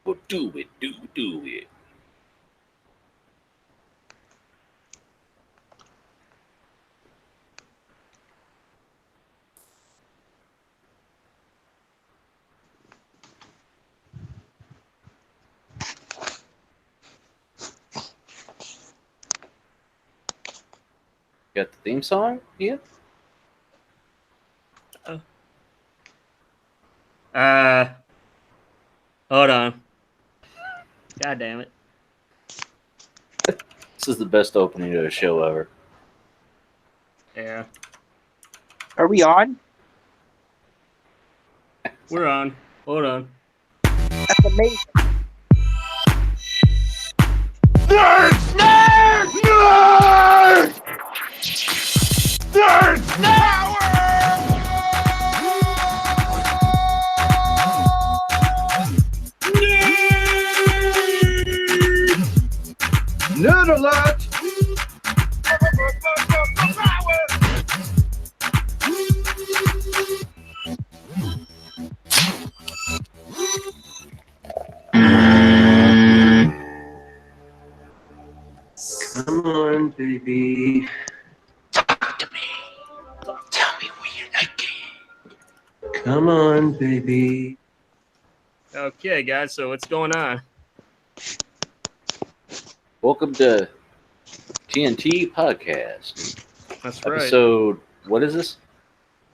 Well, do it, do it. Got the theme song? Yeah. Hold on. God damn it. This is the best opening to a show ever. Yeah. Are we on? We're on. Hold on. That's amazing. Nerds! Nerds! Nerds! Nerds! Power! Nerd alert! Come on, baby. Talk to me. Tell me what you like. Come on, baby. Okay, guys, so what's going on? Welcome to TNT Podcast. That's right. Episode, what is this?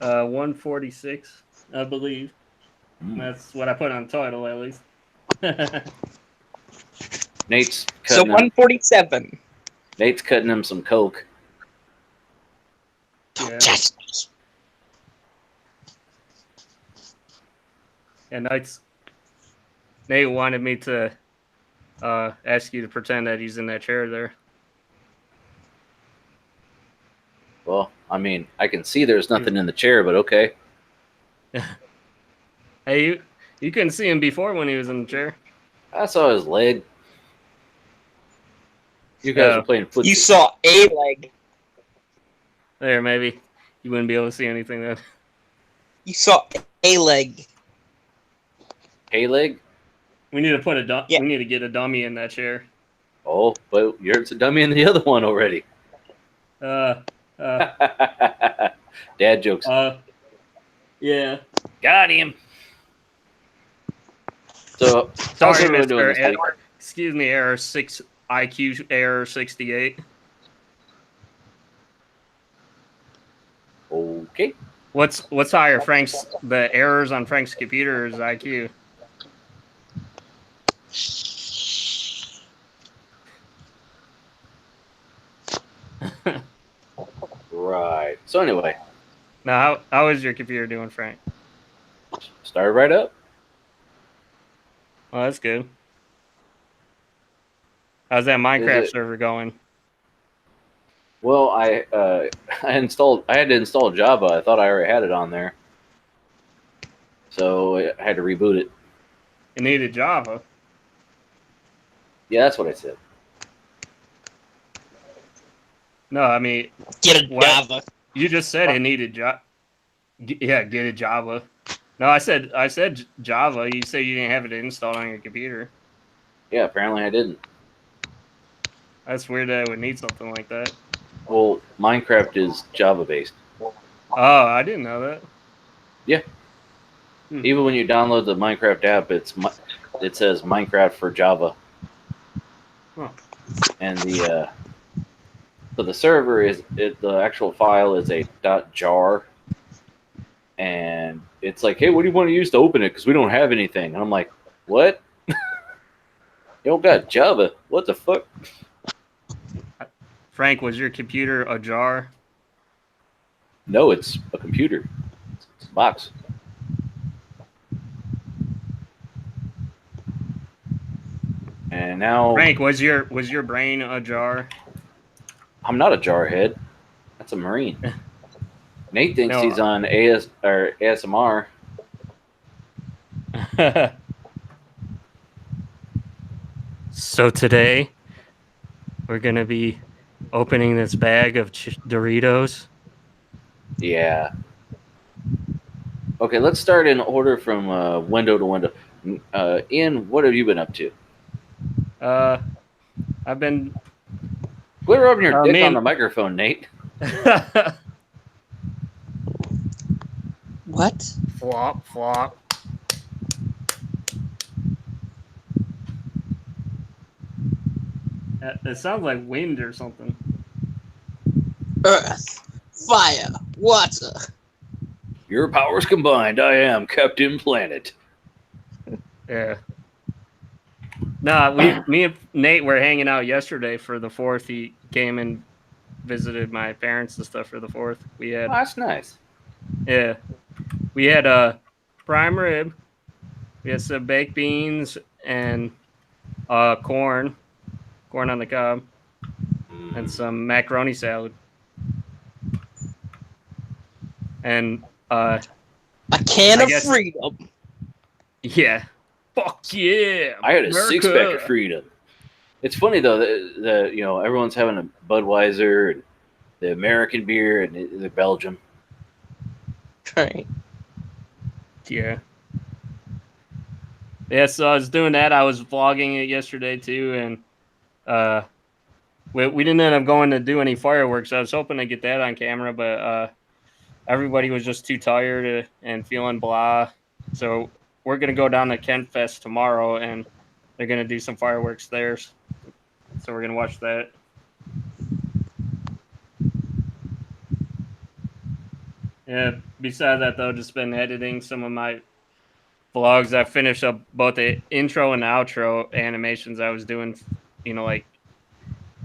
146, I believe. That's what I put on the title, at least. Nate's So cutting him, 147. Nate's cutting him some coke. Yeah. Don't test me. And Nate wanted me to ask you to pretend that he's in that chair there. Well, I mean, I can see there's nothing in the chair, but okay. Hey, you couldn't see him before when he was in the chair. I saw his leg. You guys were playing footsie. You saw a leg. There, maybe you wouldn't be able to see anything then. You saw a leg. Hay leg? We need to put Yeah. We need to get a dummy in that chair. Oh, but you're a dummy in the other one already. Dad jokes. Yeah. Got him. So, how's Sorry, everyone doing Mr. this week? Excuse me, error 6 IQ error 68. Okay. What's higher, Frank's? The errors on Frank's computer or his IQ? Right. So anyway, Now, how is your computer doing, Frank? started right up. Well, that's good. How's that Minecraft server going? Well, I had to install Java. I thought I already had it on there, so I had to reboot it. It needed Java. Yeah, that's what I said. No, I mean, Get a What? Java. you just said it needed Java. Yeah, get a Java. No, I said Java. You said you didn't have it installed on your computer. Yeah, apparently I didn't. That's weird that it would need something like that. Well, Minecraft is Java based. Oh, I didn't know that. Even when you download the Minecraft app, it says Minecraft for Java. Huh. And the server the actual file is a .jar, and it's like, hey, what do you want to use to open it? Because we don't have anything. And I'm like, what? You don't got Java? What the fuck? Frank, was your computer a jar? No, it's a computer. It's a box. And now Frank, was your brain a jar? I'm not a jarhead. That's a Marine. Nate thinks No. he's on ASMR. So today, we're gonna be opening this bag of Doritos. Yeah. Okay, let's start in order from window to window. Ian, what have you been up to? I've been Quit rubbing your dick on man. the microphone, Nate. What? Flop, flop. It sounds like wind or something. Earth, fire, water. Your powers combined, I am Captain Planet. Yeah. No, me and Nate were hanging out yesterday for the 4th. He came and visited my parents and stuff for the 4th. We had Oh, that's nice. yeah, we had a prime rib. We had some baked beans and corn on the cob, and some macaroni salad. And A can I of guess- freedom. yeah, fuck yeah! I had a America. six-pack of freedom. It's funny though that everyone's having a Budweiser and the American beer and the Belgium. Right. Yeah. Yeah, so I was doing that. I was vlogging it yesterday too, and we didn't end up going to do any fireworks. I was hoping to get that on camera, but everybody was just too tired and feeling blah. So we're gonna go down to Kent Fest tomorrow, and they're gonna do some fireworks there. So we're gonna watch that. Yeah. Besides that, though, just been editing some of my vlogs. I finished up both the intro and outro animations I was doing, like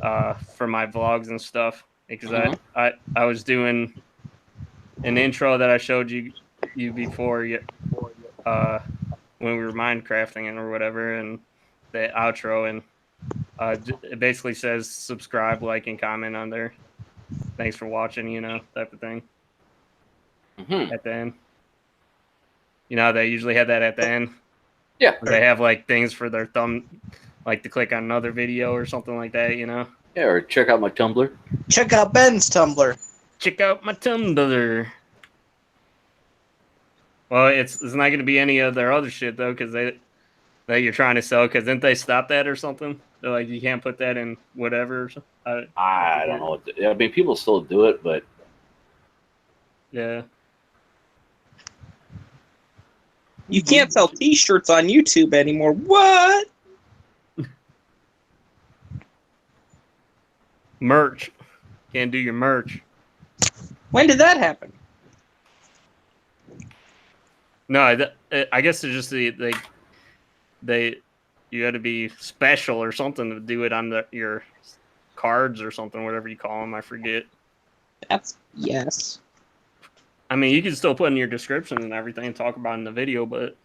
for my vlogs and stuff. Because I was doing an intro that I showed you before when we were Minecrafting or whatever, and the outro, and it basically says subscribe, like, and comment on there. Thanks for watching, type of thing. At the end. They usually have that at the end. Yeah. Or they have like things for their thumb, like to click on another video or something like that, Yeah, or check out my Tumblr. Check out Ben's Tumblr. Check out my Tumblr. Well, it's not going to be any of their other shit though, because that you're trying to sell. Because didn't they stop that or something? They're like, you can't put that in whatever. I don't know. I mean, people still do it, but yeah. You can't sell T-shirts on YouTube anymore. What? Merch. Can't do your merch. When did that happen? No, I guess it's just you had to be special or something to do it on your cards or something, whatever you call them. I forget. Yes. I mean, you can still put in your description and everything and talk about it in the video, but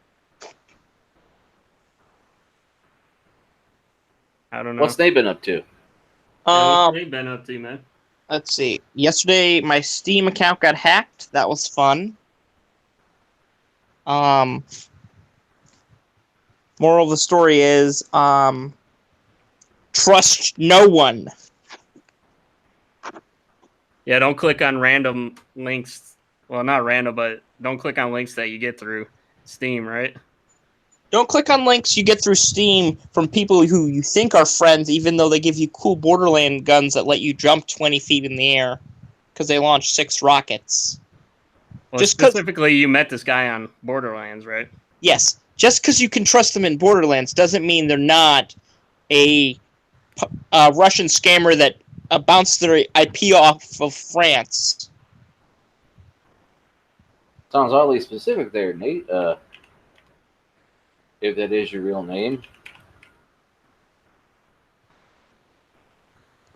I don't know. What's Nate been up to? What's Nate been up to, man? Let's see. Yesterday, my Steam account got hacked. That was fun. Moral of the story is, trust no one. Yeah, don't click on random links. Well, not random, but don't click on links that you get through Steam, right? Don't click on links you get through Steam from people who you think are friends, even though they give you cool Borderland guns that let you jump 20 feet in the air because they launch 6 rockets. Well, Just 'cause- specifically, you met this guy on Borderlands, right? Yes, just because you can trust them in Borderlands doesn't mean they're not a Russian scammer that bounced their IP off of France. Sounds oddly specific there, Nate. If that is your real name.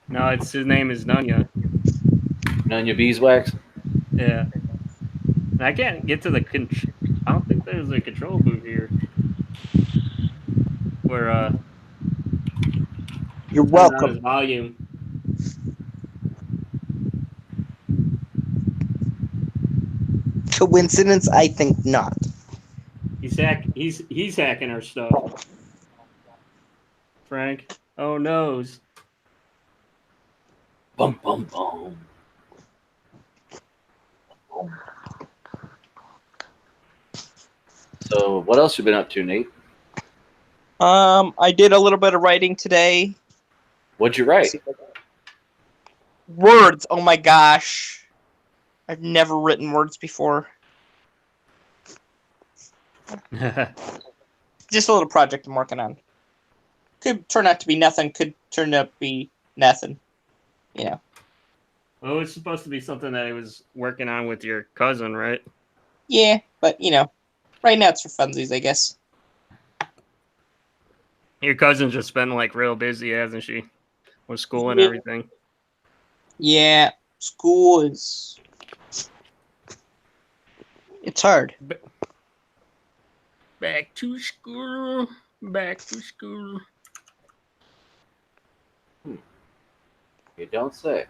No, his name is Nunya. Nunya Beeswax. Yeah. And I can't get to the I don't think there's a control booth here. Where You're turn down welcome. his volume. Coincidence? I think not. He's hacking our stuff. Frank. Oh noes. Bum bum bum. So, what else you been up to, Nate? I did a little bit of writing today. What'd you write? Words. Oh my gosh. I've never written words before. Just a little project I'm working on. Could turn out to be nothing. Could turn out to be nothing. You know. Well, it's supposed to be something that I was working on with your cousin, right? Yeah, but you know, right now it's for funsies, I guess. Your cousin's just been like real busy, hasn't she? With school and Yeah. everything. Yeah, school is. It's hard. Back to school. Back to school. You don't say.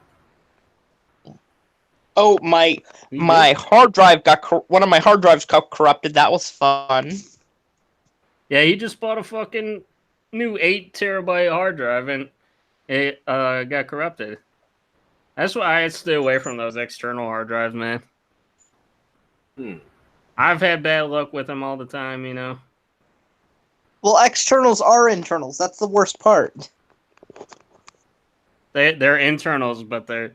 Oh, my hard drive one of my hard drives got corrupted. That was fun. Yeah, he just bought a fucking new 8 terabyte hard drive and it got corrupted. That's why I stay away from those external hard drives, man. I've had bad luck with them all the time, you know. Well, externals are internals. That's the worst part. They're internals, but they're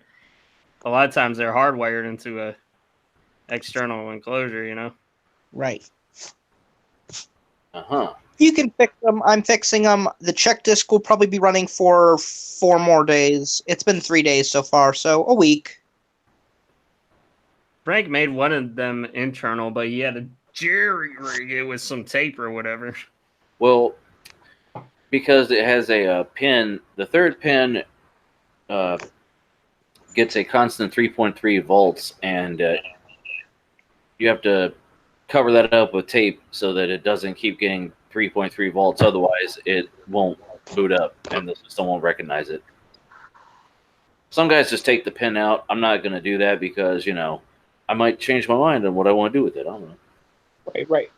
a lot of times they're hardwired into a external enclosure, you know. Right. Uh-huh. You can fix them. I'm fixing them. The check disk will probably be running for 4 more days. It's been 3 days so far, so a week. Frank made one of them internal, but he had to jerry rig it with some tape or whatever. Well, because it has a pin, the third pin gets a constant 3.3 volts, and you have to cover that up with tape so that it doesn't keep getting 3.3 volts. Otherwise, it won't boot up, and the system won't recognize it. Some guys just take the pin out. I'm not going to do that because, you know, I might change my mind on what I want to do with it. I don't know. Right.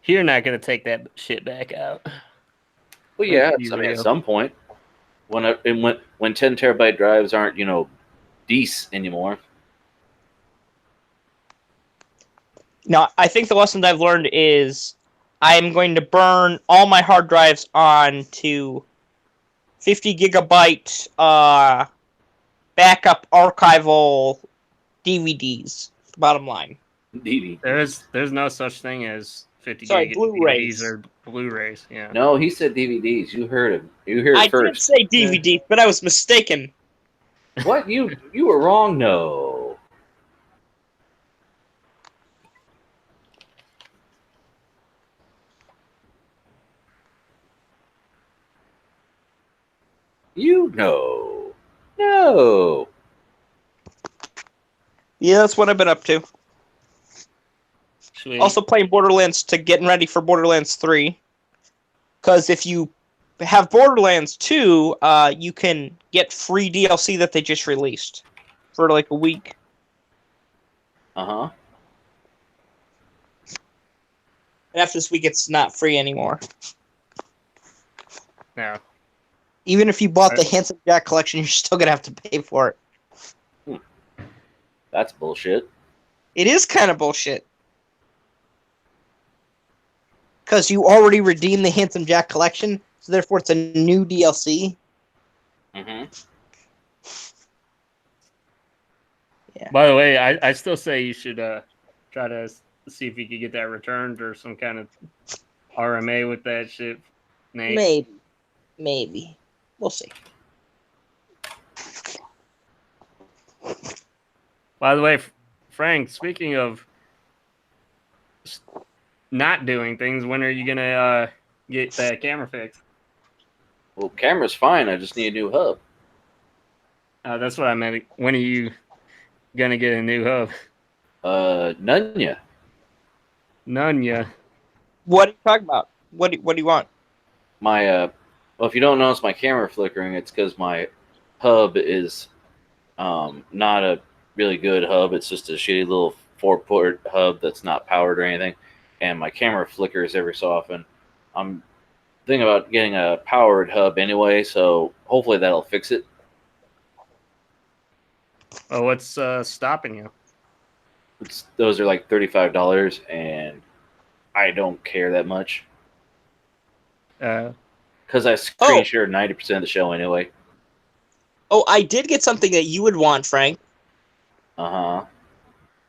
You're not gonna take that shit back out. Well, yeah, I mean, at some point, when 10 terabyte drives aren't, you know, decent anymore. Now, I think the lesson that I've learned is I'm going to burn all my hard drives onto 50 gigabyte backup archival DVDs. Bottom line. DVD. There's no such thing as 50 gig Blu-rays. DVDs or Blu-rays. Yeah. No, he said DVDs. You heard him. You heard it first. I did say DVD, but I was mistaken. What? You were wrong. No. You know. No. Yeah, that's what I've been up to. Sweet. Also playing Borderlands to getting ready for Borderlands 3. Because if you have Borderlands 2, you can get free DLC that they just released for like a week. Uh-huh. And after this week, it's not free anymore. No. Even if you bought the Handsome Jack collection, you're still going to have to pay for it. That's bullshit. It is kind of bullshit. Because you already redeemed the Handsome Jack collection, so therefore it's a new DLC. Mm-hmm. Yeah. By the way, I still say you should try to see if you could get that returned or some kind of RMA with that shit, Nate. Maybe. We'll see. By the way, Frank, speaking of not doing things, when are you gonna get that camera fixed? Well, camera's fine. I just need a new hub. That's what I meant. When are you gonna get a new hub? None yet. None yet. What are you talking about? What do you want? My well, if you don't notice my camera flickering, it's because my hub is not a really good hub. It's just a shitty little 4-port hub that's not powered or anything, and my camera flickers every so often. I'm thinking about getting a powered hub anyway, so hopefully that'll fix it. Oh, what's stopping you? Those are like $35, and I don't care that much Uh, because I screen shared 90% of the show anyway. Oh, I did get something that you would want, Frank. Uh huh.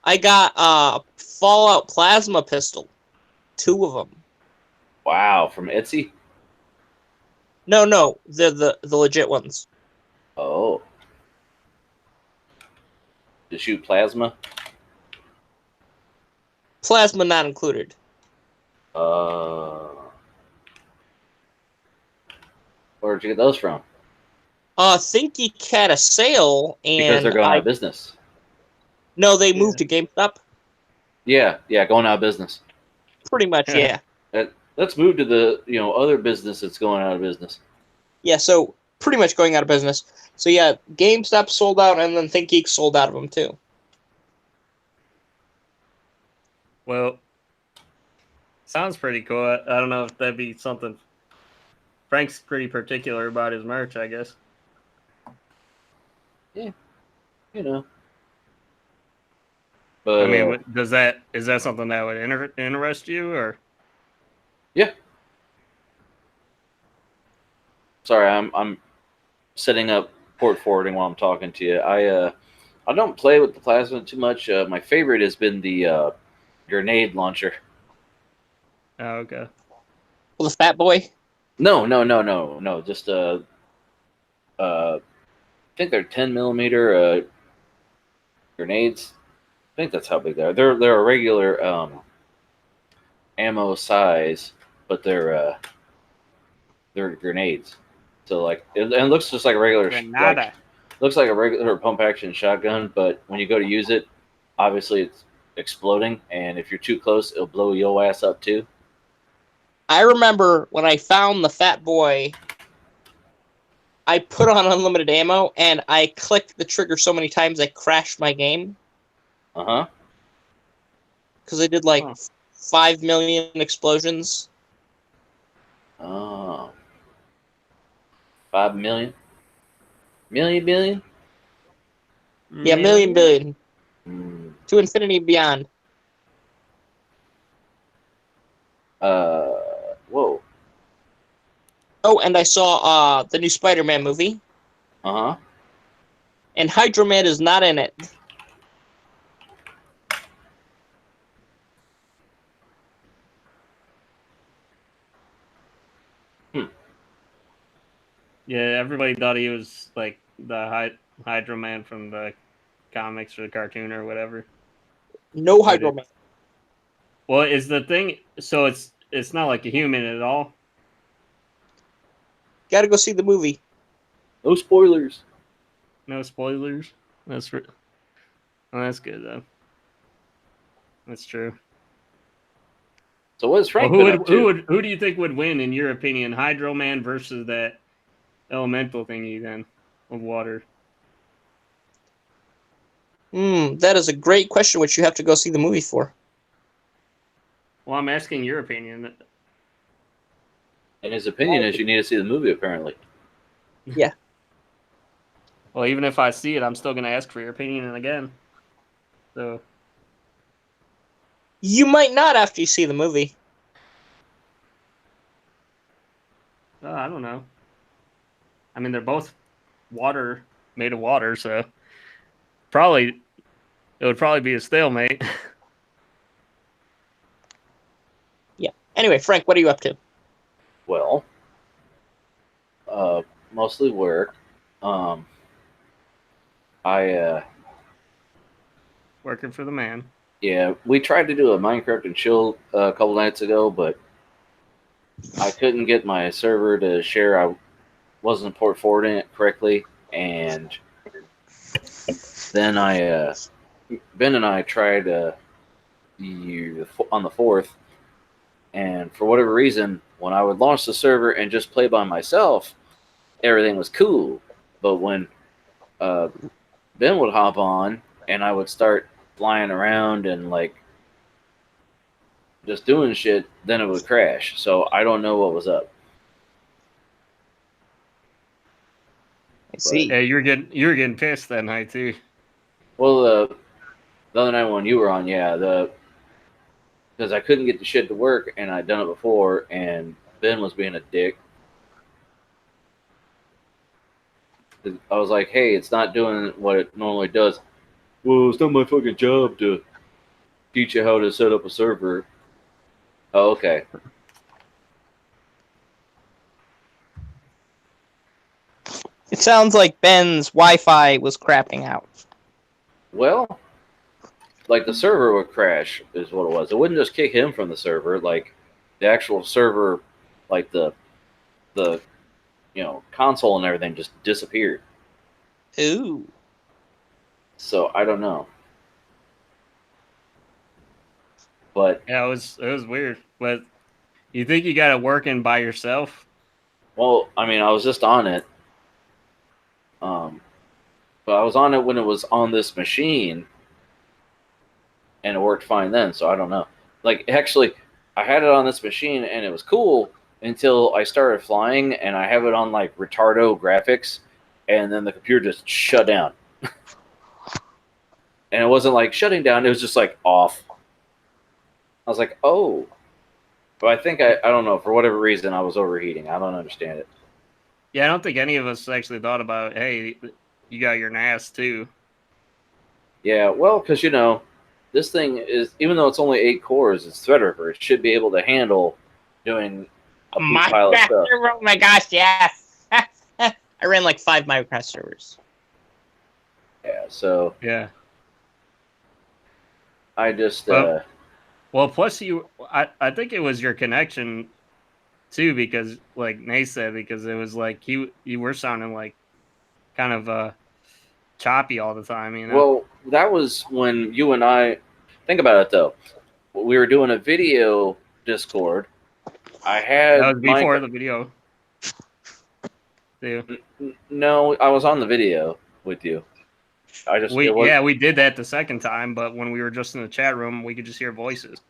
I got a Fallout plasma pistol. 2 of them. Wow, from Etsy. No, they're the legit ones. Oh, to shoot plasma. Plasma not included. Where'd you get those from? ThinkGeek had a sale, Because they're and going out of business. No, they moved to GameStop. Yeah, going out of business. Pretty much, yeah. Let's move to the other business that's going out of business. Yeah, so pretty much going out of business. So yeah, GameStop sold out, and then ThinkGeek sold out of them too. well, sounds pretty cool. I don't know if that'd be something. Frank's pretty particular about his merch, I guess. Yeah, But I mean, is that something that would interest you, or? yeah. Sorry, I'm setting up port forwarding while I'm talking to you. I don't play with the plasma too much. My favorite has been the grenade launcher. Oh, okay. Well, the Fat Boy. No. Just I think they're 10 mm grenades. I think that's how big they are. They're a regular ammo size, but they're grenades. So like it looks just like a regular looks like a regular pump action shotgun, but when you go to use it, obviously it's exploding, and if you're too close, it'll blow your ass up too. I remember when I found the Fat Boy, I put on unlimited ammo, and I clicked the trigger so many times I crashed my game. Uh-huh. Because I did like 5 million explosions. Oh. 5 million? Billion? Yeah, million billion. Mm. To infinity and beyond. Whoa. Oh, and I saw the new Spider-Man movie. Uh-huh. And Hydro Man is not in it. Yeah, everybody thought he was like the Hydro Man from the comics or the cartoon or whatever. No Hydro Man. Well, is the thing so it's not like a human at all? Gotta go see the movie. No spoilers. No spoilers. Well, that's good though. That's true. So what is Frank Well, been up to? who do you think would win in your opinion, Hydro Man versus that elemental thingy then of water? That is a great question, which you have to go see the movie for. Well, I'm asking your opinion. And his opinion is you need to see the movie, apparently. Yeah. Well, even if I see it, I'm still going to ask for your opinion again. So You might not after you see the movie. I don't know. I mean, they're both made of water, so it would probably be a stalemate. Yeah. Anyway, Frank, what are you up to? Well, mostly work. Working for the man. Yeah, we tried to do a Minecraft and chill a couple nights ago, but I couldn't get my server to share. I wasn't port forwarding it correctly, and then Ben and I tried on the 4th, and for whatever reason, when I would launch the server and just play by myself, everything was cool. But when Ben would hop on and I would start flying around and like just doing shit, then it would crash. So I don't know what was up. I see. Yeah, you were getting pissed that night too. Well, the other night when you were on, yeah, the because I couldn't get the shit to work, and I'd done it before, and Ben was being a dick. I was like, hey, it's not doing what it normally does. Well, it's not my fucking job to teach you how to set up a server. Oh, okay. It sounds like Ben's Wi-Fi was crapping out. Well, like the server would crash is what it was. It wouldn't just kick him from the server. Like the actual server, like the console and everything just disappeared. Ooh. So I don't know. But Yeah, it was weird. But you think you got it working by yourself? well, I mean, I was just on it. But I was on it when it was on this machine, and it worked fine then. So I don't know. Like actually, I had it on this machine, and it was cool until I started flying, and I have it on like retardo graphics, and then the computer just shut down. And it wasn't like shutting down; it was just like off. I was like, oh. But I think I don't know, for whatever reason I was overheating. I don't understand it. Yeah, I don't think any of us actually thought about, hey, you got your NAS too. Yeah, well, because this thing is, even though it's only 8 cores, it's Threadripper. It should be able to handle doing a big pile of stuff. Oh my gosh, yes. I ran like 5 Minecraft servers. Yeah, so Yeah. I just Well, plus I think it was your connection too, because like Nate said, because it was like you were sounding like kind of choppy all the time, you know. well, that was when you and I think about it though. We were doing a video Discord. I had that was before the video. Too. No, I was on the video with you. We did that the second time, but when we were just in the chat room, we could just hear voices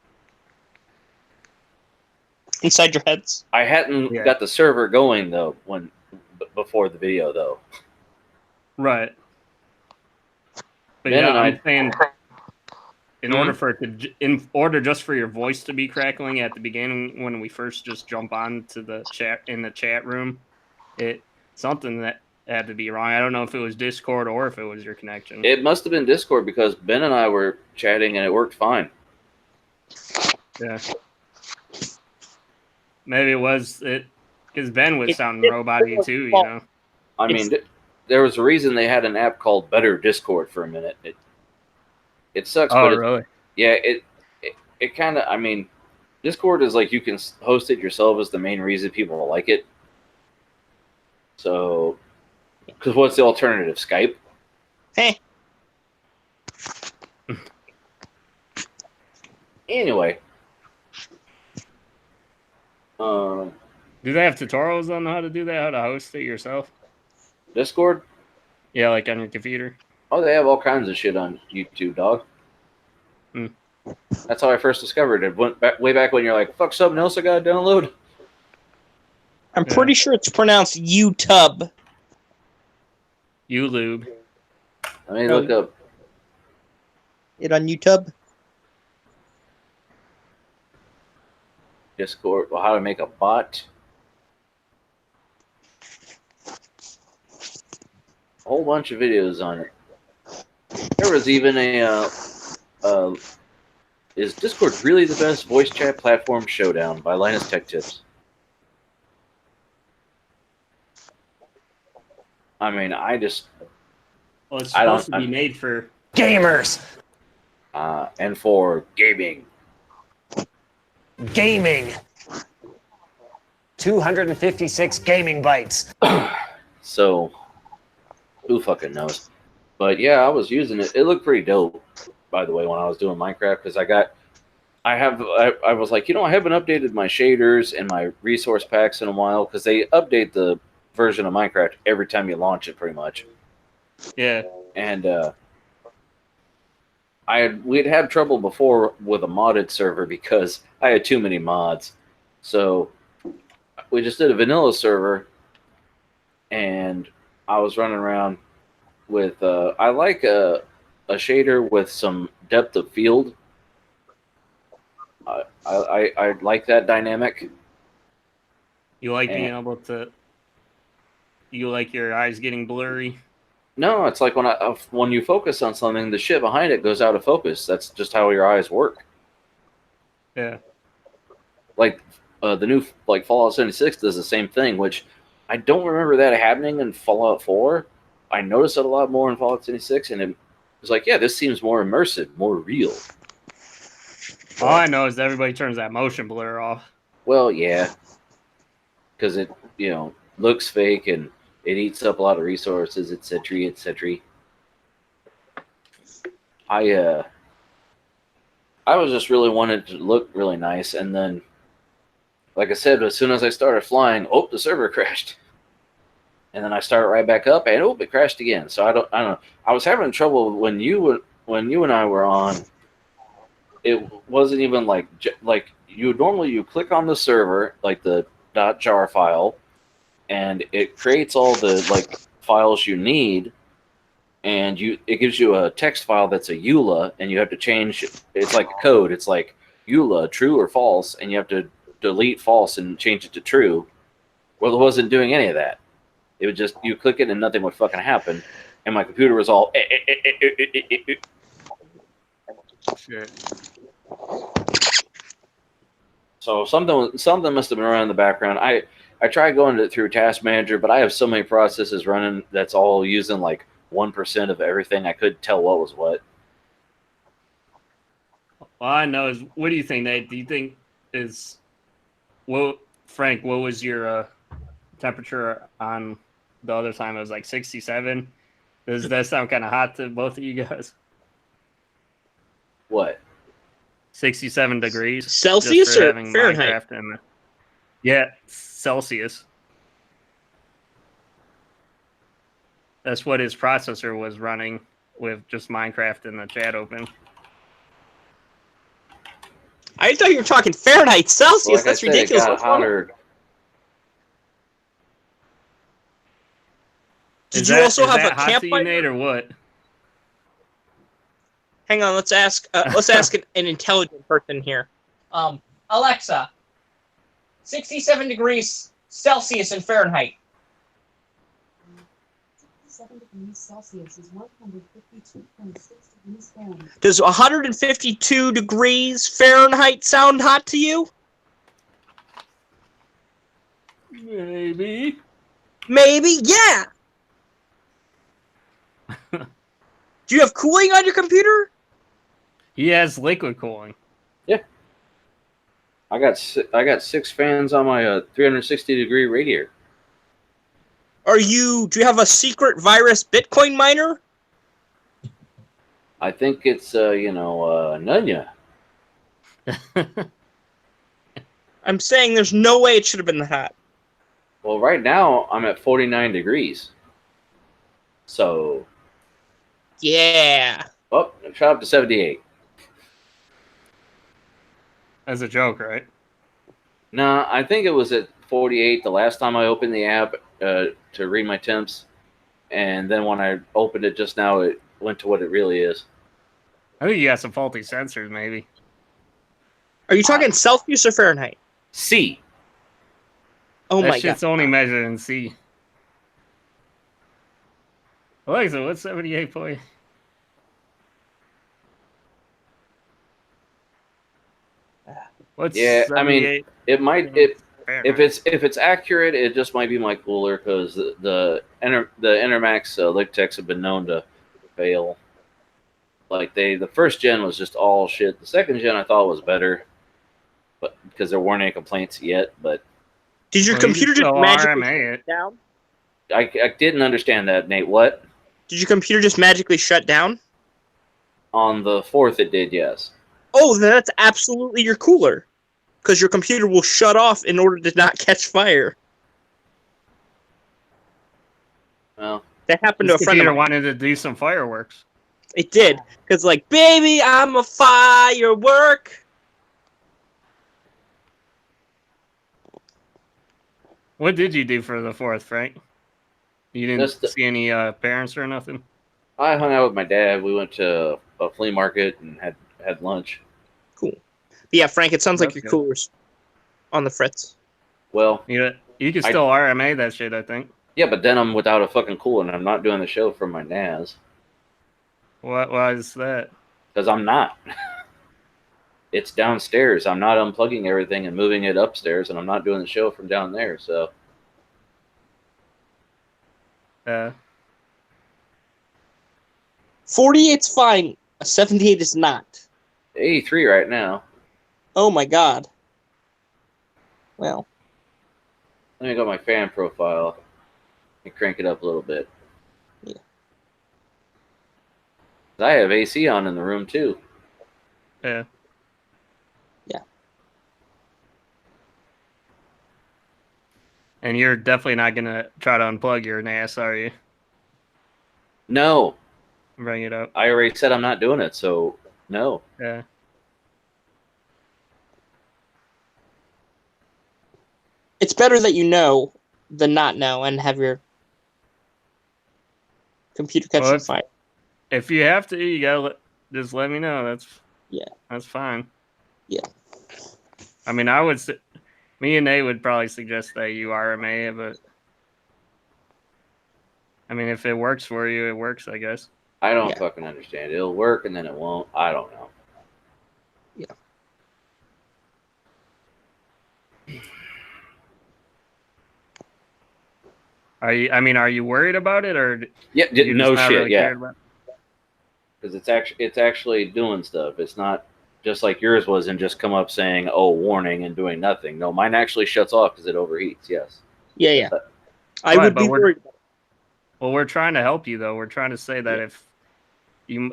Inside your heads. I hadn't got the server going though before the video though. Right. But Ben yeah, and I'm saying in order just for your voice to be crackling at the beginning when we first just jump on to the chat room, something that had to be wrong. I don't know if it was Discord or if it was your connection. It must have been Discord because Ben and I were chatting and it worked fine. Yeah. Maybe it was it because Ben was sounding robot-y too, you know. I mean, there was a reason they had an app called Better Discord for a minute. It sucks, Oh, but really? Yeah, it kind of. I mean, Discord is like you can host it yourself is the main reason people like it. So, because what's the alternative? Skype. Hey. Anyway. Do they have tutorials on how to do that? How to host it yourself? Discord? Yeah, like on your computer. Oh, they have all kinds of shit on YouTube, dog. That's how I first discovered it. Way back when you're like, fuck, something else I gotta download. I'm pretty sure it's pronounced YouTube. YouTube. Let me look up. It on YouTube? Discord. Well, how to make a bot. A whole bunch of videos on it. There was even is Discord really the best voice chat platform? Showdown by Linus Tech Tips. I mean, it's supposed to be made for gamers. And for gaming. Gaming. 256 gaming bytes. So, who fucking knows? But yeah, I was using it. It looked pretty dope, by the way, when I was doing Minecraft, because I was like, I haven't updated my shaders and my resource packs in a while, because they update the version of Minecraft every time you launch it, pretty much. Yeah. And we'd had trouble before with a modded server because I had too many mods. So we just did a vanilla server, and I was running around with I like a shader with some depth of field. I like that dynamic. You like being And- able to. You like your eyes getting blurry. No, it's like when you focus on something, the shit behind it goes out of focus. That's just how your eyes work. Yeah. Like the new like Fallout 76 does the same thing, which I don't remember that happening in Fallout 4. I noticed it a lot more in Fallout 76, and it was like, yeah, this seems more immersive, more real. All I know is that everybody turns that motion blur off. Well, yeah, because it looks fake and it eats up a lot of resources, etc., etc. I was just really wanted to look really nice, and then, like I said, as soon as I started flying, the server crashed, and then I started right back up, and it crashed again. So I don't know. I was having trouble when you and I were on. It wasn't even like you normally you click on the server like the .jar file, and it creates all the like files you need, and it gives you a text file that's a EULA, and you have to change. It's like a code. It's like EULA, true or false, and you have to delete false and change it to true. Well, it wasn't doing any of that. It would just you click it and nothing would fucking happen, and my computer was all. Shit. So something must have been running in the background. I tried going through Task Manager, but I have so many processes running that's all using like 1% of everything. I couldn't tell what was what. All I know is, what do you think, Nate? Do you think Frank, what was your temperature on the other time? It was like 67. Does that sound kind of hot to both of you guys? What? 67 degrees Celsius just for or having Fahrenheit? Minecraft in yeah, Celsius. That's what his processor was running with, just Minecraft in the chat open. I thought you were talking Fahrenheit. Celsius. Well, like That's I said, ridiculous. It got What's wrong? hotter. Did you also have a hot to you, campfire? Nate, or what? Hang on. Let's ask. Let's ask an intelligent person here. Alexa, 67 degrees Celsius in Fahrenheit. 7 degrees Celsius is 152.6 degrees Fahrenheit. Does 152 degrees Fahrenheit sound hot to you? Maybe. Maybe. Yeah. Do you have cooling on your computer? He has liquid cooling. I got 6 fans on my 360-degree radiator. Do you have a secret virus Bitcoin miner? I think it's Nunya. I'm saying there's no way it should have been that hot. Well, right now I'm at 49 degrees. So, Yeah. shot up to 78. As a joke, right? Nah, I think it was at 48 the last time I opened the app to read my temps, and then when I opened it just now, it went to what it really is. I think you got some faulty sensors, maybe. Are you talking Celsius or Fahrenheit? C. Oh That my shit's god. only measured in C. Alexa, what's 78 point? What's Yeah, I mean, 78 It might Fahrenheit? if it's accurate, it just might be my cooler because the Intermax Lictecs have been known to fail. Like the first gen was just all shit. The second gen I thought was better, but because there weren't any complaints yet. But Did your Well, you computer can just still magically RMA it. shut down? I didn't understand that, Nate. What? Did your computer just magically shut down? On the 4th, it did, yes. Oh, then that's absolutely your cooler. Because your computer will shut off in order to not catch fire. Well, That happened to This a friend of computer mine. wanted to do some fireworks. It did. Because, like, baby, I'm a firework. What did you do for the 4th, Frank? You didn't Just the- see any parents or nothing? I hung out with my dad. We went to a flea market and had lunch. Cool. Yeah, Frank, it sounds like That's your good. cooler's on the fritz. Well, You can still RMA that shit, I think. yeah, but then I'm without a fucking cooler, and I'm not doing the show from my NAS Why is that? because I'm not. It's downstairs. I'm not unplugging everything and moving it upstairs, and I'm not doing the show from down there. So 48's fine. A 78 is not. 83 right now. Oh my god. Well, Let me go my fan profile and crank it up a little bit. Yeah. I have AC on in the room too. Yeah. Yeah. And you're definitely not gonna try to unplug your NAS, are you? No, Bring it up. I already said I'm not doing it, so no. Yeah. it's better that you know than not know and have your computer catch Well, the fire. If you have to, you gotta just let me know. That's fine. Yeah. I mean, me and Nate would probably suggest that you RMA it, but I mean, if it works for you, it works, I guess. I don't Yeah. fucking understand. It'll work and then it won't. I don't know. Yeah. Are you worried about it, or Yeah, you no just not shit. really Yeah, cared about it? because it's actually doing stuff. It's not just like yours was and just come up saying, "Oh, warning," and doing nothing. No, mine actually shuts off because it overheats. Yes. Yeah. But- I Right, would but be worried about it. Well, we're trying to help you though. We're trying to say that if you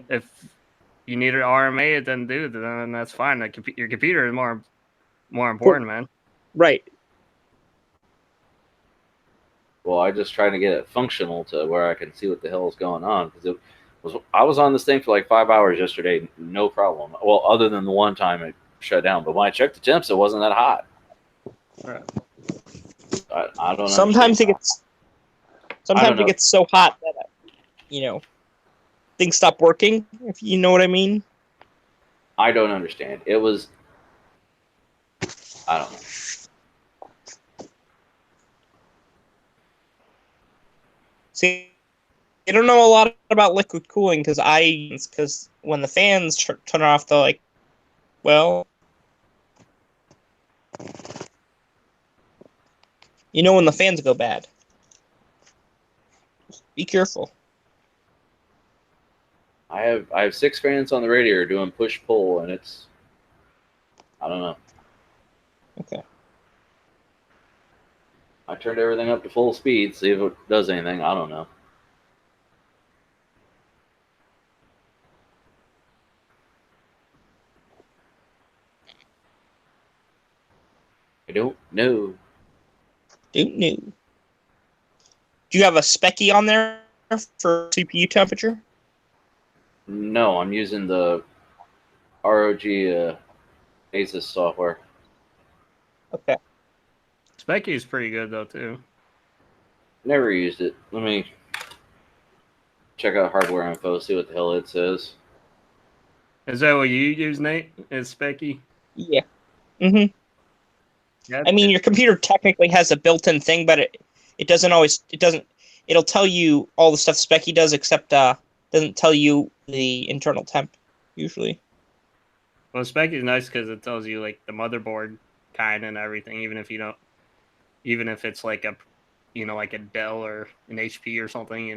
need an RMA it, then that's fine. Your computer is more important, man. Right. Well, I just try to get it functional to where I can see what the hell is going on because I was on this thing for like 5 hours yesterday, no problem. Well, other than the one time it shut down, but when I checked the temps, it wasn't that hot. Right. I don't. Sometimes understand. it gets so hot that things stop working. If you know what I mean. I don't understand. It was. I don't know. See, I don't know a lot about liquid cooling because when the fans turn off, they're like, well, when the fans go bad. Just be careful. I have 6 fans on the radiator doing push pull, and it's. I don't know. Okay. I turned everything up to full speed, see if it does anything. I don't know. I don't know. Don't know. Do you have a specky on there for CPU temperature? No, I'm using the ROG Asus software. Okay. Specky is pretty good though too. Never used it. Let me check out hardware info, see what the hell it says. Is that what you use, Nate? Is Specky? Yeah. Mm-hmm. Yeah. I mean, your computer technically has a built-in thing, but it doesn't always. It doesn't. It'll tell you all the stuff Specky does, except doesn't tell you the internal temp usually. Well, Specky is nice because it tells you like the motherboard kind and everything, even if it's like like a Dell or an HP or something,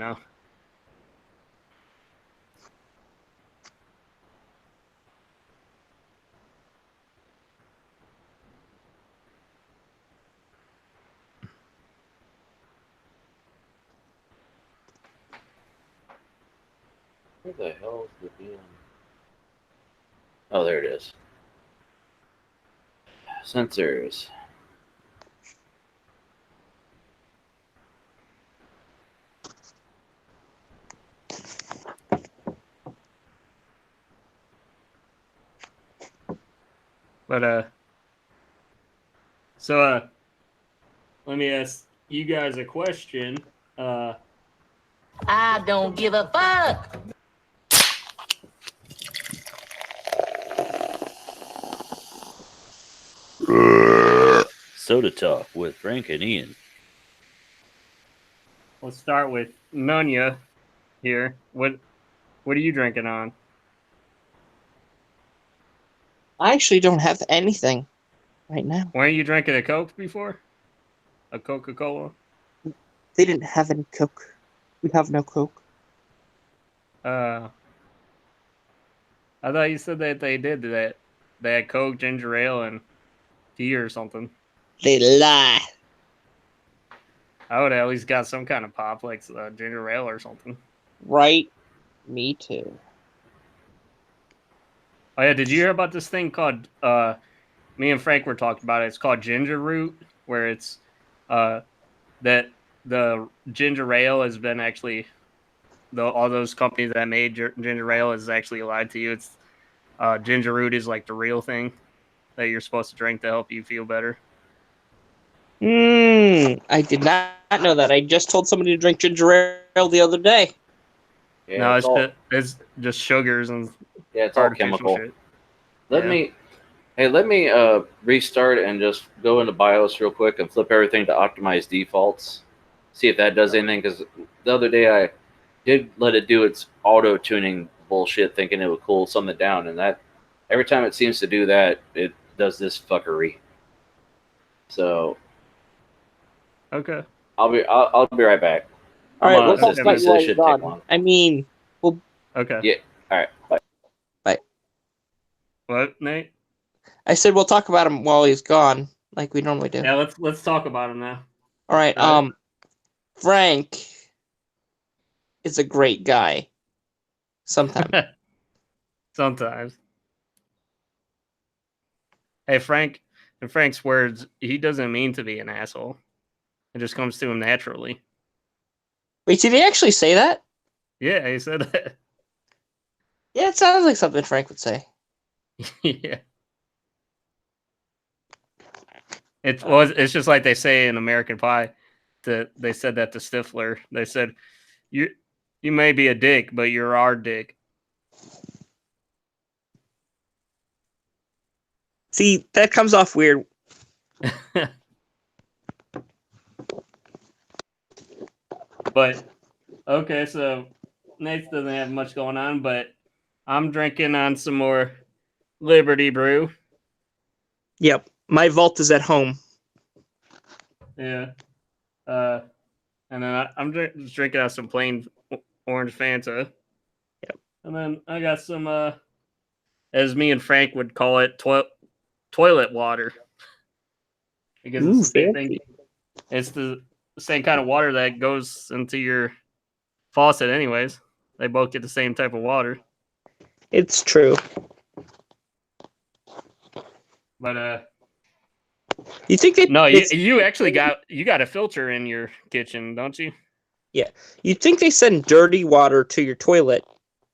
Where the hell is the damn? Oh, there it is. Sensors. But let me ask you guys a question. I don't give a fuck. Soda Talk with Frank and Ian. Let's start with Nunya here. What are you drinking on? I actually don't have anything right now. Weren't you drinking a Coke before? A Coca-Cola? They didn't have any Coke. We have no Coke. I thought you said that they did that. They had Coke, ginger ale, and tea or something. They lie. I would have at least got some kind of pop, like ginger ale or something. Right? Me too. Oh yeah, did you hear about this thing called? Me and Frank were talking about it. It's called ginger root, where it's that the ginger ale has been actually all those companies that made ginger ale is actually lied to you. It's ginger root is like the real thing that you're supposed to drink to help you feel better. I did not know that. I just told somebody to drink ginger ale the other day. Yeah, No, it's it's just sugars and it's all artificial chemical. shit. Let me restart and just go into BIOS real quick and flip everything to optimize defaults. See if that does anything. Because the other day I did let it do its auto tuning bullshit, thinking it would cool something down, and that every time it seems to do that, it does this fuckery. So Okay. I'll be right back. All right, I'm on we'll a talk system, about you so while it you're should take gone. long. I mean, Okay. Yeah. All right. Bye. What, Nate? I said we'll talk about him while he's gone, like we normally do. Yeah, let's talk about him now. All right. Uh, Frank is a great guy. Sometimes. Sometimes. Hey, Frank. In Frank's words, he doesn't mean to be an asshole. It just comes to him naturally. Wait, did he actually say that? Yeah, he said that. Yeah, it sounds like something Frank would say. Yeah. It's just like they say in American Pie. They said that to Stifler. They said, "You may be a dick, but you're our dick." See, that comes off weird. But okay, so Nate doesn't have much going on, but I'm drinking on some more Liberty Brew. Yep, my vault is at home. Yeah. And then I'm just drinking out some plain orange Fanta. Yep. And then I got some, as me and Frank would call it, toilet water. Because it's the same thing. It's the same kind of water that goes into your faucet, anyways. They both get the same type of water. It's true. But You think they? no, you actually got a filter in your kitchen, don't you? Yeah. You think they send dirty water to your toilet?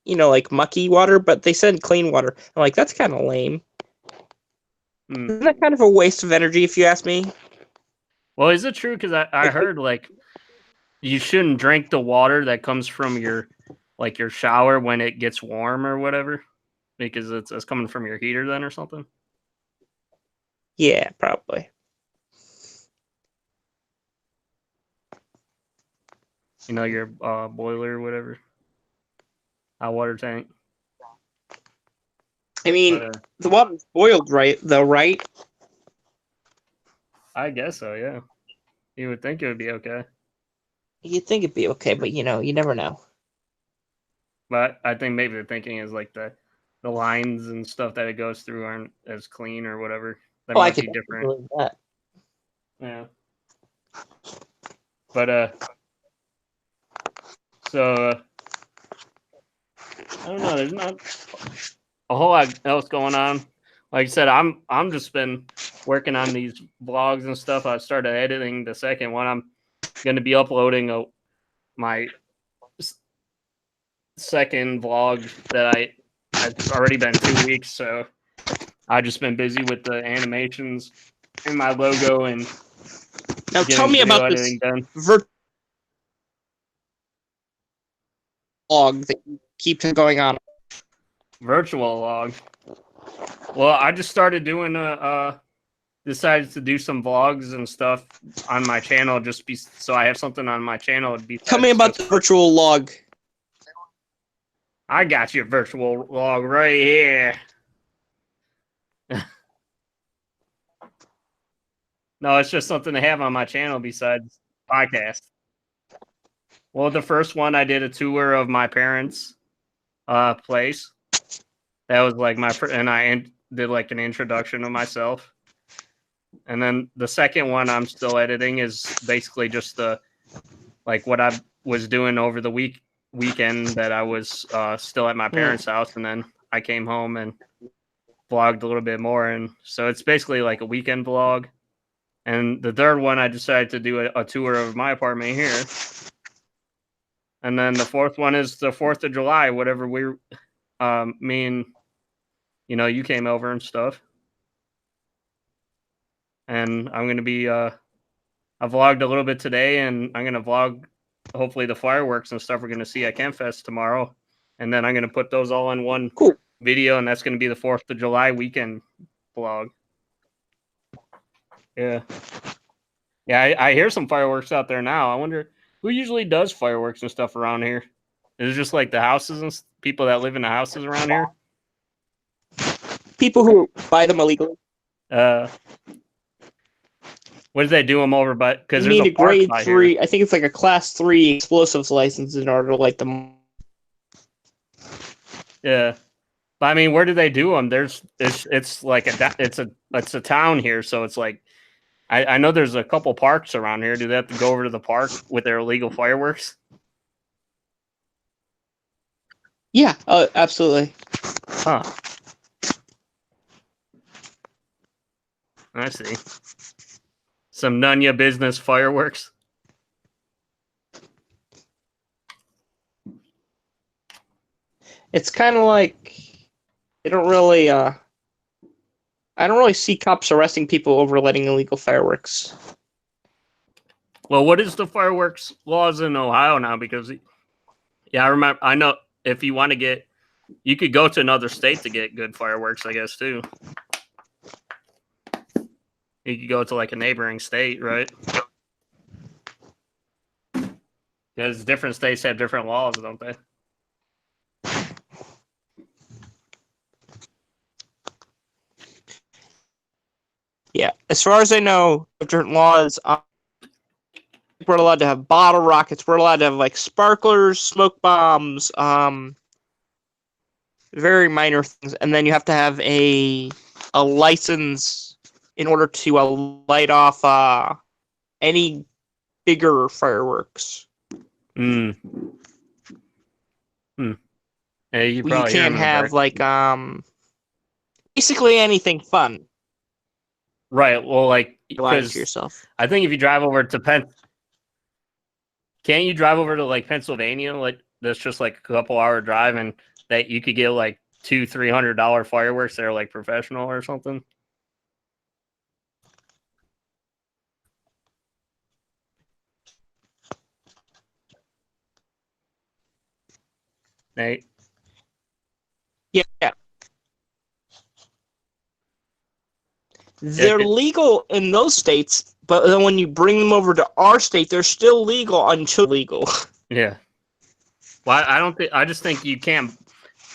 You know, like mucky water, but they send clean water. I'm like, that's kind of lame. Isn't that kind of a waste of energy, if you ask me? Well, is it true? Because I heard like you shouldn't drink the water that comes from your shower when it gets warm or whatever, because it's coming from your heater then or something. Yeah, probably. You know, your boiler or whatever, hot water tank. I mean, But, the water's boiled, right? Though, right? I guess so. Yeah, you would think it would be okay, You'd think it'd be okay, but you know, you never know. but I think maybe the thinking is like the lines and stuff that it goes through aren't as clean or whatever. They Oh, I might could be different. believe that. Yeah. But so I don't know. There's not a whole lot else going on. Like I said, I'm just been working on these vlogs and stuff. I started editing the second one. I'm going to be uploading my second vlog that it's already been 2 weeks, so I've just been busy with the animations and my logo and now tell me about this virtual vlog that you keep going on. Virtual log. Well, I just started doing decided to do some vlogs and stuff on my channel, so I have something on my channel. Tell me about the virtual log. I got your virtual log right here. No, it's just something to have on my channel besides podcast. Well, the first one I did a tour of my parents' place. That was like and I did like an introduction of myself. And then the second one I'm still editing is basically just like what I was doing over the weekend that I was still at my parents' house, and then I came home and vlogged a little bit more, and so it's basically like a weekend vlog. And the third one, I decided to do a tour of my apartment here. And then the fourth one is the 4th of July, whatever me and, you came over and stuff. And I'm going to be, I vlogged a little bit today, and I'm going to vlog, hopefully, the fireworks and stuff we're going to see at Campfest tomorrow. And then I'm going to put those all in one video, and that's going to be the 4th of July weekend vlog. Yeah. Yeah, I hear some fireworks out there now. I wonder who usually does fireworks and stuff around here. Is it just like the houses and people that live in the houses around here? People who buy them illegally. What do they do them over? But because you there's need a park grade by 3. here. I think it's like a class 3 explosives license in order to light them. Yeah, but I mean, where do they do them? It's like it's a town here, so it's like I know there's a couple parks around here. Do they have to go over to the park with their illegal fireworks? Yeah, absolutely. Huh. I see. Some Nunya business fireworks. It's kind of like they don't really. I don't really see cops arresting people over letting illegal fireworks. Well, what is the fireworks laws in Ohio now? Because, yeah, I know if you want to get, you could go to another state to get good fireworks, I guess, too. You could go to like a neighboring state, right? Because different states have different laws, don't they? Yeah, as far as I know, different laws. We're allowed to have bottle rockets. We're allowed to have like sparklers, smoke bombs, very minor things, and then you have to have a license in order to light off any bigger fireworks. Yeah, you You can't have like basically anything fun. Right. Well, like Lying to yourself. I think if you drive over to can't you drive over to like Pennsylvania? Like that's just like a couple hour drive, and that you could get like $200-$300 fireworks that are like professional or something. Nate? Yeah. They're legal in those states, but then when you bring them over to our state, they're still legal until legal. Yeah. Well, I just think you can't.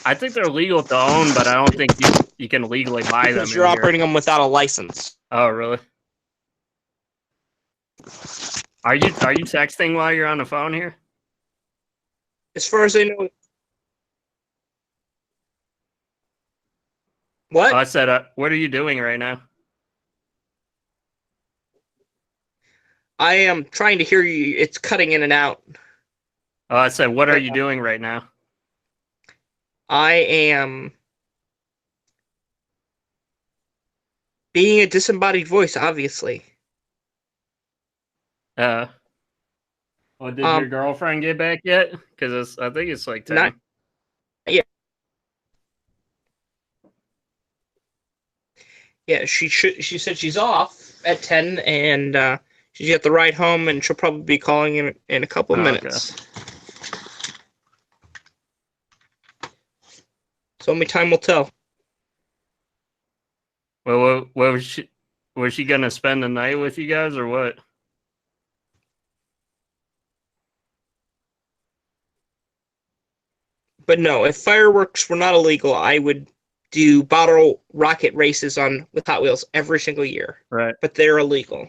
I think they're legal to own, but I don't think you can legally buy them. Because you're operating them without a license. Oh, really? Are you texting while you're on the phone here? As far as I know. What? I said, what are you doing right now? I am trying to hear you. It's cutting in and out. Oh, I said, what are you doing right now? I am being a disembodied voice, obviously. Well, did your girlfriend get back yet? Because I think it's like 10. Not yet. Yeah, she said she's off at 10, and she's got the ride home, and she'll probably be calling in a couple of minutes. Okay. So only time will tell. Well, what was she? Was she gonna spend the night with you guys or what? But no, if fireworks were not illegal, I would do bottle rocket races on with Hot Wheels every single year. Right. But they're illegal.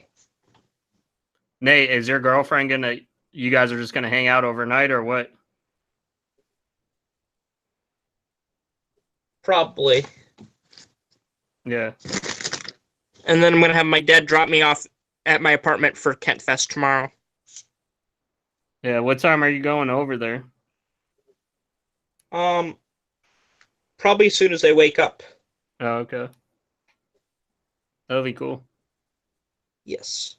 Nate, is your girlfriend gonna? You guys are just gonna hang out overnight or what? Probably. Yeah. And then I'm gonna have my dad drop me off at my apartment for Kent Fest tomorrow. Yeah. What time are you going over there? Probably as soon as I wake up. Oh, okay. That'll be cool. Yes.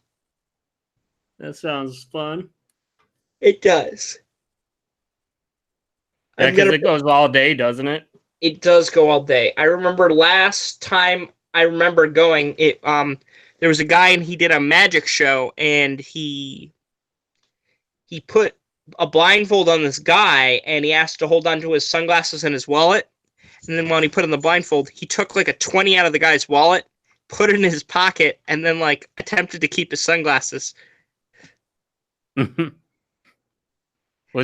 That sounds fun. It does. Yeah, because it goes all day, doesn't it? It does go all day. I remember last time I remember going, there was a guy and he did a magic show and he put a blindfold on this guy and he asked to hold on to his sunglasses and his wallet. And then when he put on the blindfold, he took like a 20 out of the guy's wallet, put it in his pocket, and then like attempted to keep his sunglasses. Was it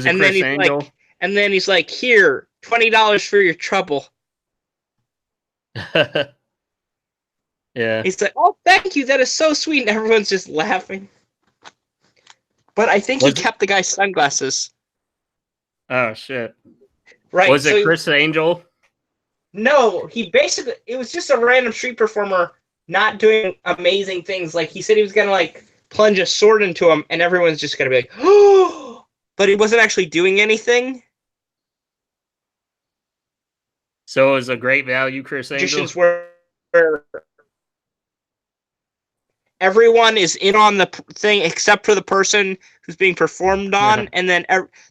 And Chris then Angel? And then he's like, "Here, $20 for your trouble." Yeah. He's like, "Oh, thank you. That is so sweet." And everyone's just laughing. But I think he kept the guy's sunglasses. Oh shit. Right. Was it Chris Angel? No, it was just a random street performer not doing amazing things. Like he said he was gonna like plunge a sword into him, and everyone's just gonna be like, "Oh!" But he wasn't actually doing anything. So it was a great value, Chris Angel. Magicians where everyone is in on the thing except for the person who's being performed on, and then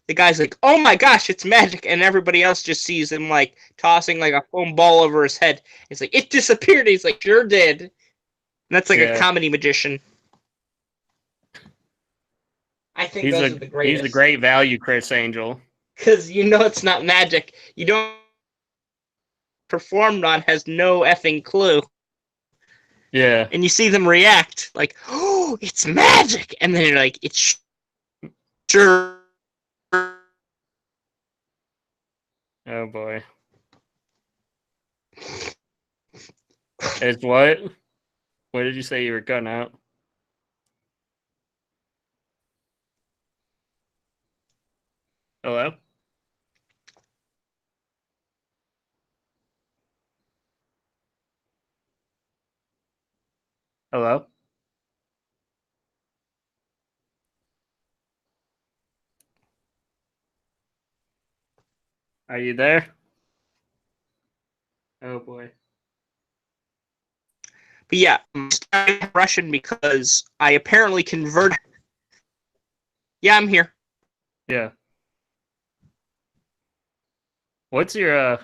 the guy's like, "Oh my gosh, it's magic," and everybody else just sees him like tossing like a foam ball over his head. He's like, "It disappeared." He's like, "Sure did." And that's like a comedy magician. I think those are the greatest. He's a great value, Chris Angel. Because you know it's not magic. You don't performed on has no effing clue. Yeah. And you see them react like, "Oh, it's magic," and then you're like, "It's sure." Oh boy. It's what? What did you say you were cutting out? Hello? Hello? Are you there? Oh boy. But yeah, I'm studying Russian because I apparently converted. Yeah, I'm here. Yeah. What's your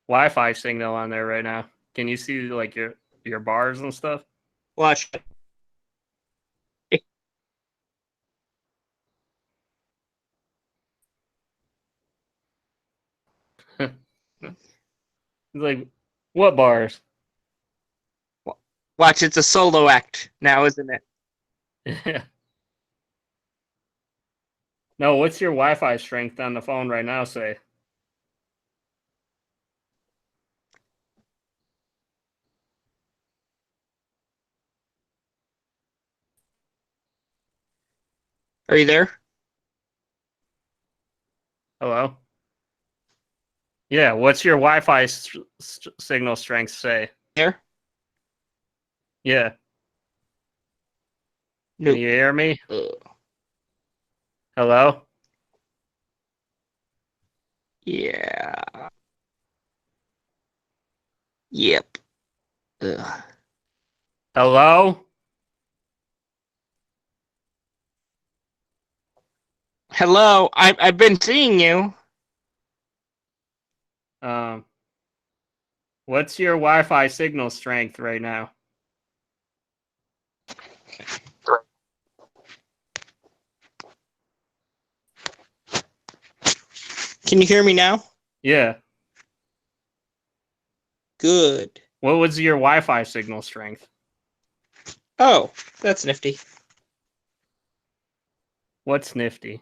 Wi-Fi signal on there right now? Can you see like your bars and stuff? Watch. Like what bars? Watch, it's a solo act now, isn't it? Yeah. No, what's your Wi-Fi strength on the phone right now, say? Are you there? Hello? Yeah, what's your Wi-Fi signal strength, say? There? Yeah. No. Can you hear me? Hello? Yeah. Yep. Hello? Hello. I've been seeing you. What's your Wi-Fi signal strength right now? Can you hear me now? Yeah. Good. What was your Wi-Fi signal strength? Oh, that's nifty. What's nifty?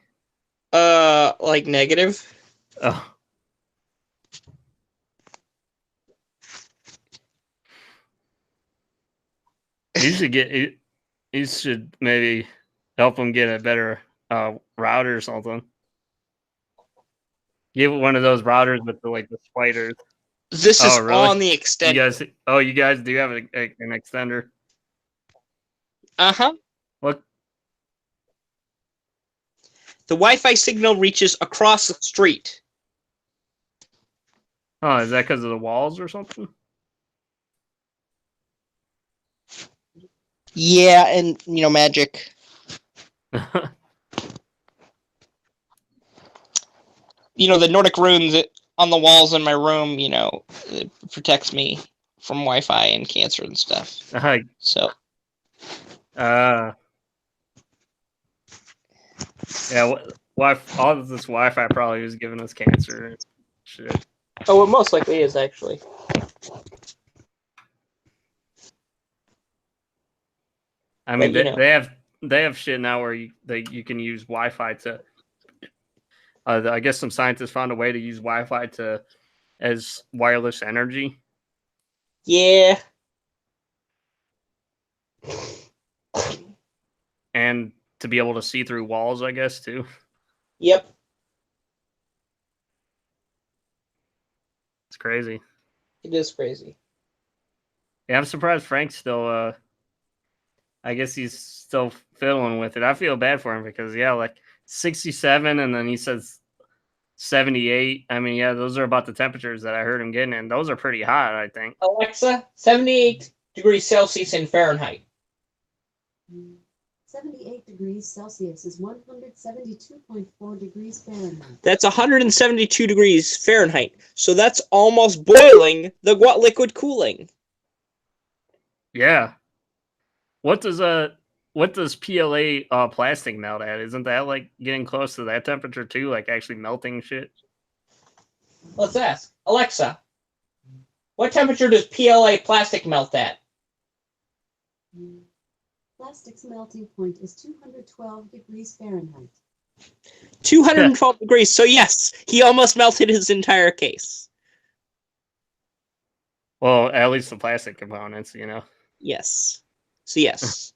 Like negative. Oh. You should maybe help him get a better router or something. Give one of those routers with the spiders. This is really? on the extent. You guys do have an extender. Uh-huh. What? The Wi-Fi signal reaches across the street. Oh, is that because of the walls or something? Yeah, and magic. The Nordic runes on the walls in my room, it protects me from Wi-Fi and cancer and stuff. So. Yeah. All of this Wi-Fi probably was giving us cancer and shit. Oh, it most likely is actually. I mean, they have shit now where you can use Wi-Fi to. I guess some scientists found a way to use Wi-Fi as wireless energy. Yeah. And to be able to see through walls, I guess, too. Yep. It's crazy. It is crazy. Yeah, I'm surprised Frank's still, I guess he's still fiddling with it. I feel bad for him because, 67, and then he says 78. I mean, those are about the temperatures that I heard him getting, and those are pretty hot, I think. Alexa, 78 degrees Celsius in Fahrenheit. 78 degrees Celsius is 172.4 degrees Fahrenheit. That's 172 degrees Fahrenheit. So that's almost boiling the liquid cooling. Yeah. What does PLA plastic melt at? Isn't that getting close to that temperature too? Actually melting shit? Let's ask. Alexa, what temperature does PLA plastic melt at? Plastic's melting point is 212 degrees Fahrenheit. 212 degrees. So yes, he almost melted his entire case. Well, at least the plastic components, Yes. So yes.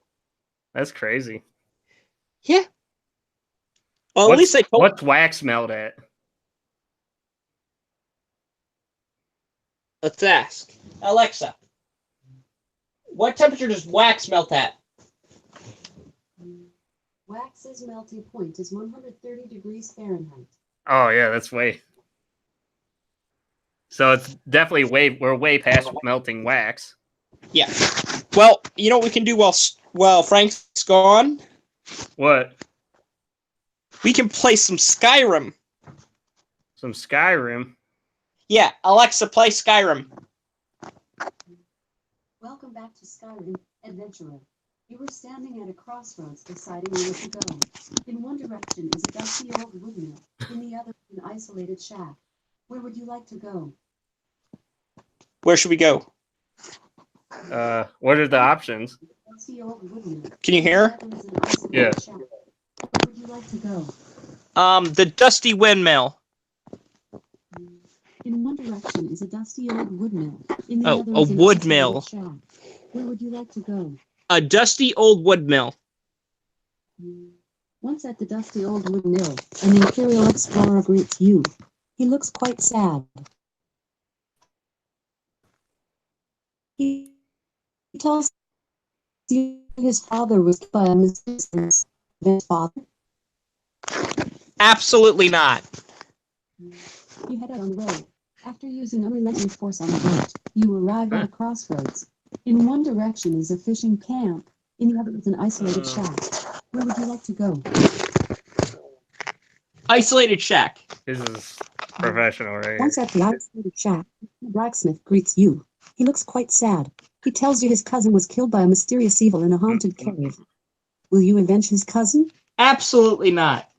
That's crazy. Yeah. Well, at least I told. What's wax melt at? Let's ask. Alexa, what temperature does wax melt at? Wax's melting point is 130 degrees Fahrenheit. Oh yeah, that's way. So it's definitely we're way past melting wax. Yeah. Well, you know what we can do while Frank's gone? What? We can play some Skyrim. Some Skyrim? Yeah, Alexa, play Skyrim. Welcome back to Skyrim, adventurer. You were standing at a crossroads deciding where to go. In one direction is a dusty old woodmill, in the other an isolated shack. Where would you like to go? Where should we go? What are the options? Dusty old woodmill. Can you hear? Yeah. Where would you like to go? The dusty windmill. In one direction is a dusty old woodmill. In the Oh, other a is an woodmill. isolated shack. Where would you like to go? A dusty old woodmill. Once at the dusty old wood mill, an imperial explorer greets you. He looks quite sad. He tells you his father was killed by a mysterious father. Absolutely not. You head out on the road. After using unrelenting force on the boat, you arrive at a crossroads. In one direction is a fishing camp. In the other is an isolated shack. Where would you like to go? Isolated shack. This is professional, right? Once at the isolated shack, the blacksmith greets you. He looks quite sad. He tells you his cousin was killed by a mysterious evil in a haunted cave. Will you avenge his cousin? Absolutely not.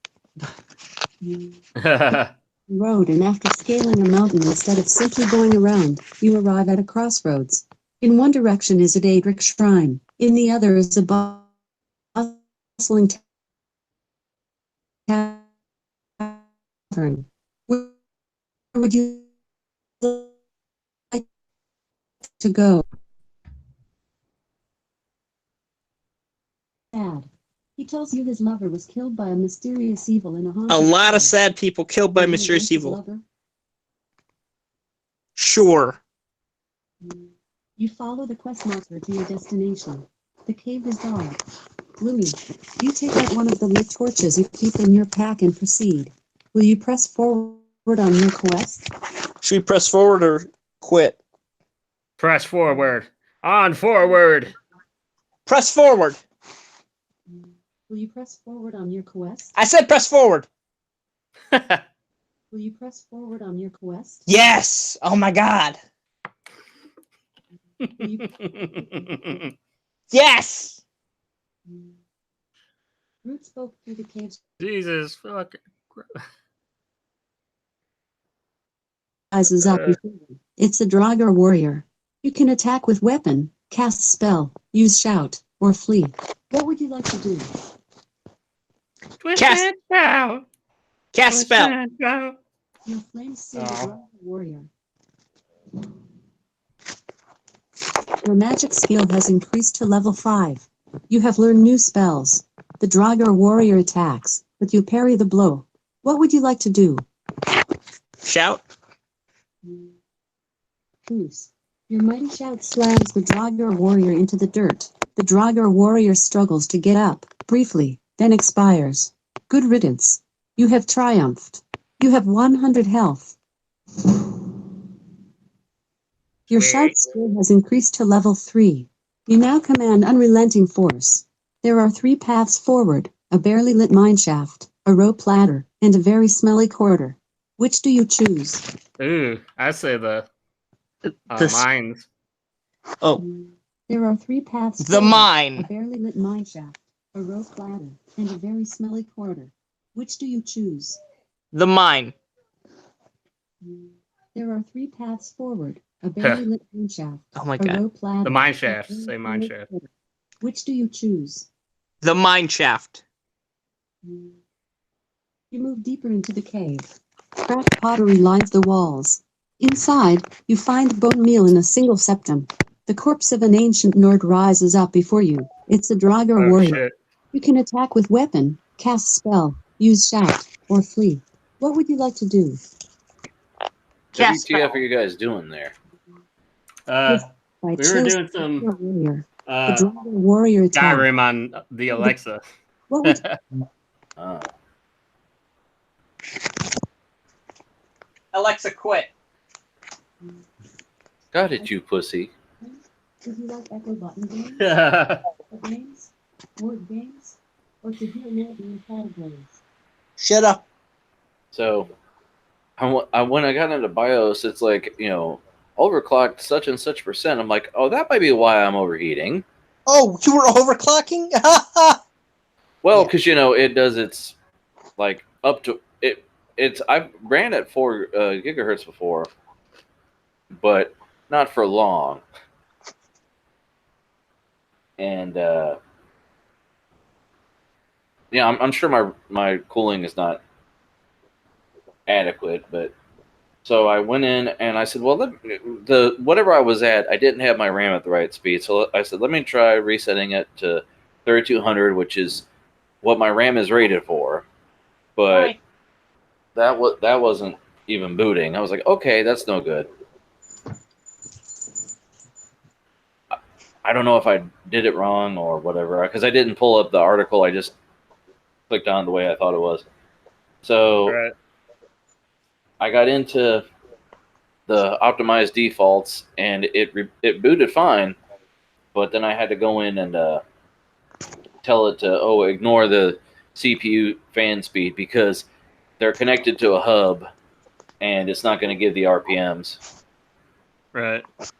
Road, and after scaling a mountain instead of simply going around, you arrive at a crossroads. In one direction is a Daedric shrine. In the other is a bustling tavern. Where would you like to go? Sad. He tells you his lover was killed by a mysterious evil in a haunted A lot of house. sad people killed by Will you mysterious avenge his evil. lover? Sure. You follow the quest marker to your destination. The cave is dark. Louis, you take out one of the lit torches you keep in your pack and proceed. Will you press forward on your quest? Should we press forward or quit? Press forward. On forward. Press forward. Will you press forward on your quest? I said press forward. Will you press forward on your quest? Yes. Oh my God. Will you... Yes. Root spoke through the cave's Jesus fucking. rises up before you. It's a Draugr warrior. You can attack with weapon, cast spell, use shout, or flee. What would you like to do? Cast spell. Your flames say the Draugr warrior. Your magic skill has increased to level 5. You have learned new spells. The Draugr warrior attacks, but you parry the blow. What would you like to do? Shout. Goose. Your mighty shout slams the Draugr warrior into the dirt. The Draugr warrior struggles to get up, briefly, then expires. Good riddance. You have triumphed. You have 100 health. Your shout skill has increased to level 3. You now command unrelenting force. There are 3 paths forward, a barely lit mineshaft, a rope ladder, and a very smelly corridor. Which do you choose? Ooh, I say the mines. Oh, There are 3 paths the forward, a mine. barely lit mineshaft, a rope ladder, and a very smelly corridor. Which do you choose? The mine. There are 3 paths forward, a barely lit mineshaft, Oh my a God. rope ladder. The mine and a shaft. very Say mine smelly shaft. corridor. Which do you choose? The mine shaft. You move deeper into the cave. Cracked pottery lines the walls. Inside, you find bone meal in a single septum. The corpse of an ancient Nord rises up before you. It's a Draugr Oh warrior. shit. You can attack with weapon, cast spell, use shout, or flee. What would you like to do? Cast WTF spell. are you guys doing there? By We were chills, doing some Draugr warrior. The Draugr warrior attack. Skyrim on the Alexa. What would Oh. Alexa, quit. Got it, you pussy. would you like echo button games? Yeah. Games? Word games? Or to hear more in categories? Shut up. So, when I got into BIOS, it's like, overclocked such and such percent. I'm like, oh, that might be why I'm overheating. Oh, you were overclocking? Well, Yeah. because, it does its, like, up to, I've ran at 4 gigahertz before, but not for long. And, I'm sure my cooling is not adequate, but so I went in and I said, well, whatever I was at, I didn't have my RAM at the right speed. So I said, let me try resetting it to 3200, which is what my RAM is rated for. But that wasn't even booting. I was like, okay, that's no good. I don't know if I did it wrong or whatever, because I didn't pull up the article. I just clicked on the way I thought it was. So Right. I got into the optimized defaults, and it booted fine, but then I had to go in and tell it to ignore the CPU fan speed because they're connected to a hub, and it's not going to give the RPMs. Right. But,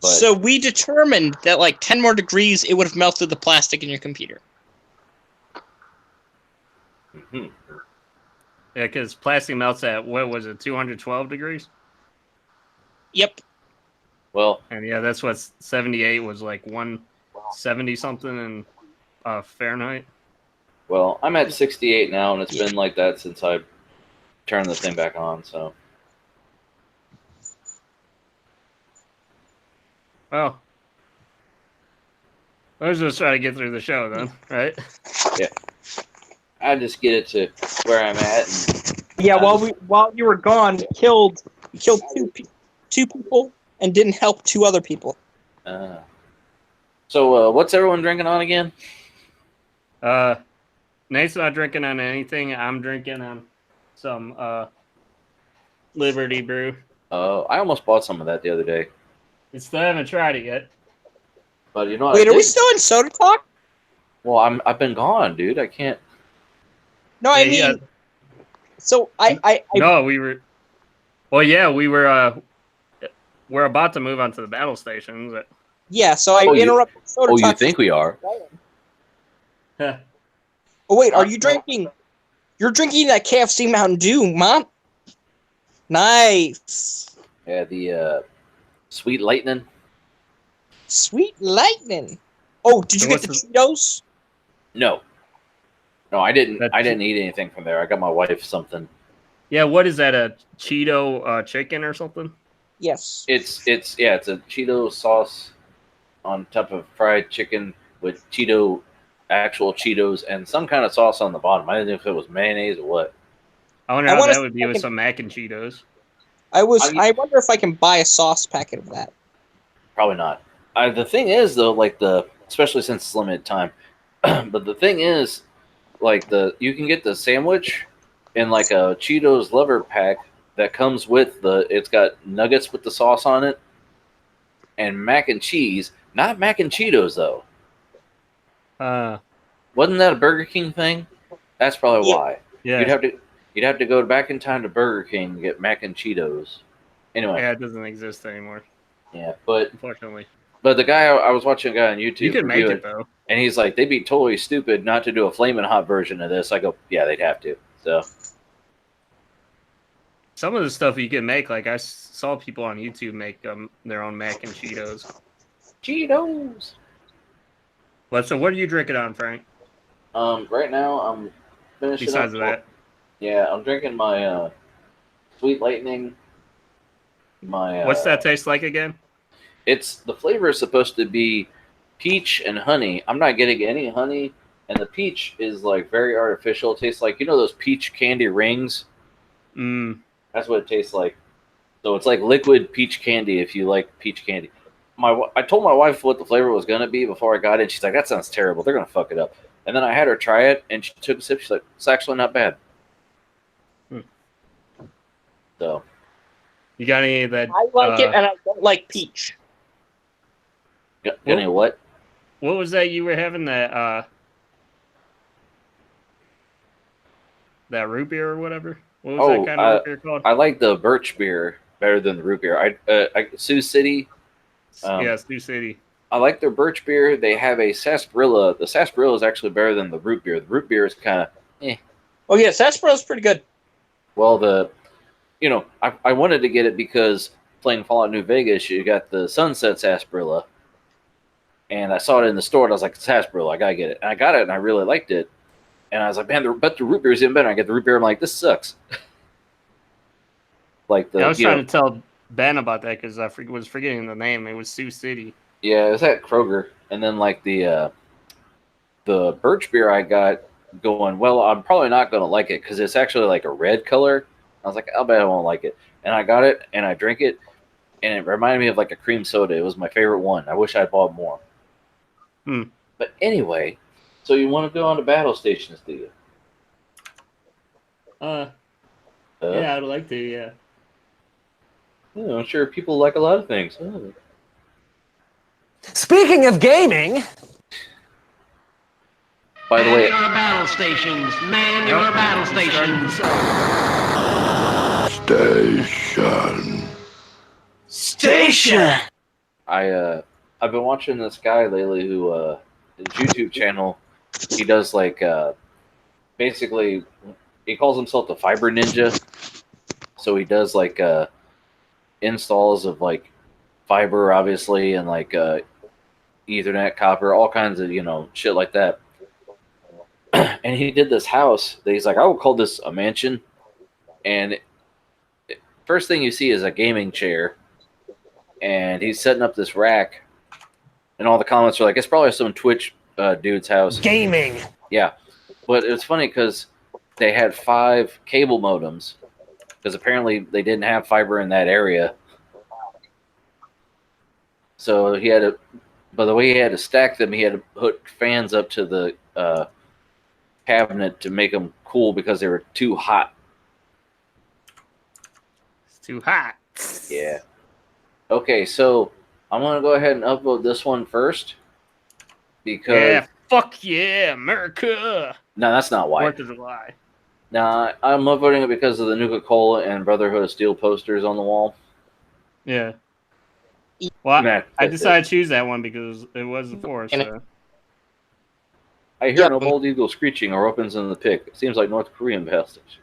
So we determined that like 10 more degrees, it would have melted the plastic in your computer. mhm. Yeah, because plastic melts at, what was it, 212 degrees? Yep. Well, And yeah, that's what 78 was like 70 something in Fahrenheit. Well, I'm at 68 now, and it's been like that since I turned the thing back on. So Well, let's just try to get through the show then, right? I just get it to where I'm at. And Yeah, while you were gone, you killed two people and didn't help 2 other people. so what's everyone drinking on again? Nate's not drinking on anything. I'm drinking on some Liberty Brew. I almost bought some of that the other day, Still haven't tried it yet. but you know what? Wait, are we still in soda talk? Well, I've been gone, dude. I can't. No, I Yeah, mean, yeah. so I No, we were. Well, yeah, we were. We're about to move on to the battle stations. yeah, so I Oh, you- interrupted soda Oh, talk. you think we are? Oh wait, are you drinking? You're drinking that KFC Mountain Dew, Mom? Nice. Yeah, the Sweet Lightning. Sweet lightning. Oh, did So you get the what's Cheetos? No, I didn't. That's- I didn't eat anything from there. I got my wife something. Yeah, what is that? A Cheeto chicken or something? Yes. It's a Cheeto sauce on top of fried chicken with actual Cheetos, and some kind of sauce on the bottom. I didn't know if it was mayonnaise or what. I wonder I how wanna that see would if be I with can- some mac and Cheetos. I wonder if I can buy a sauce packet of that. Probably not. The thing is, though, especially since it's limited time, but the thing is, you can get the sandwich in like a Cheetos lever pack that comes with it's got nuggets with the sauce on it and mac and cheese, not mac and Cheetos though. Wasn't that a Burger King thing? That's probably Yeah. why. Yeah, You'd have to go back in time to Burger King to get mac and Cheetos. Anyway, yeah, it doesn't exist anymore, yeah, but unfortunately. the guy I was watching a guy on YouTube You can make review it though. and he's like, they'd be totally stupid not to do a flaming hot version of this. I go, yeah, they'd have to. So Some of the stuff you can make, like I saw people on YouTube make their own mac and Cheetos. Cheetos. But so, what are you drinking on, Frank? Right now I'm finishing Besides up. that, Yeah, I'm drinking my Sweet Lightning. My what's that taste like again? The flavor is supposed to be peach and honey. I'm not getting any honey, and the peach is like very artificial. It tastes like those peach candy rings. That's what it tastes like. So it's like liquid peach candy if you like peach candy. I told my wife what the flavor was gonna be before I got it. She's like, "That sounds terrible. They're gonna fuck it up." And then I had her try it, and she took a sip. She's like, "It's actually not bad." So You got any of that? I like it, and I don't like peach. got any what? What was that you were having? That root beer or whatever? What was that kind of root beer called? I like the birch beer better than the root beer. Sioux City. Yeah, Sioux City. I like their birch beer. They have a sarsaparilla. The sarsaparilla is actually better than the root beer. The root beer is kind of Oh yeah, sarsaparillas pretty good. well, I wanted to get it because playing Fallout New Vegas, you got the Sunset sarsaparilla, and I saw it in the store, and I was like, sarsaparilla, I gotta get it. And I got it, and I really liked it. And I was like, man, but the root beer is even better. I get the root beer, I'm like, this sucks. I was trying to tell Ben about that because I was forgetting the name. It was Sioux City. Yeah, it was at Kroger, and then like the birch beer I got going. Well, I'm probably not gonna like it because it's actually like a red color. I was like, I'll bet I won't like it. And I got it, and I drank it, and it reminded me of like a cream soda. It was my favorite one. I wish I bought more. But anyway, so you want to go on to battle stations, do you? Yeah, I'd like to. Yeah. I'm sure people like a lot of things. Oh. Speaking of gaming, By the way, your battle stations. Man your battle stations. station. I've been watching this guy lately who his YouTube channel. He does like basically he calls himself the Fiber Ninja. So he does like installs of like fiber, obviously, and like Ethernet, copper, all kinds of shit like that. And he did this house that he's like, I would call this a mansion. And first thing you see is a gaming chair, and he's setting up this rack. And all the comments are like, it's probably some Twitch dude's house. Gaming. Yeah, but it was funny because they had 5 cable modems because apparently they didn't have fiber in that area. So he had to, by the way he had to stack them, he had to hook fans up to the cabinet to make them cool because they were too hot. It's too hot. Yeah. Okay, so I'm going to go ahead and upload this one first because... Yeah, fuck yeah, America. No, that's not why. 4th of July. No, I'm upvoting it because of the Nuka-Cola and Brotherhood of Steel posters on the wall. Yeah. Well, Nah, I decided to choose that one because it was the 4th. So. I hear no bald eagle screeching or opens in the pick. It seems like North Korean bastards.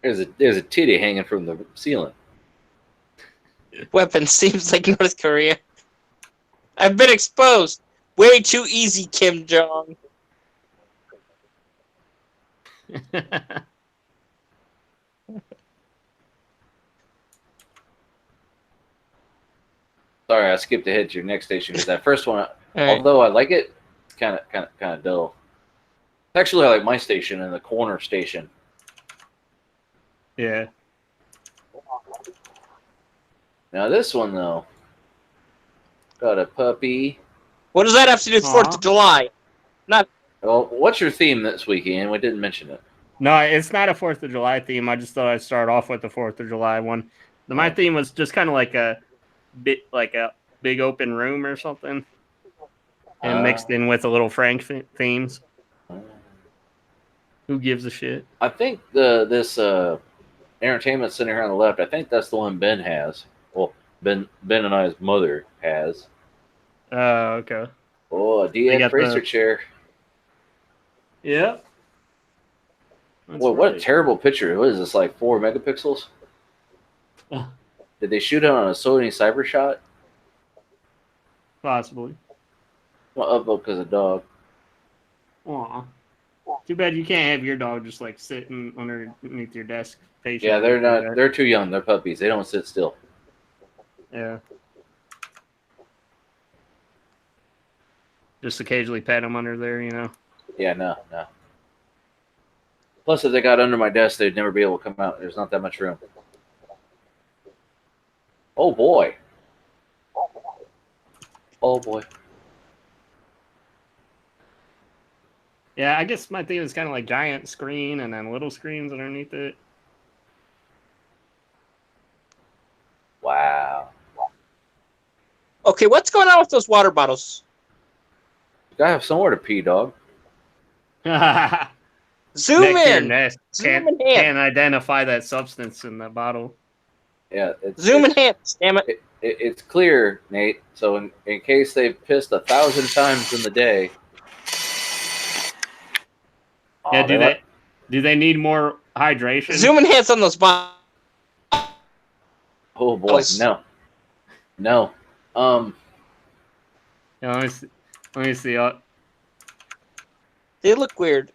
There's a titty hanging from the ceiling. Weapon seems like North Korea. I've been exposed. Way too easy, Kim Jong. Sorry, I skipped ahead to your next station because that first one, Right. although I like it, it's kind of dull. Actually, I like my station and the corner station. Yeah. Now this one though, got a puppy. What does that have to do with Aw. 4th of July? Not. Well, what's your theme this week, Ian? We didn't mention it. No, it's not a 4th of July theme. I just thought I'd start off with the 4th of July one. My theme was just kind of like a big open room or something, and mixed in with a little Frank themes. Who gives a shit? I think this entertainment center here on the left. I think that's the one Ben has. Well, Ben and I's mother has. Oh, okay. Oh, a They DX got racer the- chair. Yeah. Well, what a terrible picture. What is this, like 4 megapixels? Did they shoot it on a Sony CyberShot? Possibly. Well, upvote because of dog. Aw. Too bad you can't have your dog just like sitting underneath your desk. Patiently. Yeah, they're not. They're too young. They're puppies. They don't sit still. Yeah. Just occasionally pat them under there, you know. Yeah, no. Plus, if they got under my desk, they'd never be able to come out. There's not that much room. Oh boy. Oh boy. Yeah, I guess my theme is kind of like giant screen and then little screens underneath it. Wow. Okay, what's going on with those water bottles? You gotta have somewhere to pee, dog. Zoom Next to your in. nest. Zoom in hand. Can't identify that substance in the bottle. Yeah. Zoom in hands. Damn it. It's clear, Nate. So in case they've pissed 1,000 times in the day. Yeah, do they need more hydration? Zoom in hands on those bottles. Oh boy, no. Yeah, let me see. They look weird.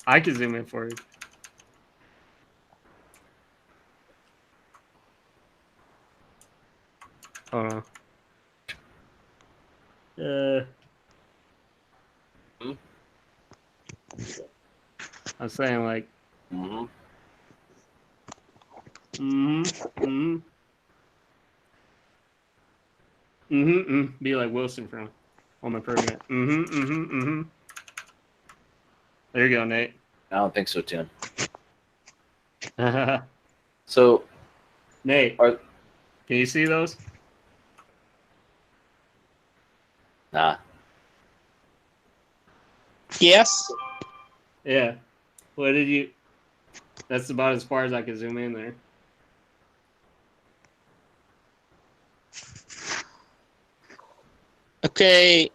I can zoom in for you. Hold on. I'm saying like. Be like Wilson from Home Improvement. There you go, Nate. I don't think so, Tim. So, Nate, are can you see those? nah. Yes. Yeah. What did you? That's about as far as I can zoom in there. Okay.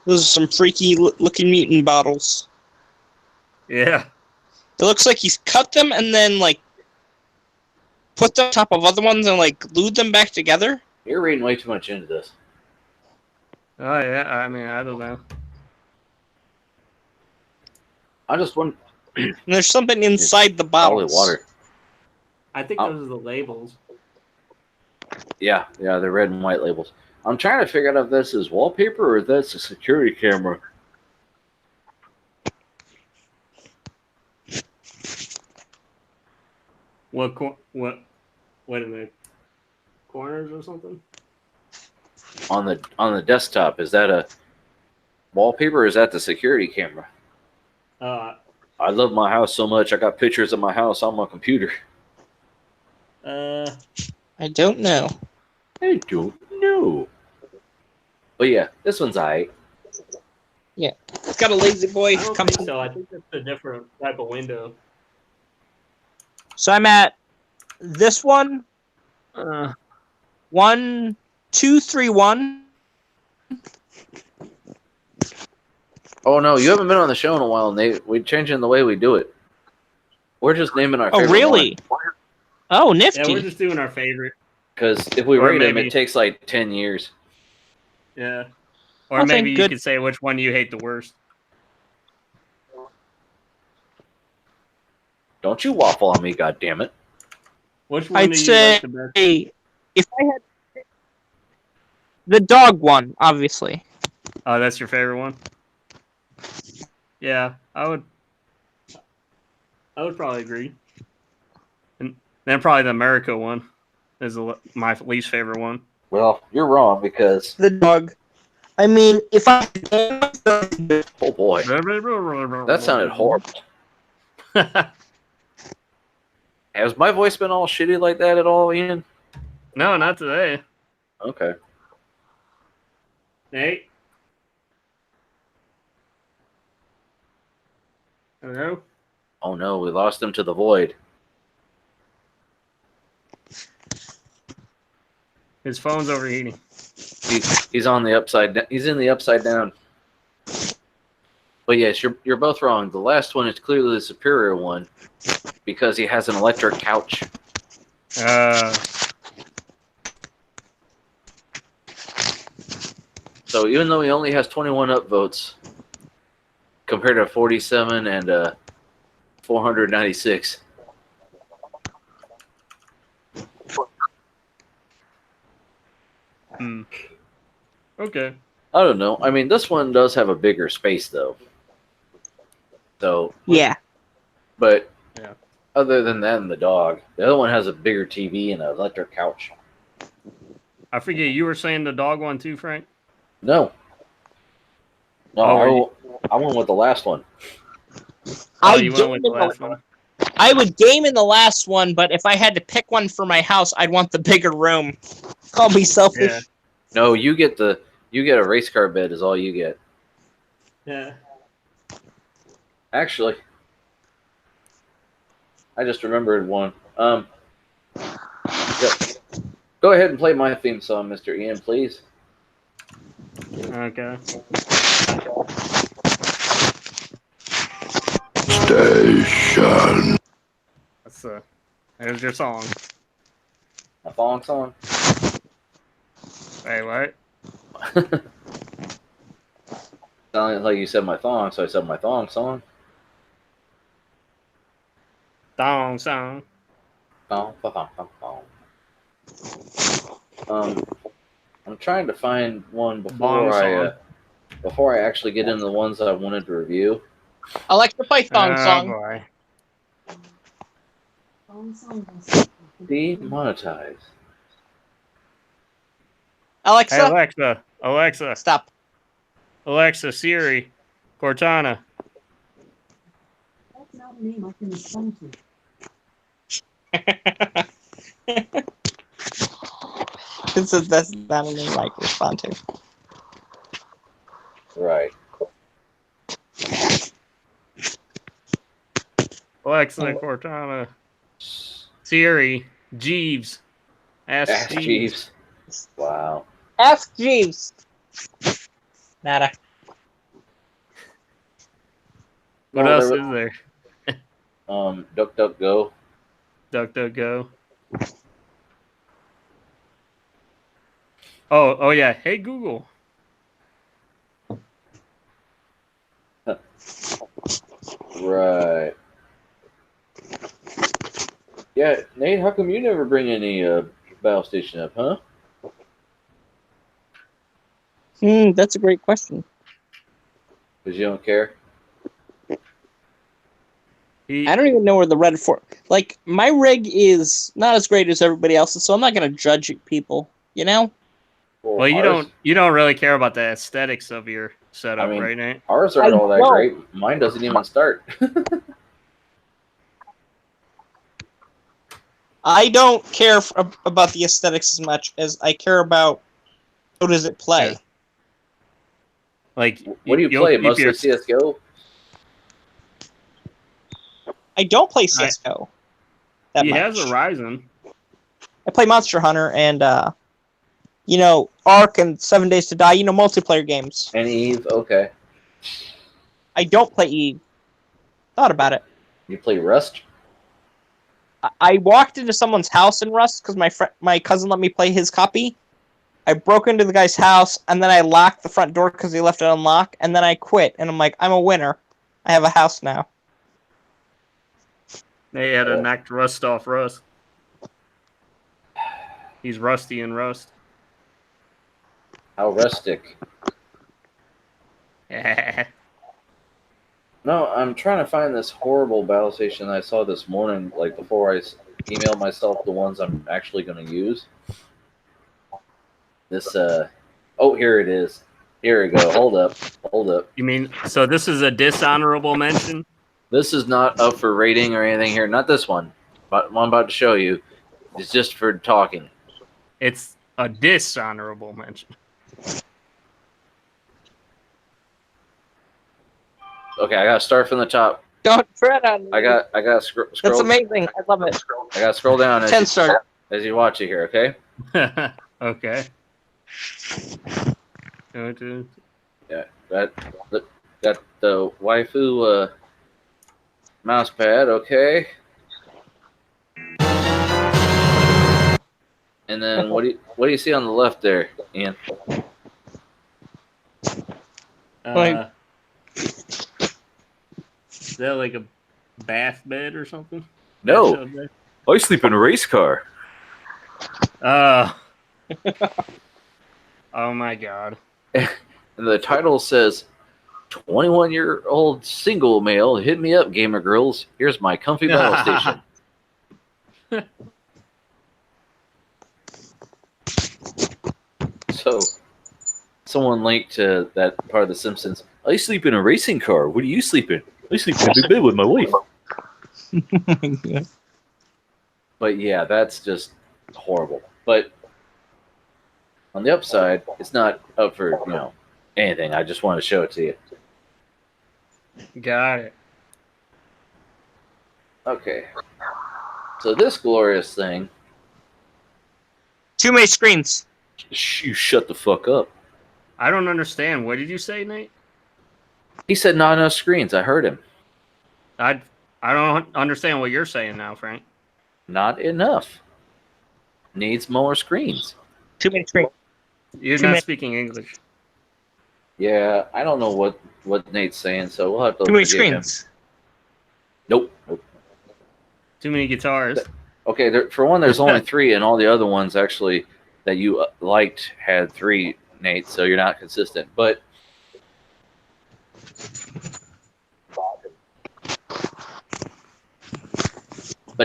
Those are some freaky looking mutant bottles. Yeah. It looks like he's cut them and then like put them on top of other ones and like glued them back together. You're reading way too much into this. Oh yeah. I mean, I don't know. I just want And there's something inside the probably bottles. water. I think those are the labels. Yeah, they're red and white labels. I'm trying to figure out if this is wallpaper or if that's a security camera. What in the corners or something? On the desktop, is that a wallpaper or is that the security camera? I love my house so much. I got pictures of my house on my computer. I don't know. I don't know. But yeah, this one's alright. Yeah, it's got a lazy boy. I don't think so. I think that's a different type of window. So I'm at this one. 1, 2, 3, 1. Oh no, you haven't been on the show in a while, Nate. We're changing the way we do it. We're just naming our favorite Oh, really? one. Oh, Yeah, nifty. we're just doing our favorite. Because if we Or rate them, maybe- it takes like 10 years. Yeah. Or Oh, maybe thank you good- could say which one you hate the worst. Don't you waffle on me, goddammit. Which one I'd do you say like the best? if I had the dog one, obviously. Oh, that's your favorite one? Yeah, I would probably agree. And then probably the America one is my least favorite one. Well, you're wrong because, The dog. I mean, if I oh boy, that sounded horrible. Has my voice been all shitty like that at all, Ian? No, not today. Okay. Nate? Hello? Oh no, we lost him to the void. His phone's overheating. He's on the upside down. He's in the upside down. But yes, you're both wrong. The last one is clearly the superior one because he has an electric couch. So even though he only has 21 upvotes compared to 47 and 496. Okay. I don't know. I mean, this one does have a bigger space though. So yeah. but Yeah. other than that and the dog, the other one has a bigger TV and an electric couch. I forget, you were saying the dog one too, Frank? No. No, Oh, I went with the last one. Oh, you went with the last one? I would game in the last one, but if I had to pick one for my house, I'd want the bigger room. Call me selfish. Yeah. No, you get a race car bed is all you get. Yeah. Actually, I just remembered one. Yep. Go ahead and play my theme song, Mr. Ian, please. Okay. Station. There's your song. A thong song? Hey, what? Sounded like you said my thong, so I said my thong song. Thong song. Thong, thong, thong, thong. I'm trying to find one Bong song. before I actually get into the ones that I wanted to review. Alexa, play thong song. Boy. Demonetized. Alexa, Hey, Alexa, stop. Alexa, Siri, Cortana. That's not a name I can respond to. That's not a name I can respond to. Right. Alexa, Cortana. Siri, Jeeves. Ask Jeeves. Jeeves. Wow. Ask Jeeves. Nada. What No, else there is there? Duck Duck Go. DuckDuckGo. Oh yeah. Hey Google. Right. Yeah, Nate, how come you never bring any battle station up, huh? That's a great question. Because you don't care? I don't even know where the red for. Like, my rig is not as great as everybody else's, so I'm not gonna judge people. You know? Well, you don't really care about the aesthetics of your setup, I mean, right, Nate? ours aren't all that don't. great. Mine doesn't even start. I don't care about the aesthetics as much as I care about how does it play. Yeah. Like, What do you you'll play? keep Mostly your- CSGO? I don't play CS:GO. That He much. has a Ryzen. I play Monster Hunter and Ark and 7 Days to Die. Multiplayer games. And Eve? Okay. I don't play Eve. Thought about it. You play Rust? I walked into someone's house in Rust because my cousin let me play his copy. I broke into the guy's house and then I locked the front door because he left it unlocked. And then I quit. And I'm like, I'm a winner. I have a house now. They had to knock Rust off Rust. He's rusty in Rust. How rustic? Yeah. No, I'm trying to find this horrible battle station I saw this morning, like before I emailed myself the ones I'm actually going to use. This, oh, here it is. Here we go. Hold up. You mean, so this is a dishonorable mention? This is not up for rating or anything here. Not this one. But what I'm about to show you is just for talking. It's a dishonorable mention. Okay, I gotta start from the top. Don't tread on me. I got scroll. That's amazing. I love it. I gotta scroll down 10 star. as you watch it here. Okay. Okay. Yeah, got the waifu mouse pad. Okay. And then what do you see on the left there, Ian? Is that like a bath bed or something? No, I sleep in a race car. Oh my god. And the title says, 21-year-old single male, hit me up, gamer girls. Here's my comfy battle station. So, someone linked to that part of The Simpsons. I sleep in a racing car. What do you sleep in? I sleep in a big bed with my wife. But yeah, that's just horrible. But on the upside, it's not up for, anything. I just wanted to show it to you. Got it. Okay. So this glorious thing. Too many screens. You shut the fuck up. I don't understand. What did you say, Nate? He said not enough screens. I heard him. I don't understand what you're saying now, Frank. Not enough. Needs more screens. Too many screens. You're not speaking English. Yeah, I don't know what Nate's saying, so we'll have to Too many forgive screens. him. Nope. Too many guitars. Okay, for one, there's only 3, and all the other ones actually that you liked had 3, Nate, so you're not consistent. But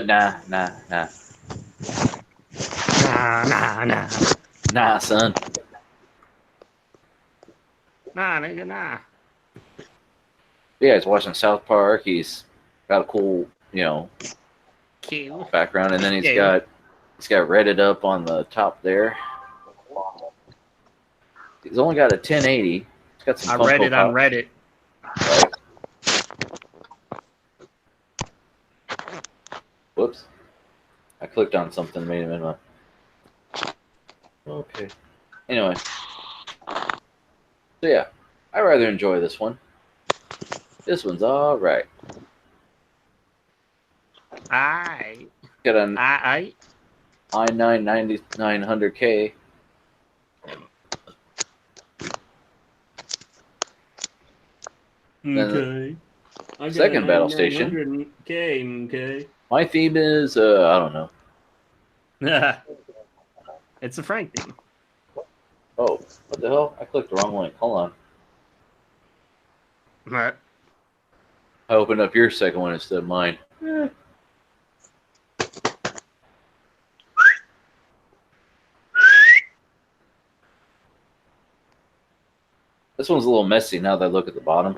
nah. Nah, son. Nah, nigga, nah. Yeah, he's watching South Park. He's got a cool, Cute. background, and then he's got Reddit up on the top there. He's only got a 1080. He's got some. I read it on Reddit. Right. Whoops! I clicked on something, made him in my. Okay. Anyway, so yeah, I rather enjoy this one. This one's all right. I Got an I i9 9900K. Then okay. I got second a battle station. 9900K. Okay. My theme is I don't know. It's a Frank theme. Oh, what the hell? I clicked the wrong link. Hold on. Right. I opened up your second one instead of mine. This one's a little messy now that I look at the bottom.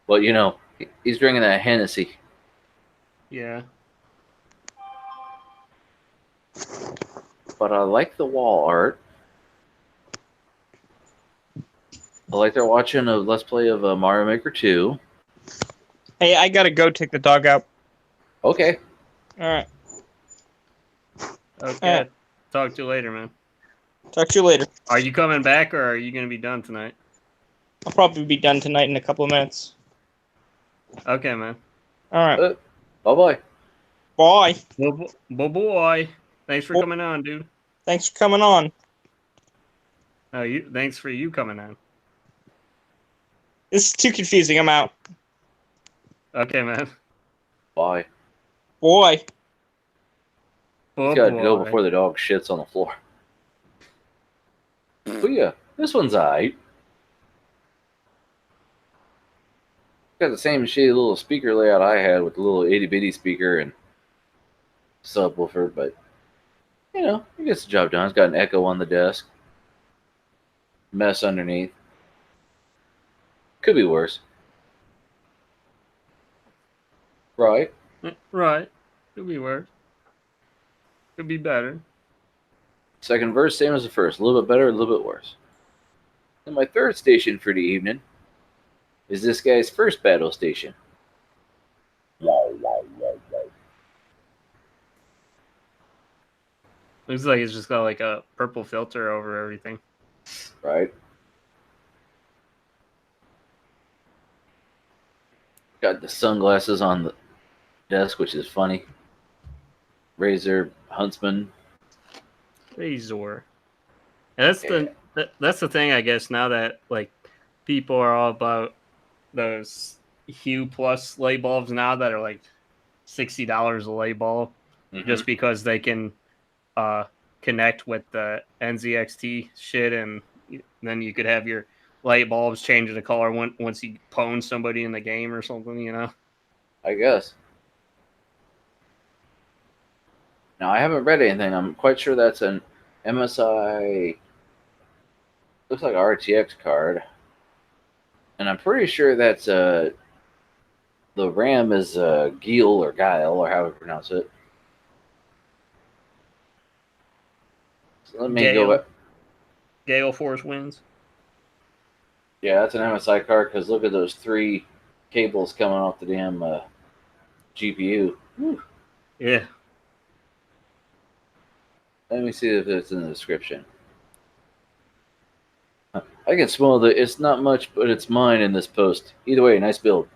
Well, you know, he's drinking that Hennessy. Yeah. But I like the wall art. I like they're watching a Let's Play of Mario Maker 2. Hey, I gotta go take the dog out. Okay. All right. Okay. Talk to you later, man. Talk to you later. Are you coming back or are you going to be done tonight? I'll probably be done tonight in a couple of minutes. Okay, man. All right. Bye-bye. Bye. Boy. Thanks for coming on, dude. Thanks for coming on. Thanks for you coming on. This is too confusing. I'm out. Okay, man. Bye. Boy. He's got to go before the dog shits on the floor. But yeah, this one's alright. Got the same shitty little speaker layout I had with the little itty bitty speaker and subwoofer, but you know, it gets the job done. It's got an echo on the desk. Mess underneath. Could be worse. Right? Right. Could be worse. Could be better. Second verse, same as the first. A little bit better, a little bit worse. And my third station for the evening is this guy's first battle station. Looks like it's just got like a purple filter over everything. Right? Got the sunglasses on the desk, which is funny. Razor Huntsman. Razor. And that's the thing, I guess, now that like people are all about those Hue Plus light bulbs now that are like $60 a light bulb, just because they can connect with the NZXT shit, and then you could have your light bulbs change the color once you pwn somebody in the game or something, you know? I guess. Now, I haven't read anything. I'm quite sure that's an MSI. Looks like a RTX card. And I'm pretty sure that's the RAM is Gil or Guile or however you pronounce it. So let me go back. Gale Force wins. Yeah, that's an MSI card because look at those 3 cables coming off the damn GPU. Whew. Yeah. Let me see if it's in the description. I can smell it's not much, but it's mine in this post. Either way, nice build.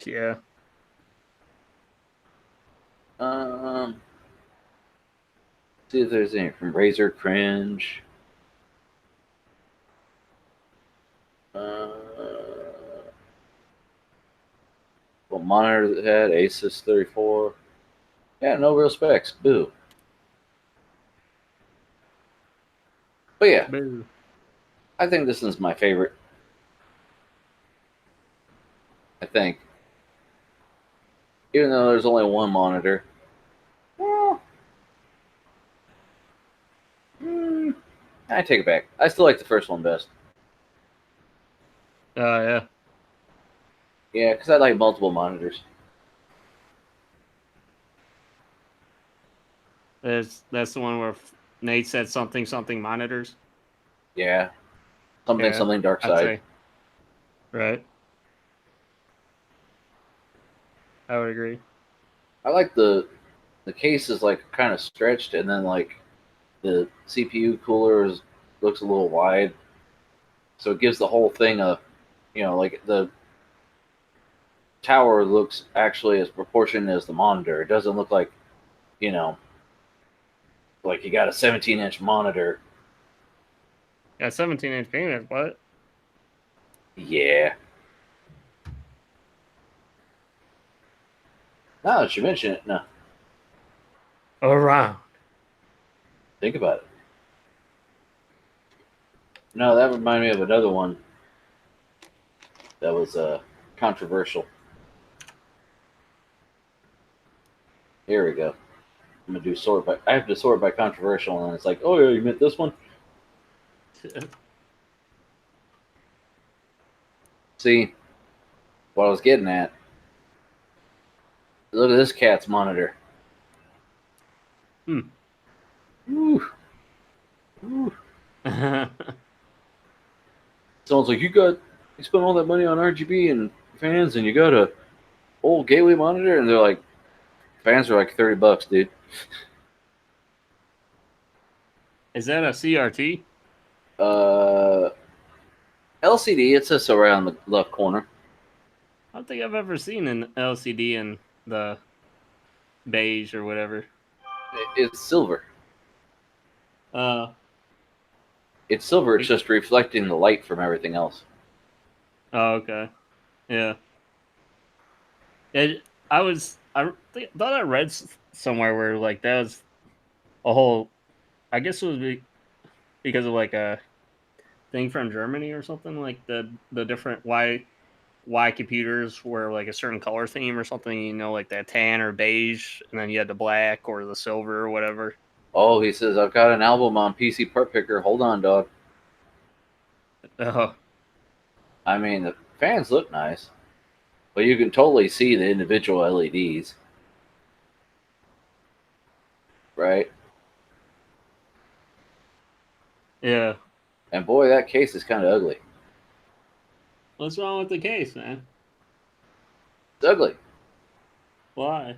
Yeah. See if there's any from Razer Cringe. What monitor that had? Asus 34. Yeah, no real specs. Boo. But yeah, Boo. I think this one's my favorite. I think. Even though there's only one monitor. Well, I take it back. I still like the first one best. Yeah. Yeah, because I like multiple monitors. That's the one where Nate said something monitors. Yeah. Something dark I'd side. say. Right. I would agree. I like the case is like kind of stretched and then like the CPU cooler looks a little wide, so it gives the whole thing a, like the tower looks actually as proportionate as the monitor. It doesn't look like, you know, like you got a 17-inch monitor. Yeah, 17-inch penis. What? Yeah. Now that you mention it, no. Around. Think about it. No, that reminded me of another one that was controversial. Here we go. I'm gonna do sort by. I have to sort by controversial, and it's like, oh yeah, you meant this one. See, what I was getting at. Look at this cat's monitor. Hmm. Ooh. Ooh. Sounds like you spent all that money on RGB and fans, and you got a old gateway monitor, and they're like, fans are like $30, dude. Is that a CRT? LCD. It says so right on the left corner. I don't think I've ever seen an LCD in the beige or whatever. It's silver. Uh, It's silver. It's just reflecting the light from everything else. oh, okay. Yeah. Thought I read somewhere where like that was a whole. I guess it was because of like a thing from Germany or something, like the different why computers were like a certain color theme or something. You know, like that tan or beige, and then you had the black or the silver or whatever. Oh, he says, I've got an album on PC Part Picker. Hold on, dog. Oh, I mean, the fans look nice, but you can totally see the individual LEDs. Right? yeah. And boy, that case is kind of ugly. What's wrong with the case, man? It's ugly. Why?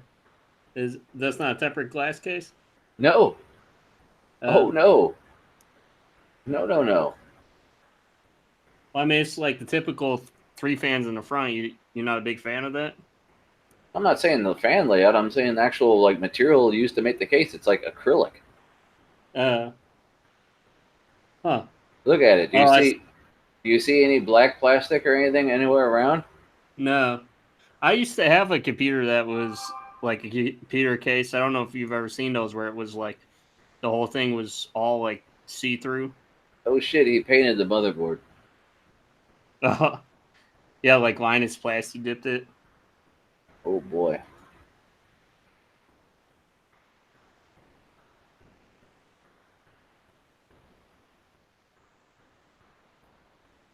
That's not a tempered glass case? No. Oh, no. No. Well, I mean, it's like the typical 3 fans in the front. You're not a big fan of that? I'm not saying the fan layout. I'm saying the actual like material used to make the case. It's like acrylic. Huh. Look at it. Oh, Do you see any black plastic or anything anywhere around? No. I used to have a computer that was like a computer case. I don't know if you've ever seen those where it was like the whole thing was all like see-through. Oh shit! He painted the motherboard. Yeah, like Linus Plasty dipped it. Oh boy.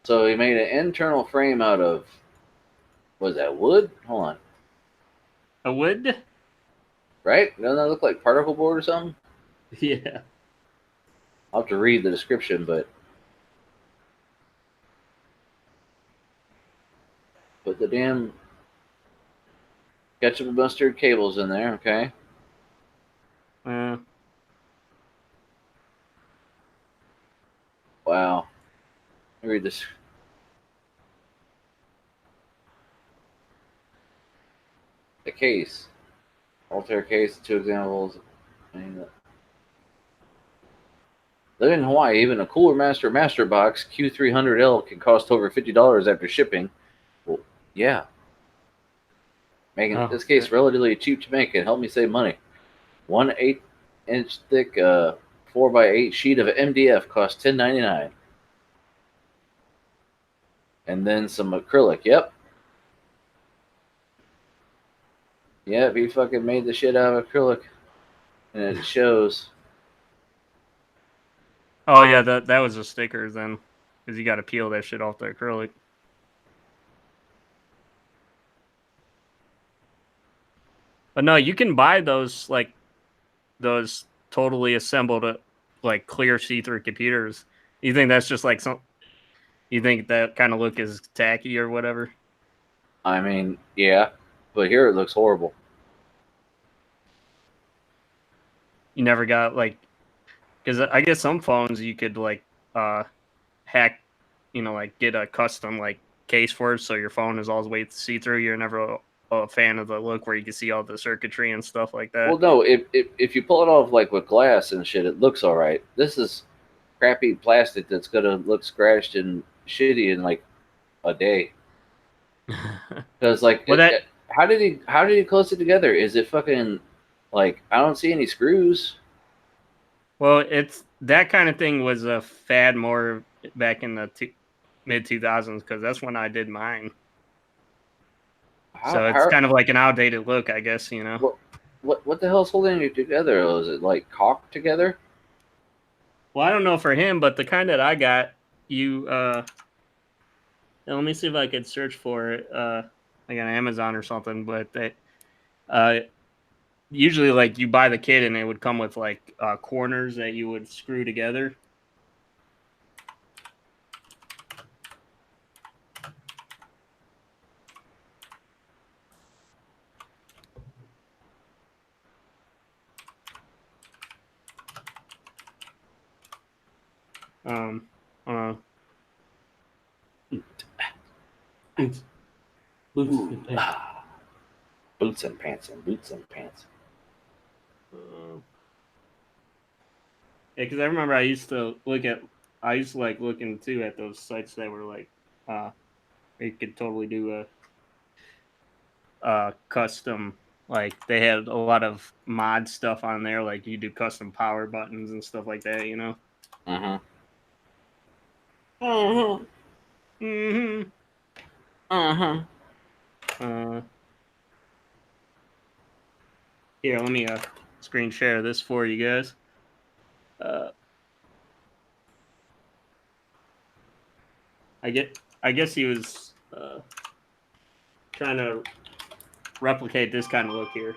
So he made an internal frame out of, was that wood? Hold on. A wood? Right? Doesn't that look like particle board or something? Yeah. I'll have to read the description, but put the damn ketchup and mustard cables in there, okay? Wow. Let me read this. The case. Altair case, 2 examples. Living in Hawaii, even a Cooler Master Box Q300L can cost over $50 after shipping. Well, yeah. Making this case relatively cheap to make and help me save money. 1 8-inch thick 4x8 sheet of MDF costs $10.99. And then some acrylic. Yep, he fucking made the shit out of acrylic. And it shows. Oh yeah, that was a sticker then, because you got to peel that shit off the acrylic. But no, you can buy those those totally assembled like clear see-through computers. You think that's just like some? You think that kind of look is tacky or whatever? I mean, yeah, but here it looks horrible. You never got like Because I guess some phones you could like hack, like get a custom like case for it, so your phone is always see through. You're never a fan of the look where you can see all the circuitry and stuff like that. Well, no, if you pull it off like with glass and shit, it looks all right. This is crappy plastic that's gonna look scratched and shitty in like a day. Because like, Well, that how did he close it together? Is it fucking like I don't see any screws? well, it's that kind of thing was a fad more back in the mid 2000s because that's when I did mine. So it's kind of like an outdated look, I guess. What the hell's holding it together? Is it like caulked together? Well, I don't know for him, but the kind that I got, let me see if I could search for it, like on Amazon or something. But they, usually, like you buy the kit and it would come with like corners that you would screw together. Uh, Boots and pants and boots and pants. Yeah, because I remember I used to like looking too at those sites that were like, you could totally do a custom. Like they had a lot of mod stuff on there, like you do custom power buttons and stuff like that. Mm-hmm. Mm-hmm. Here, let me screen share this for you guys. I guess he was trying to replicate this kind of look here.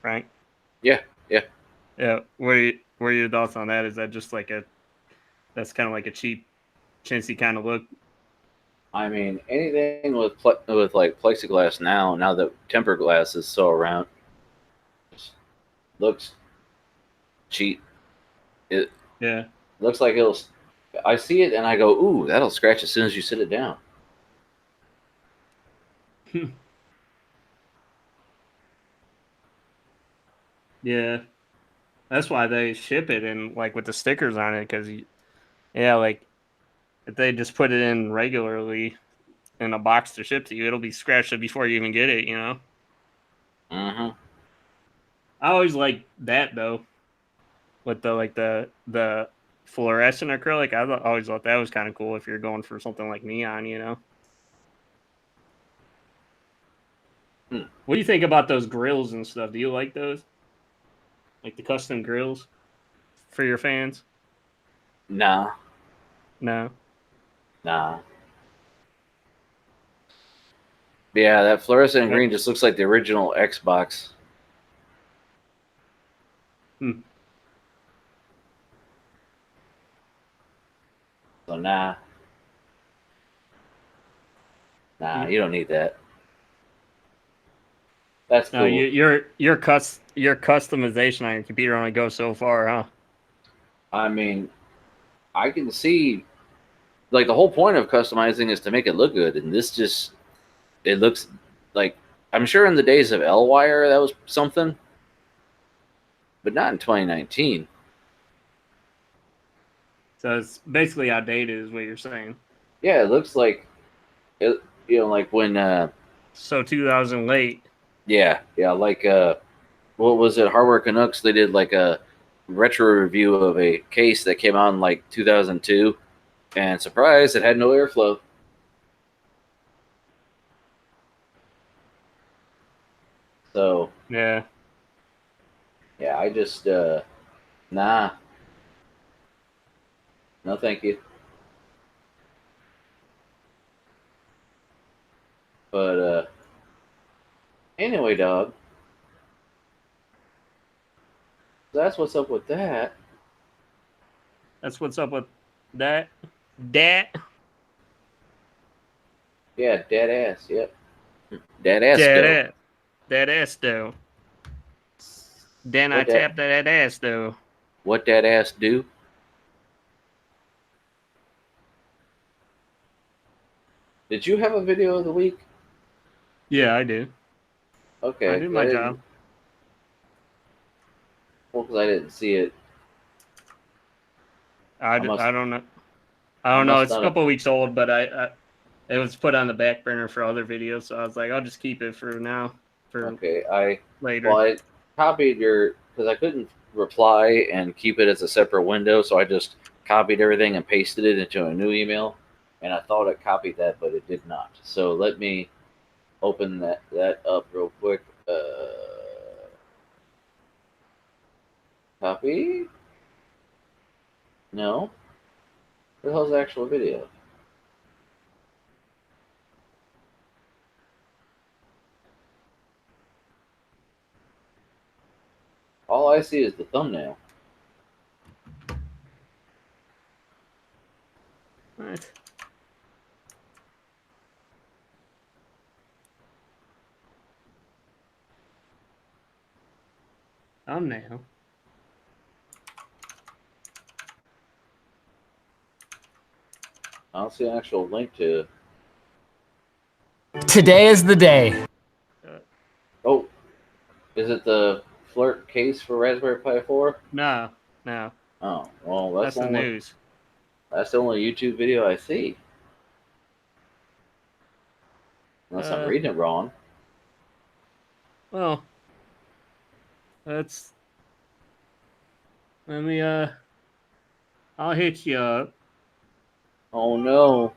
Frank? Yeah. Yeah. What are your thoughts on that? Is that just like that's kind of like a cheap, chintzy kind of look? I mean, anything with like plexiglass now that tempered glass is so around, looks cheap. It looks like it'll. I see it and I go, ooh, that'll scratch as soon as you sit it down. Yeah. That's why they ship it in like with the stickers on it, because like if they just put it in regularly in a box to ship to you, it'll be scratched before you even get it. Mm-hmm. I always like that though, with the fluorescent acrylic. Always thought that was kind of cool if you're going for something like neon. What do you think about those grills and stuff? Do you like those? Like the custom grills for your fans? Nah. No. Yeah, that fluorescent green just looks like the original Xbox. So nah, you don't need that. That's cool. No, your customization on your computer only goes so far, huh? I mean, I can see, like, the whole point of customizing is to make it look good, and it looks like, I'm sure in the days of L-Wire that was something, but not in 2019. So it's basically outdated, is what you're saying. Yeah, it looks like it. Like when. So 2000 late. Yeah, like what was it? Hardware Canucks. They did like a retro review of a case that came out in like 2002, and surprise, it had no airflow. So yeah, I just nah, no, thank you. But anyway, dog. That's what's up with that. That's what's up with That. Yeah, dead ass. Yep. Dead ass Dead go. ass. That ass though. Then I What that? tapped that ass though. What that ass do? Did you have a video of the week? Yeah, I do. I Okay, did 'cause my job. Because I didn't see it. I must. I don't know. I I don't know. must It's a not have. couple weeks old, but it was put on the back burner for other videos, so I was like, I'll just keep it for now, for Okay, later. I copied your because I couldn't reply and keep it as a separate window, so I just copied everything and pasted it into a new email, and I thought it copied that, but it did not. So let me open that up real quick. Copy? No. Where the hell's the actual video? All I see is the thumbnail. What? Thumbnail. I don't see an actual link to. Today is the day. Oh, is it the flirt case for Raspberry Pi 4? No. Oh, well, That's the news. That's the only YouTube video I see. Unless I'm reading it wrong. Well, let me I'll hit you up. Oh no.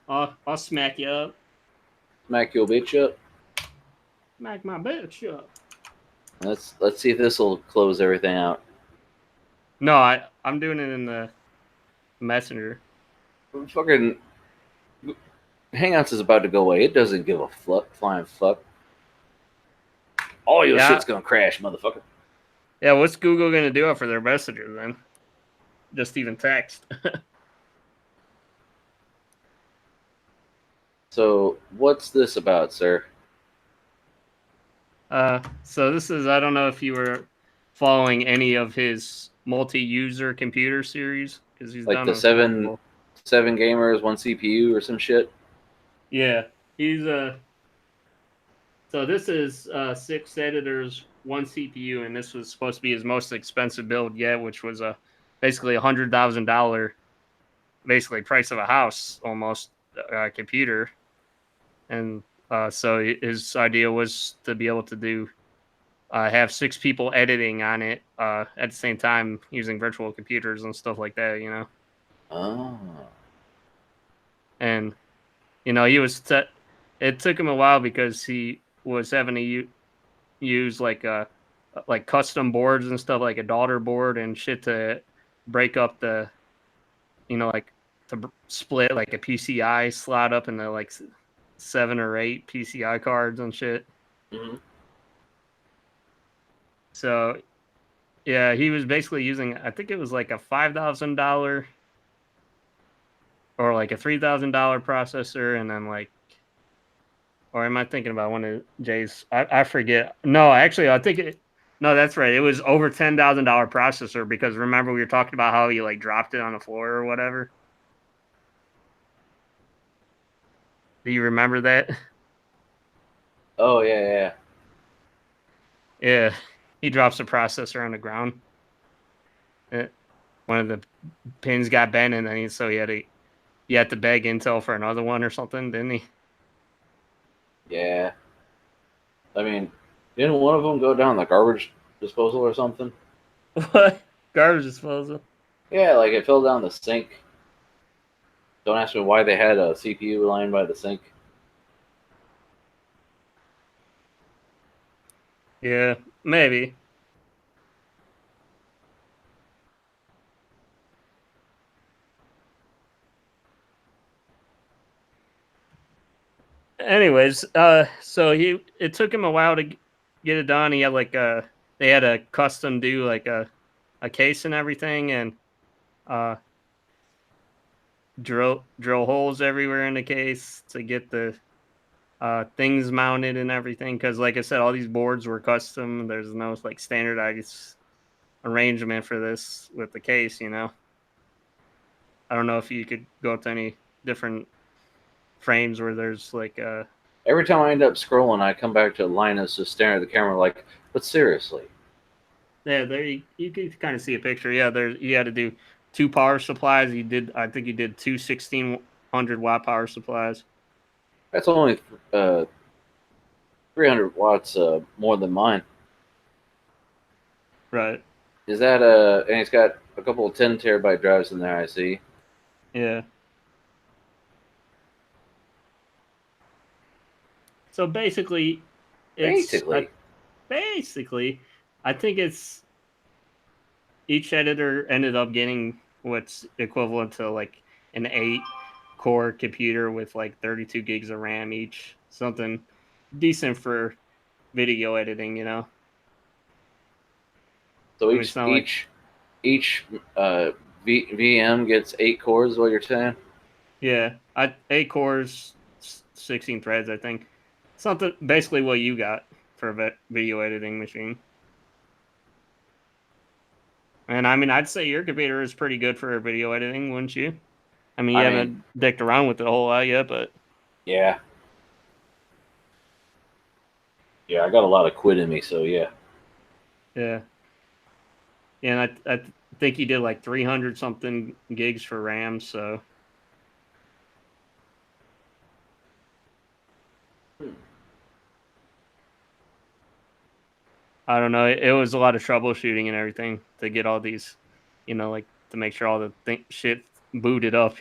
I'll smack you up. Smack your bitch up. Smack my bitch up. Let's see if this will close everything out. No, I'm doing it in the messenger. Fucking Hangouts is about to go away. It doesn't give a flying fuck. All your shit's gonna crash, motherfucker. Yeah, what's Google gonna do for their messenger then? Just even text. So what's this about, sir? So this is, I don't know if you were following any of his multi-user computer series, because he's Like done the a seven gamers, one CPU or some shit? Yeah, he's so this is 6 editors, 1 CPU, and this was supposed to be his most expensive build yet, which was basically $100,000, basically price of a house almost, computer. And so his idea was to be able to do have 6 people editing on it at the same time using virtual computers and stuff like that, you know. Oh. And he was it took him a while because he was having to use like custom boards and stuff, like a daughter board and shit, to break up the like to split like a PCI slot up into like 7 or 8 PCI cards and shit. Mm-hmm. So yeah, he was basically using, I think it was like a $5,000 or like a $3,000 processor, and then like, or am I thinking about one of Jay's? I forget. No, actually, I think no, that's right. It was over $10,000 processor, because remember we were talking about how he like dropped it on the floor or whatever. Do you remember that? Oh yeah. Yeah, he drops the processor on the ground. One of the pins got bent, and then he had to beg Intel for another one or something, didn't he? Yeah. I mean, didn't one of them go down the garbage disposal or something? What? Garbage disposal? Yeah, like it fell down the sink. Don't ask me why they had a CPU lying by the sink. Yeah, maybe. Anyways, so it took him a while to get it done. He had they had a custom do like a case and everything, and drill holes everywhere in the case to get the things mounted and everything. Because, like I said, all these boards were custom. There's no like standardized arrangement for this with the case. I don't know if you could go to any different frames where there's like Every time I end up scrolling, I come back to Linus just staring at the camera like, but seriously. yeah, there you can kind of see a picture. Yeah, there you had to do 2 power supplies. I think you did 2 1600-watt power supplies. That's only 300 watts more than mine. Right. Is that and it's got a couple of 10 terabyte drives in there, I see. Yeah. So basically, basically, I think it's each editor ended up getting what's equivalent to like an 8-core computer with like 32 gigs of RAM each, something decent for video editing. So I mean, it's not like each VM gets 8 cores. Is what you're saying? yeah, 8 cores, 16 threads. I think something basically what you got for a video editing machine. And I mean, I'd say your computer is pretty good for video editing, wouldn't you? I mean, you haven't dicked around with it a whole lot yet, but yeah, I got a lot of quid in me, so yeah. yeah. And I think you did like 300 something gigs for RAM, so. I don't know. It was a lot of troubleshooting and everything to get all these, like to make sure all the shit booted up.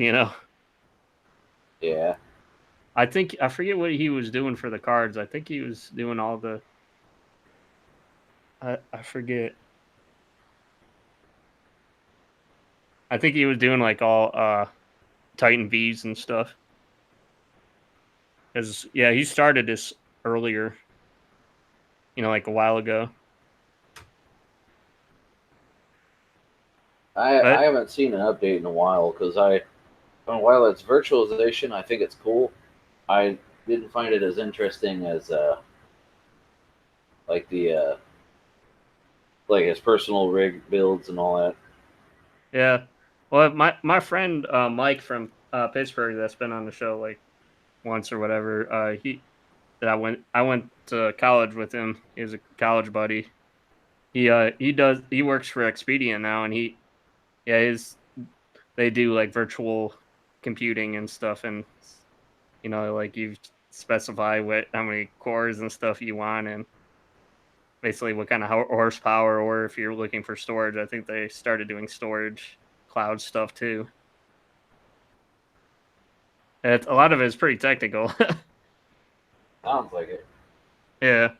Yeah. I forget what he was doing for the cards. I think he was doing all the. I forget. I think he was doing like all Titan V's and stuff. Because yeah, he started this earlier. Like a while ago. I haven't seen an update in a while because while it's virtualization, I think it's cool. I didn't find it as interesting as like the like his personal rig builds and all that. Yeah, well, my friend Mike from Pittsburgh that's been on the show like once or whatever. I went to college with him. He's a college buddy. He works for Expedia now, and they do like virtual computing and stuff, and like you specify how many cores and stuff you want, and basically what kind of horsepower, or if you're looking for storage. I think they started doing storage cloud stuff too. A lot of it is pretty technical. Sounds like it. Yeah.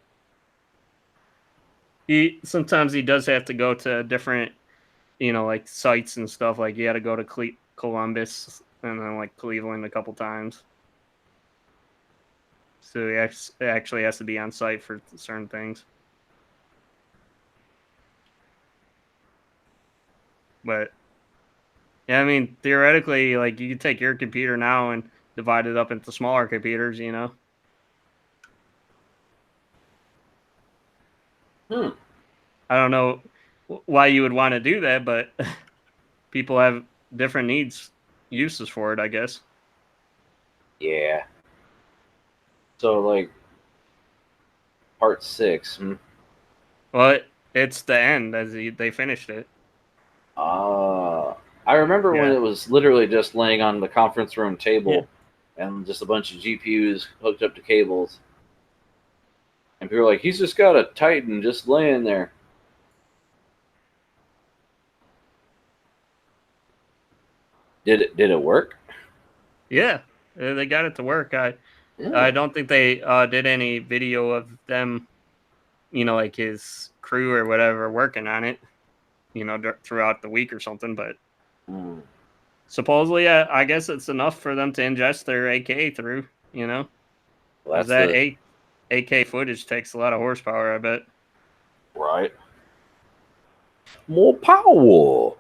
Sometimes he does have to go to different, like sites and stuff. Like he had to go to Columbus and then like Cleveland a couple times. So he actually has to be on site for certain things. But yeah, I mean, theoretically, like you could take your computer now and divide it up into smaller computers. I don't know why you would want to do that, but people have different uses for it, I guess. Yeah. So like part 6. Well, it's the end as they finished it. I remember when it was literally just laying on the conference room table and just a bunch of GPUs hooked up to cables. And people were like, he's just got a Titan just laying there. Did it work? Yeah, they got it to work. I don't think they did any video of them, like his crew or whatever working on it, throughout the week or something. But supposedly, I guess it's enough for them to ingest their 8K through, Well, because that 8K footage takes a lot of horsepower, I bet. Right. More power.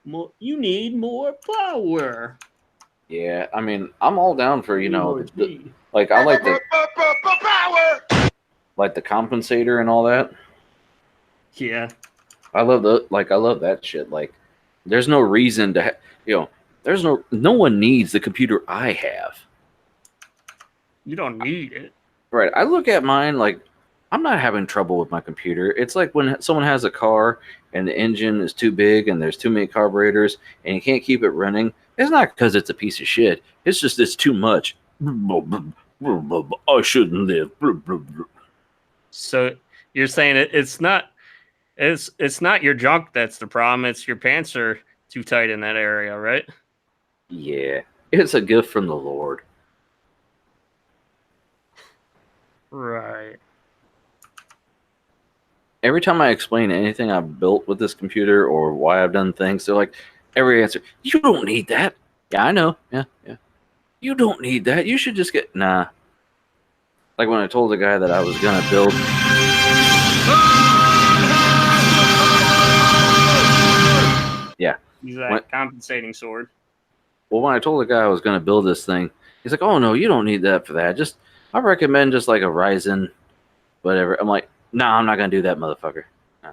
You need more power. Yeah, I mean, I'm all down for More the, speed. like I like the compensator and all that. Yeah. I love I love that shit. Like, there's no reason to there's no one needs the computer I have. You don't need it. Right. I look at mine like I'm not having trouble with my computer. It's like when someone has a car and the engine is too big and there's too many carburetors and you can't keep it running. It's not because it's a piece of shit. It's just it's too much. I shouldn't live. So you're saying it's not your junk that's the problem. It's your pants are too tight in that area, right? Yeah. It's a gift from the Lord. Right. Every time I explain anything I've built with this computer or why I've done things, they're like, every answer, you don't need that. Yeah, I know. Yeah. You don't need that. You should just get nah. Like when I told the guy that I was gonna build. Yeah. Use that compensating sword. Well, when I told the guy I was gonna build this thing, he's like, "Oh no, you don't need that for that. I recommend just like a Ryzen, whatever." I'm like, "Nah, I'm not gonna do that, motherfucker. Nah,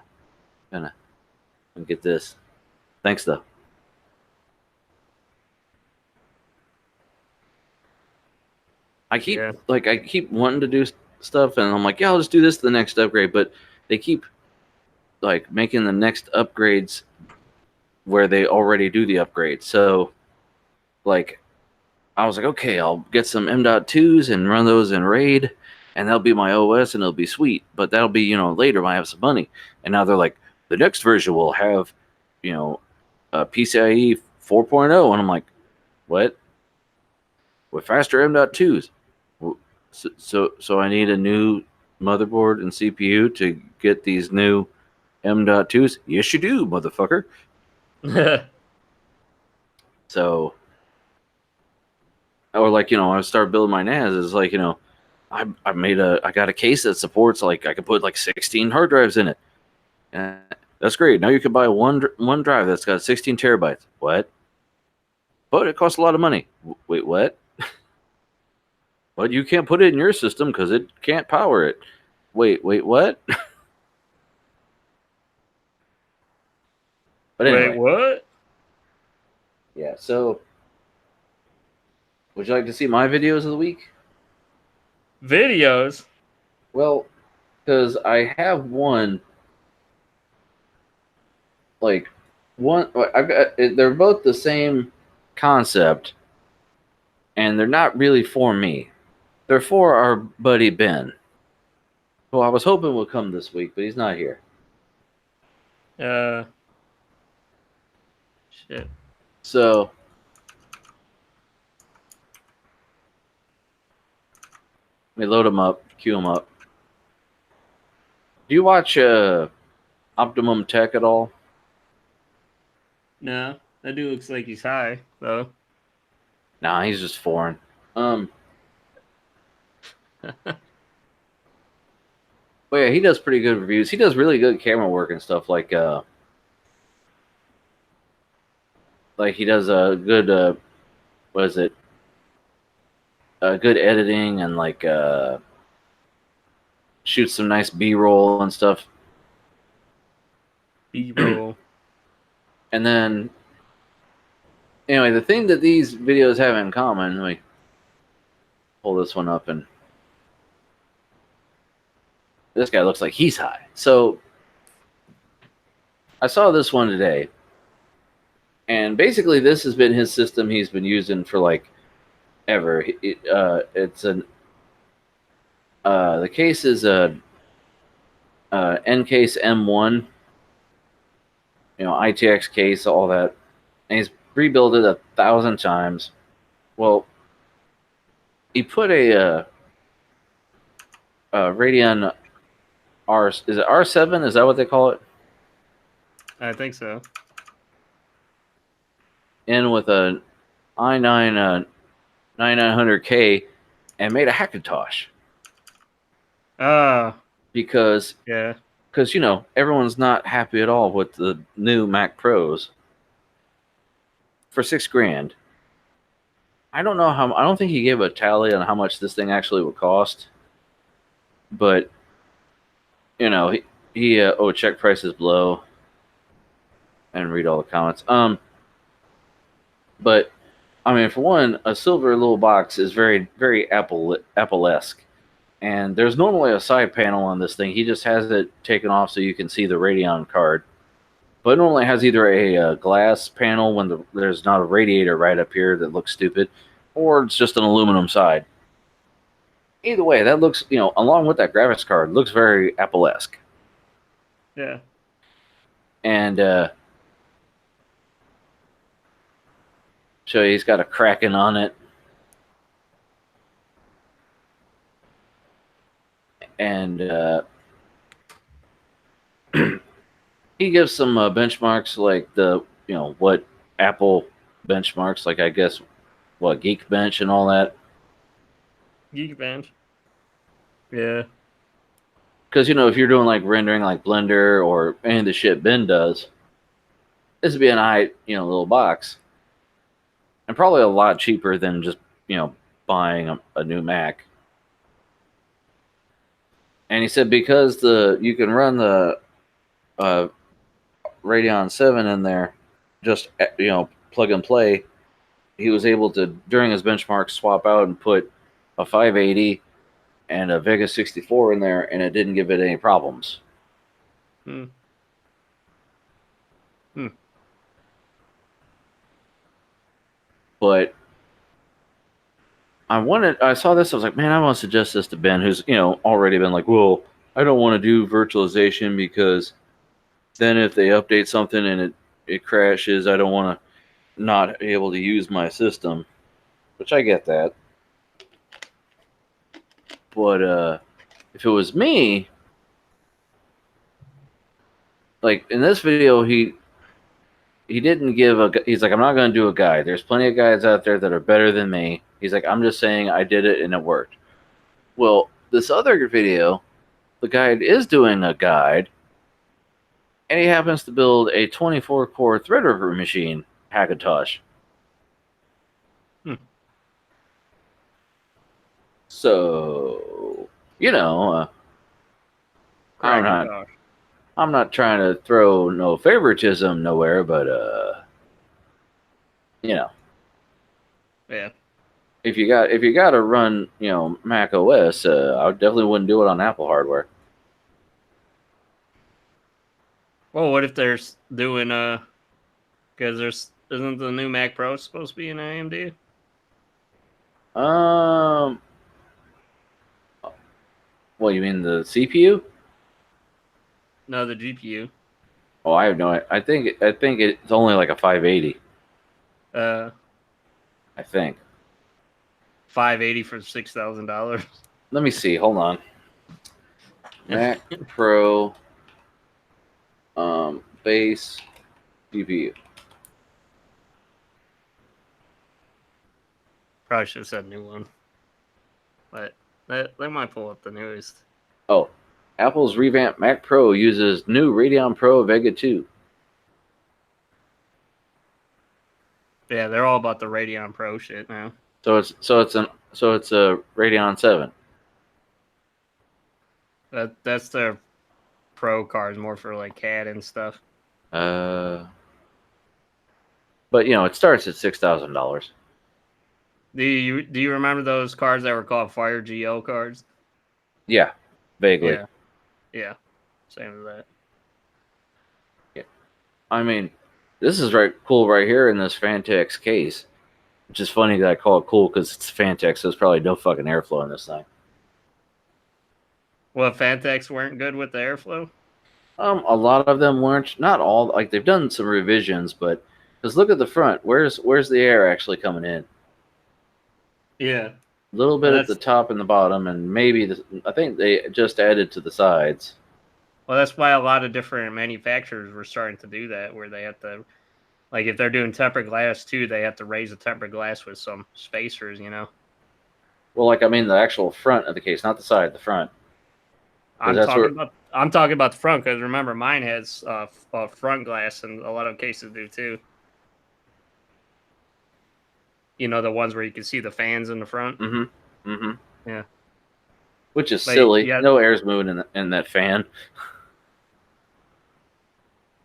gonna get this. Thanks though." I keep wanting to do stuff, and I'm like, yeah, I'll just do this the next upgrade. But they keep like making the next upgrades where they already do the upgrade. So, like, I was like, okay, I'll get some M.2s and run those in RAID, and that'll be my OS, and it'll be sweet. But that'll be later when I have some money. And now they're like, the next version will have a PCIe 4.0, and I'm like, what? With faster M.2s. So I need a new motherboard and CPU to get these new M.2s? Yes, you do, motherfucker. So, or like, I started building my NAS. It's like, I got a case that supports, like, I could put like 16 hard drives in it. And that's great. Now you can buy one drive that's got 16 terabytes. What? But it costs a lot of money. Wait, what? But you can't put it in your system because it can't power it. Wait, what? But anyway. Wait, what? Yeah, so would you like to see my videos of the week? Videos? Well, because I have one, like, I've got, they're both the same concept, and they're not really for me. They're for our buddy Ben, who I was hoping would come this week, but he's not here. Shit. So, let me load him up, queue him up. Do you watch Optimum Tech at all? No, that dude looks like he's high, though. Nah, he's just foreign. But yeah, he does pretty good reviews. He does really good camera work and stuff. Like he does a good what is it? Good editing and like shoots some nice B-roll and stuff. B-roll. And then anyway, the thing that these videos have in common, let me pull this one up, and this guy looks like he's high. So I saw this one today, and basically this has been his system he's been using for like ever. It's an the case is a N-case M1, ITX case, all that, and he's rebuilt it 1,000 times. Well, he put a Radeon is it R7? Is that what they call it? I think so. In with a i9 9900K and made a Hackintosh. Because everyone's not happy at all with the new Mac Pros. for $6,000. I don't know how. I don't think he gave a tally on how much this thing actually would cost. But he check prices below and read all the comments. But I mean, for one, a silver little box is very, very Apple-esque. And there's normally a side panel on this thing. He just has it taken off so you can see the Radeon card. But it normally has either a glass panel when there's not a radiator right up here that looks stupid, or it's just an aluminum side. Either way, that looks, along with that graphics card, looks very Apple-esque. Yeah. And show you he's got a Kraken on it. And he gives some benchmarks like what Apple benchmarks, like I guess what Geekbench and all that. Geekbench. Yeah. Because if you're doing like rendering like Blender or any of the shit Ben does, this would be an little box. And probably a lot cheaper than just, buying a new Mac. And he said because you can run the Radeon 7 in there, just plug and play. He was able to, during his benchmark, swap out and put a 580 and a Vega 64 in there, and it didn't give it any problems. But I saw this, I was like, man, I want to suggest this to Ben, who's, already been like, well, I don't want to do virtualization because then if they update something and it crashes, I don't want to not be able to use my system, which I get that. But if it was me, like in this video, he didn't give he's like, I'm not going to do a guide. There's plenty of guides out there that are better than me. He's like, I'm just saying I did it and it worked. Well, this other video, the guide is doing a guide, and he happens to build a 24-core Threadripper machine, Hackintosh. So, I'm not trying to throw no favoritism nowhere, but Yeah. if you got to run, Mac OS, I definitely wouldn't do it on Apple hardware. Well, what if they're doing because isn't the new Mac Pro supposed to be an AMD? What, you mean the CPU? No, the GPU. Oh, I have no idea. I think it's only like a 580. Uh, I think. 580 for $6,000. Let me see. Hold on. Mac Pro base GPU. Probably should have said new one. But they might pull up the newest. Oh, Apple's revamped Mac Pro uses new Radeon Pro Vega 2. Yeah, they're all about the Radeon Pro shit now. So it's a Radeon 7. That's their Pro cards, more for like CAD and stuff. But it starts at $6,000. Do you remember those cards that were called Fire GL cards? Yeah, vaguely. Yeah. Same as that. Yeah. I mean, this is cool right here in this Fantex case. Which is funny that I call it cool because it's Fantex, so there's probably no fucking airflow in this thing. Well, Fantex weren't good with the airflow? A lot of them weren't. Not all. Like, they've done some revisions, but because look at the front. Where's the air actually coming in? Yeah. A little bit at the top and the bottom, and maybe I think they just added to the sides. Well, that's why a lot of different manufacturers were starting to do that, where they have to, like, if they're doing tempered glass too, they have to raise the tempered glass with some spacers, Well, like, I mean the actual front of the case, not the side, the front. I'm talking about the front because remember, mine has front glass, and a lot of cases do too. You know, the ones where you can see the fans in the front. Mm-hmm. Mm-hmm. Yeah. Which is But, silly. yeah. No air's moving in that fan.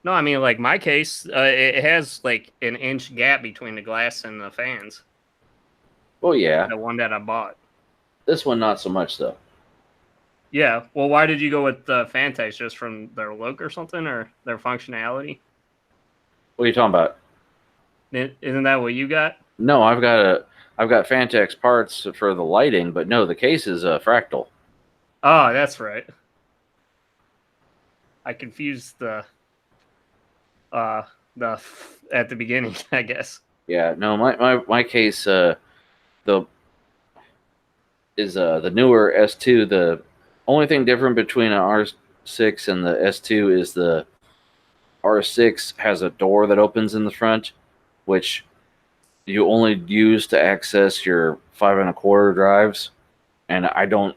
No, I mean, like my case, it has like an inch gap between the glass and the fans. Well, yeah. The one that I bought. This one, not so much, though. Yeah. Well, why did you go with the Fantex? Just from their look or something, or their functionality? What are you talking about? Isn't that what you got? No, I've got Fantex parts for the lighting, but no, the case is fractal. Oh, that's right. I confused the at the beginning, I guess. Yeah, no, my case the is the newer S2. The only thing different between an R6 and the S2 is the R6 has a door that opens in the front, which you only use to access your 5 1/4 drives, and I don't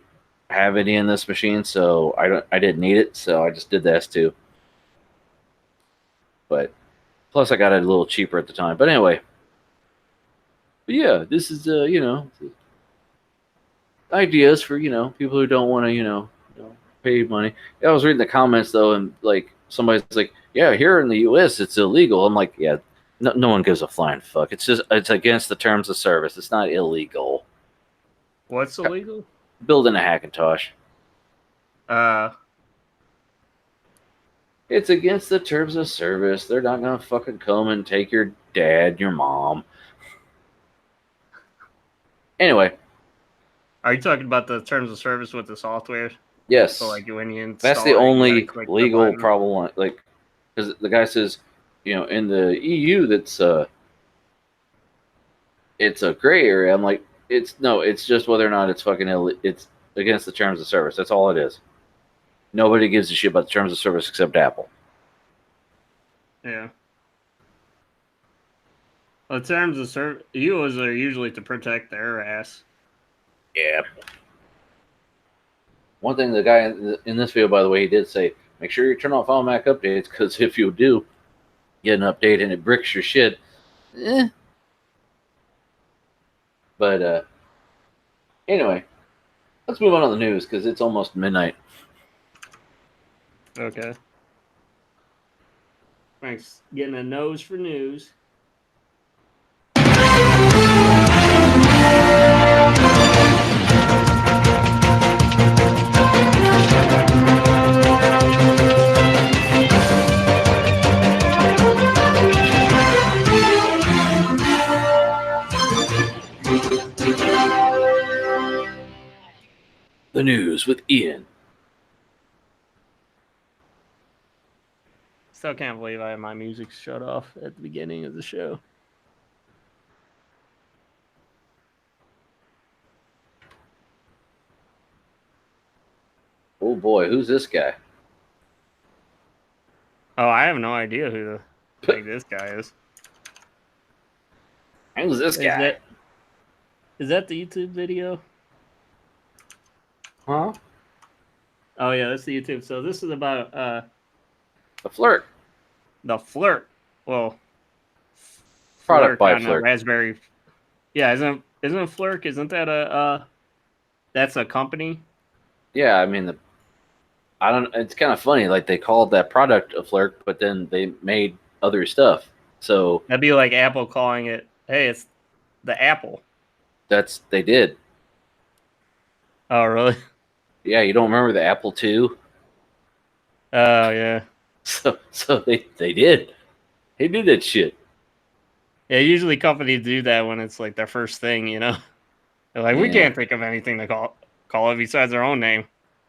have any in this machine, so I didn't need it, so I just did the S2. But plus I got it a little cheaper at the time. But anyway, but yeah, this is ideas for people who don't want to pay money. I was reading the comments though, and like somebody's like, yeah, here in the U.S. it's illegal. I'm like, yeah, no one gives a flying fuck. It's against the terms of service. It's not illegal. What's illegal? Building a Hackintosh. It's against the terms of service. They're not gonna fucking come and take your dad, your mom. Anyway. Are you talking about the terms of service with the software? Yes. So like when you install that's the it, only legal problem. Like, because the guy says, in the EU, it's a gray area. I'm like, it's just whether or not it's it's against the terms of service. That's all it is. Nobody gives a shit about the terms of service except Apple. Yeah. Well, the terms of service, EUs are usually to protect their ass. Yeah. One thing the guy in this video, by the way, he did say, make sure you turn off all Mac updates, because if you do get an update and it bricks your shit, But anyway, let's move on to the news, because it's almost midnight. Okay. Frank's getting a nose for news. The news with Ian. Still can't believe I had my music shut off at the beginning of the show. Oh boy, who's this guy? Oh, I have no idea who the heck this guy is. Who's this guy? Is that the YouTube video? Huh? Oh yeah, that's the YouTube. So this is about The Flirt. the Flirt. Well, Product by on a Flirt. Raspberry. Yeah, isn't Flirk? Isn't that that's a company? Yeah, I mean it's kind of funny. Like, they called that product a Flirt, but then they made other stuff. So That'd be like Apple calling it, hey, it's the Apple. they did. Oh really? Yeah, you don't remember the Apple II? Oh yeah. So they did. They did that shit. Yeah, usually companies do that when it's like their first thing, you know. They're like, we Yeah. can't think of anything to call it besides their own name.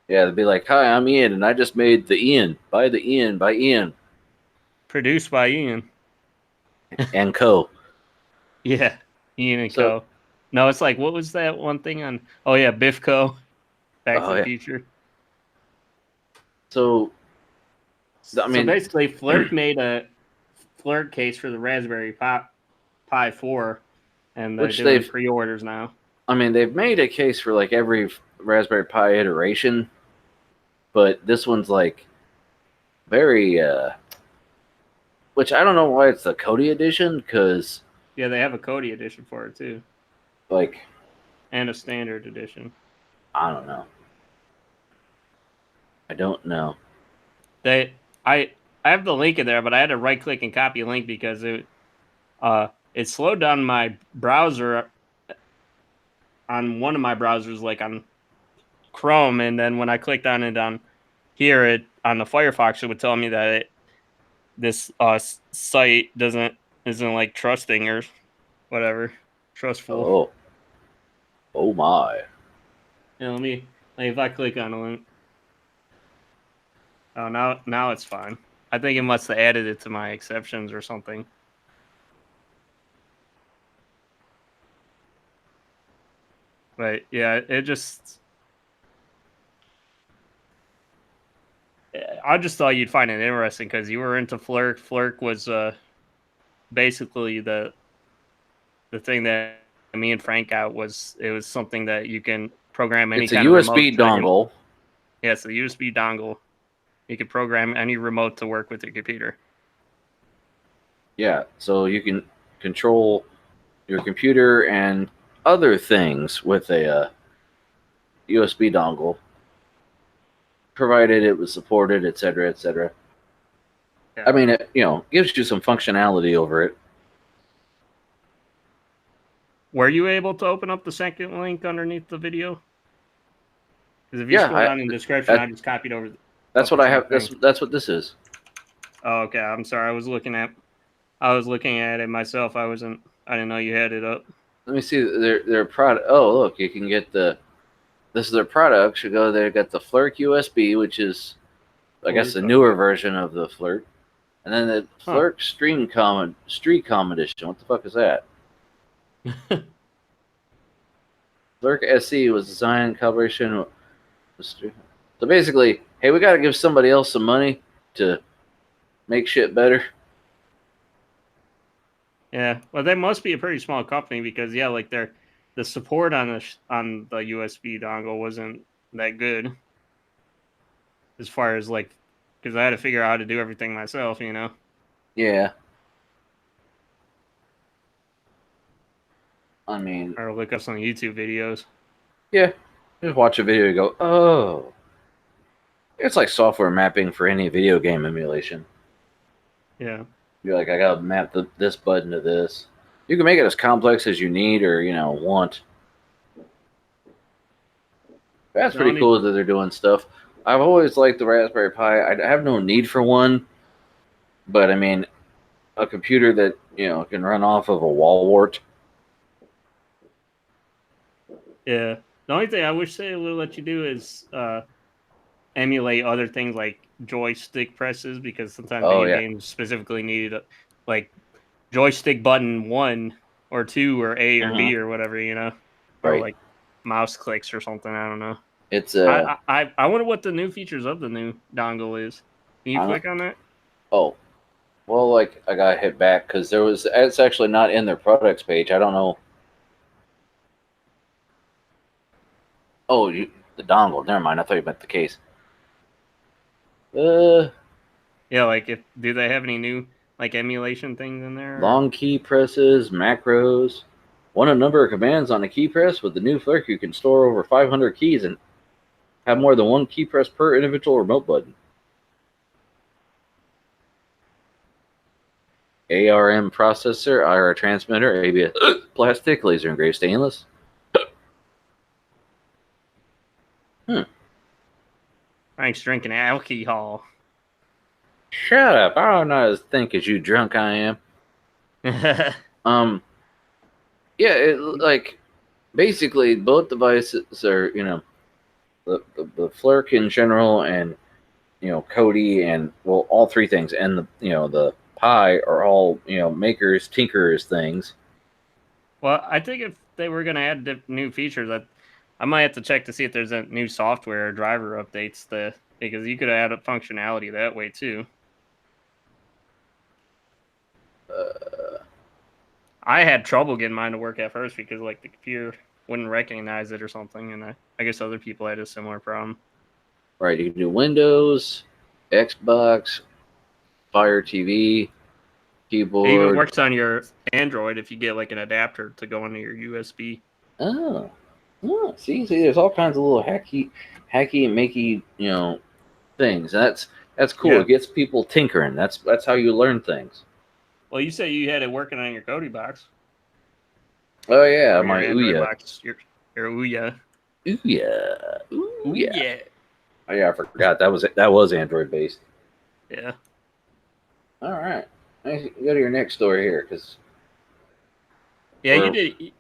Yeah, they'd be like, hi, I'm Ian, and I just made the Ian. Buy the Ian by Ian. Produced by Ian. And Co. Yeah, Ian and So- Co. No, it's like, what was that one thing on? Oh yeah, Biff Co. Back Oh, to the yeah. Future. So, I So mean, basically, Flirt made a Flirt case for the Raspberry Pi 4, and they're Which doing they've- pre-orders now. I mean, they've made a case for like every Raspberry Pi iteration, but this one's like very, which I don't know why it's the Kodi edition, because Yeah, they have a Kodi edition for it too, Like, and a standard edition. I don't know. I don't know. I have the link in there, but I had to right click and copy link because it slowed down my browser on one of my browsers, like on Chrome, and then when I clicked on it on here, it on the Firefox, it would tell me that this site isn't like trusting or whatever, trustful. Oh. Oh my. Yeah, let me like if I click on a link. Oh, now it's fine. I think it must have added it to my exceptions or something. But yeah, it just. I just thought you'd find it interesting because you were into Flirk. Flirk was basically the thing that me and Frank got was it was something that you can program any It's a kind of remote USB dongle. Yeah, it's a USB dongle. You can program any remote to work with your computer. Yeah, so you can control your computer and other things with a USB dongle, provided it was supported, etc., etc. Yeah. I mean, it gives you some functionality over it. Were you able to open up the second link underneath the video? Because if you Yeah, scroll down in the description, I just copied over. That's what I have. That's what this is. Oh, okay. I'm sorry. I was looking at it myself. I didn't know you had it up. Let me see their product. Oh, look, you can get this is their product. You go there, got the Flirk USB, which is, I guess, the newer version of the Flirk, and then the Flirk Streetcom edition. What the fuck is that? Flirk SE was designed in collaboration with. So basically, hey, we got to give somebody else some money to make shit better. Yeah, well, they must be a pretty small company because like the support on the USB dongle wasn't that good as far as like because I had to figure out how to do everything myself, Yeah. I mean, or look up some YouTube videos. Yeah, just watch a video and go, oh. It's like software mapping for any video game emulation. Yeah. You're like, I gotta map this button to this. You can make it as complex as you need or want. That's pretty cool that they're doing stuff. I've always liked the Raspberry Pi. I have no need for one, but I mean, a computer that can run off of a wall wart. Yeah. The only thing I wish they would let you do is emulate other things like joystick presses because sometimes video games specifically need like joystick button 1 or 2 or A or B or whatever, or like mouse clicks or something. I don't know. It's I wonder what the new features of the new dongle is. Can you click on that? Oh, well, like I gotta hit back because it's actually not in their products page. I don't know. Oh, the dongle. Never mind. I thought you meant the case. Yeah, like do they have any new like emulation things in there? Long key presses, macros. One a number of commands on a key press. With the new Flirk, you can store over 500 keys and have more than one key press per individual remote button. ARM processor, IR transmitter, ABS plastic, laser engraved stainless. Frank's drinking alcohol. Shut up! I'm not as think as you drunk I am. Yeah, like basically both devices are the Flirk in general and Kodi and well all three things and the Pi are all makers tinkerers things. Well, I think if they were going to add new features, I might have to check to see if there's a new software or driver updates because you could add up functionality that way too. I had trouble getting mine to work at first because like the computer wouldn't recognize it or something, and I guess other people had a similar problem. Right, you can do Windows, Xbox, Fire TV, It even keyboard. works on your Android if you get like an adapter to go into your USB. Oh, see, there's all kinds of little hacky, makey, things. That's cool. Yeah. It gets people tinkering. That's how you learn things. Well, you say you had it working on your Kodi box. Oh yeah, Or my your Android Ouya. box. Your Ouya. Ouya. Ooh, yeah. Yeah. Oh yeah, I forgot that was Android based. Yeah. All right, go to your next story here, because Yeah,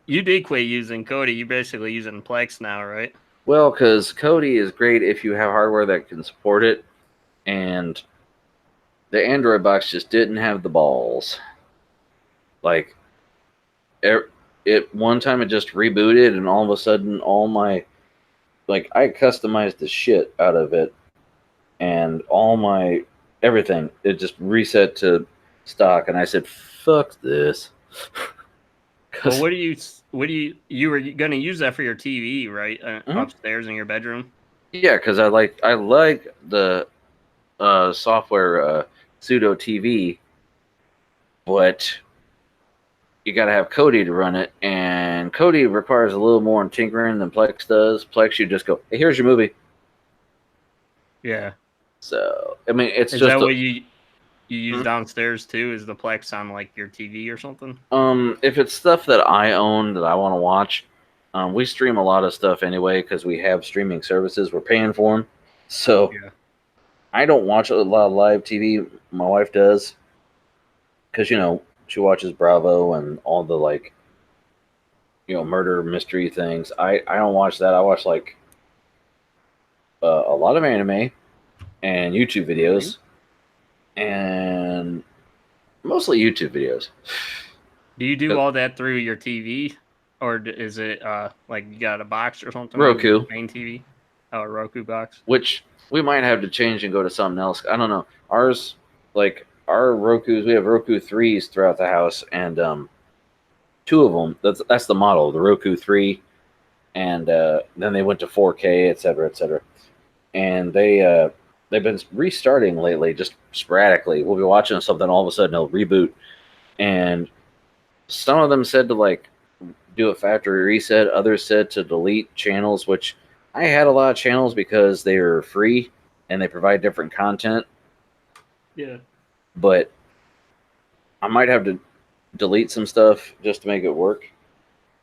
you did quit using Kodi. You're basically using Plex now, right? well, because Kodi is great if you have hardware that can support it, and the Android box just didn't have the balls. Like, it one time it just rebooted, and all of a sudden, all my I customized the shit out of it, and all my everything it just reset to stock, and I said, "Fuck this." Well, you were going to use that for your TV, right? Mhm. Upstairs in your bedroom. Yeah, because I like the software pseudo TV, but you got to have Kodi to run it, and Kodi requires a little more tinkering than Plex does. Plex, you just go, "Hey, here's your movie." Yeah. So I mean, it's Is just that what you use Hmm? downstairs too? Is the Plex on like your TV or something? If it's stuff that I own that I want to watch, we stream a lot of stuff anyway because we have streaming services. We're paying for them, so Yeah. I don't watch a lot of live TV. My wife does, because she watches Bravo and all the murder mystery things. I don't watch that. I watch a lot of anime and YouTube videos, and mostly YouTube videos. Do you do all that through your TV, or is it like you got a box or something? On your Roku, main TV. Oh, a Roku box. which we might have to change and go to something else. I don't know. Ours, our Rokus, we have Roku 3s throughout the house, and two of them. That's the model, the Roku 3, and then they went to 4K, et cetera, et cetera. And they've been restarting lately, just sporadically. We'll be watching something, all of a sudden it'll reboot, and some of them said to do a factory reset. Others said to delete channels, which I had a lot of channels because they are free and they provide different content. Yeah. But I might have to delete some stuff just to make it work.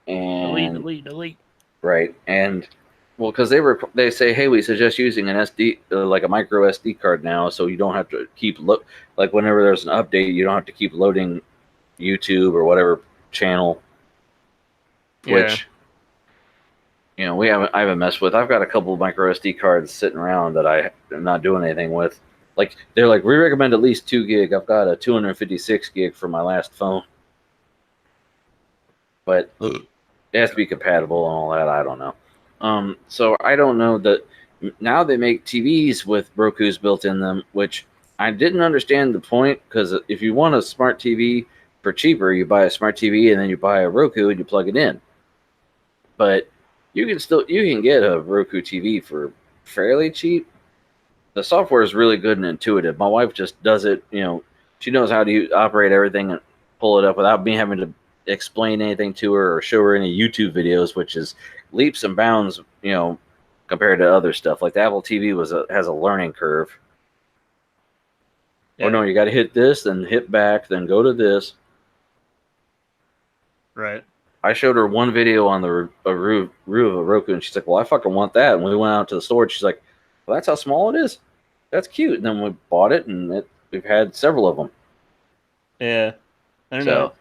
And Delete. right, and well, because they say, hey, we suggest using an SD, like a micro SD card now, so you don't have to keep whenever there's an update, you don't have to keep loading YouTube or whatever channel. Which I haven't messed with. I've got a couple of micro SD cards sitting around that I am not doing anything with. They're like, we recommend at least 2 gig. I've got a 256 gig for my last phone, but it has to be compatible and all that. I don't know. So I don't know that now they make TVs with Roku's built in them, which I didn't understand the point, because if you want a smart TV for cheaper, you buy a smart TV and then you buy a Roku and you plug it in. But you can get a Roku TV for fairly cheap. The software is really good and intuitive. My wife just does it. She knows how to operate everything and pull it up without me having to explain anything to her or show her any YouTube videos, which is leaps and bounds, compared to other stuff. Like the Apple TV has a learning curve. Yeah. Oh no, you got to hit this, then hit back, then go to this. Right. I showed her one video on the roof of a Roku, and she's like, "Well, I fucking want that." And we went out to the store, and she's like, "Well, that's how small it is. That's cute." And then we bought it, and we've had several of them. Yeah. I don't know.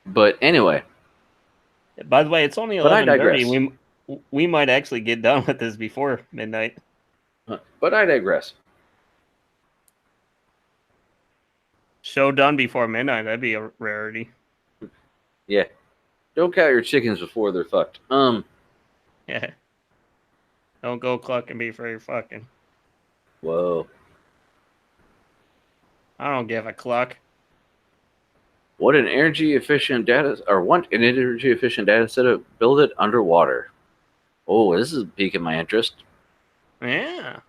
But anyway. By the way, it's only But I 11:30. We might actually get done with this before midnight. But I digress. Show done before midnight. That'd be a rarity. Yeah. Don't count your chickens before they're fucked. Yeah. Don't go clucking before you're fucking. Whoa. I don't give a cluck. What an energy efficient data setup. Build it underwater. Oh, this is piquing my interest. Yeah.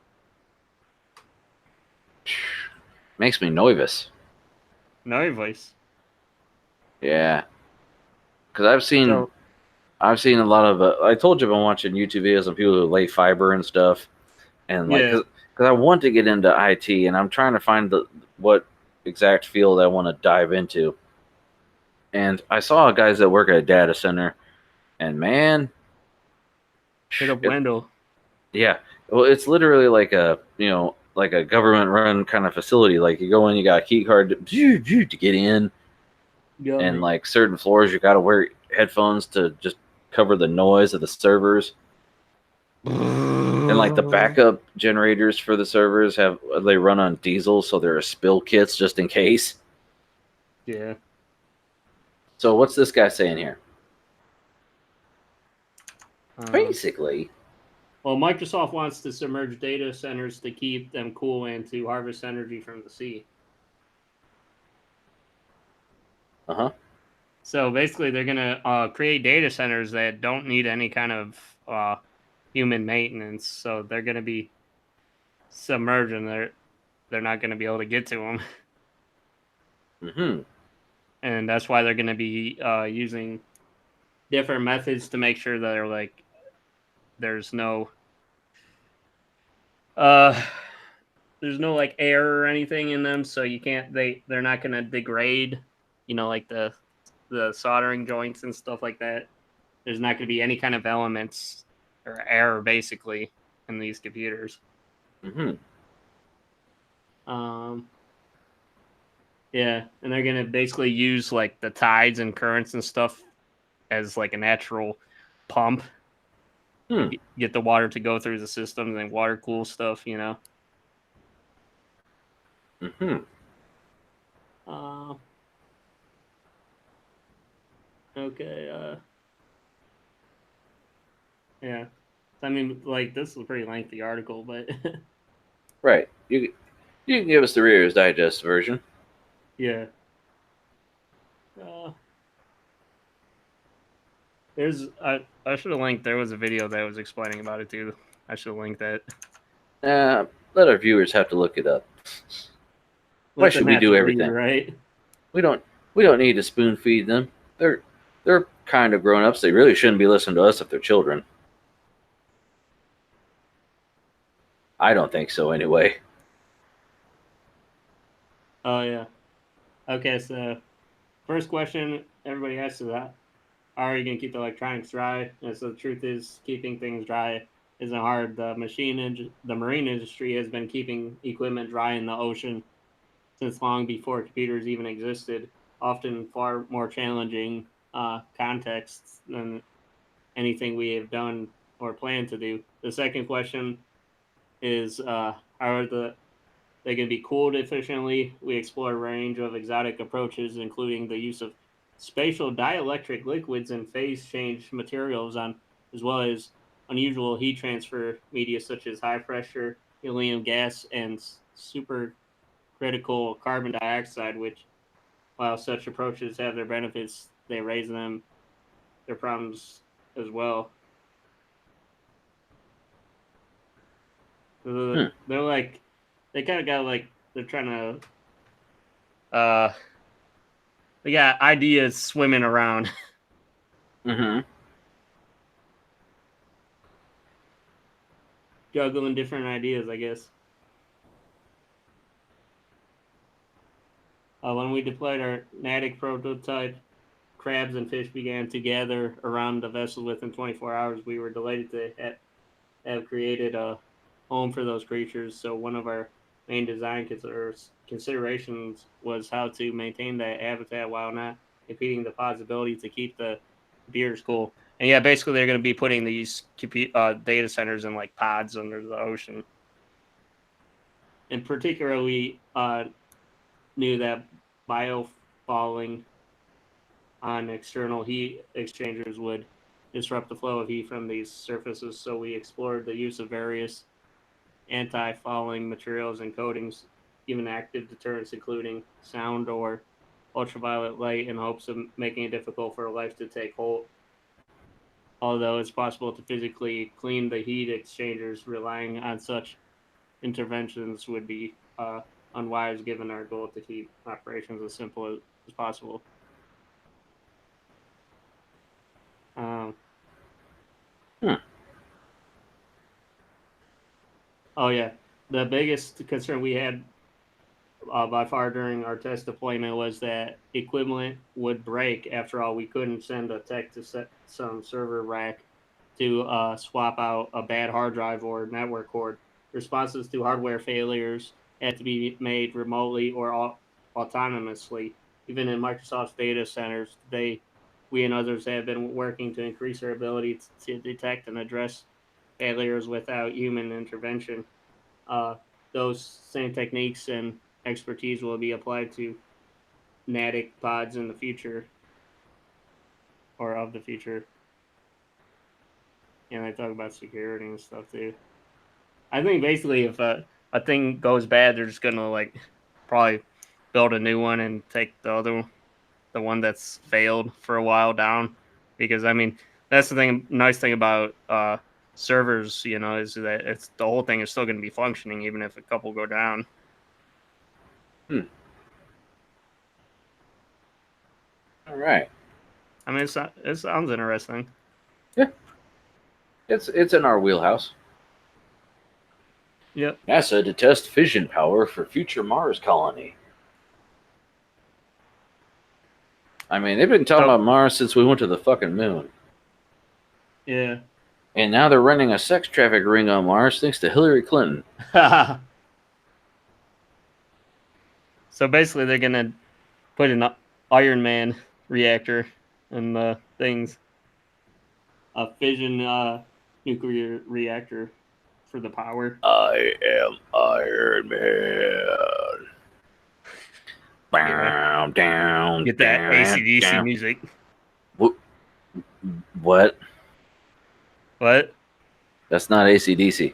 Makes me nervous. know your voice. Yeah, because I've seen a lot of. I told you I've been watching YouTube videos on people who lay fiber and stuff, and like Yeah. because I want to get into IT, and I'm trying to find what exact field I want to dive into. And I saw guys that work at a data center, and man, Hit up Wendell. yeah, well, it's literally like like a government run kind of facility. Like you go in, you got a key card to get in, and like certain floors, you got to wear headphones to just cover the noise of the servers. And like the backup generators for the servers they run on diesel, so there are spill kits just in case. Yeah. So what's this guy saying here? Um, Basically, Well, Microsoft wants to submerge data centers to keep them cool and to harvest energy from the sea. So basically, they're gonna create data centers that don't need any kind of human maintenance. So they're gonna be submerged, and they're not gonna be able to get to them. Mm-hmm. And that's why they're gonna be using different methods to make sure that they're like there's no like air or anything in them, so you can't they're not gonna degrade, like the soldering joints and stuff like that. There's not gonna be any kind of elements or air basically in these computers. Mm-hmm. Yeah, and they're gonna basically use like the tides and currents and stuff as like a natural pump. Get the water to go through the system and water cool stuff, Mm-hmm. Okay. Yeah. I mean, like, this is a pretty lengthy article, but Right. You can give us the Reader's Digest version. yeah. I should have linked. There was a video that was explaining about it too. I should have linked that. Let our viewers have to look it up. Why Let should them we have do to everything? read, right? We don't need to spoon feed them. They're kind of grown ups. They really shouldn't be listening to us if they're children. I don't think so anyway. Oh yeah. Okay, so first question everybody asks is that how are you going to keep the electronics dry? And so the truth is, keeping things dry isn't hard. The marine industry has been keeping equipment dry in the ocean since long before computers even existed, often far more challenging contexts than anything we have done or plan to do. The second question is how are they can be cooled efficiently? We explore a range of exotic approaches, including the use of spatial dielectric liquids and phase change materials, as well as unusual heat transfer media such as high pressure helium gas and supercritical carbon dioxide. Which, while such approaches have their benefits, they raise their problems as well. They're like they kind of got like they're trying to they got ideas swimming around. Mm-hmm. Juggling different ideas, I guess. When we deployed our Natick prototype, crabs and fish began to gather around the vessel within 24 hours. We were delighted to have created a home for those creatures. So one of our main design considerations was how to maintain that habitat while not impeding the possibility to keep the computers cool. And yeah, basically they're going to be putting these data centers in like pods under the ocean. In particular, we knew that biofouling on external heat exchangers would disrupt the flow of heat from these surfaces. So we explored the use of various anti-fouling materials and coatings, even active deterrents, including sound or ultraviolet light, in hopes of making it difficult for life to take hold. Although it's possible to physically clean the heat exchangers, relying on such interventions would be on wires, given our goal to keep operations as simple as possible. Oh yeah, the biggest concern we had by far during our test deployment was that equipment would break. After all, we couldn't send a tech to set some server rack to swap out a bad hard drive or network cord. Responses to hardware failures had to be made remotely or autonomously. Even in Microsoft's data centers, we and others have been working to increase our ability to detect and address failures without human intervention. Uh, those same techniques and expertise will be applied to NATIC pods in the future or of the future. And I talk about security and stuff too. I think basically if a thing goes bad, they're just gonna like probably build a new one and take the one that's failed for a while down. Because I mean, that's the nice thing about servers, is that it's the whole thing is still going to be functioning even if a couple go down. All right. I mean, it sounds interesting. Yeah. It's in our wheelhouse. Yep. NASA to test fission power for future Mars colony. I mean, they've been talking about Mars since we went to the fucking moon. Yeah. And now they're running a sex traffic ring on Mars thanks to Hillary Clinton. So basically, they're going to put an Iron Man reactor in the things. A fission nuclear reactor for the power. I am Iron Man. Yeah. Down. Get that AC/DC music. What? What? That's not AC/DC.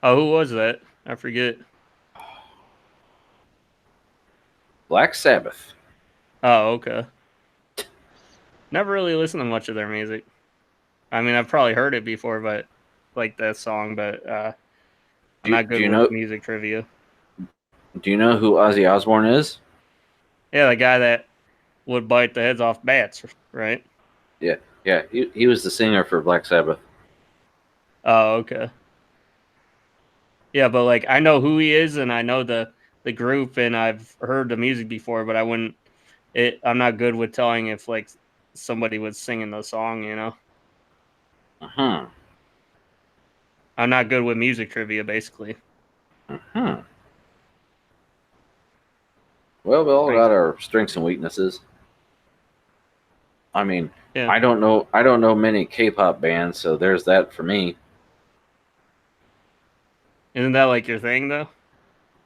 Oh, who was that? I forget. Black Sabbath. Oh, okay. Never really listened to much of their music. I mean, I've probably heard it before, but like that song, but I'm not good with music trivia. Do you know who Ozzy Osbourne is? Yeah, the guy that would bite the heads off bats, right? Yeah. He was the singer for Black Sabbath. Oh, okay. Yeah, but like I know who he is, and I know the group, and I've heard the music before, but I'm not good with telling if like somebody was singing the song, Uh-huh. I'm not good with music trivia, basically. Uh-huh. Well, we all got our strengths and weaknesses. I mean, yeah. I don't know many K-pop bands, so there's that for me. Isn't that like your thing, though?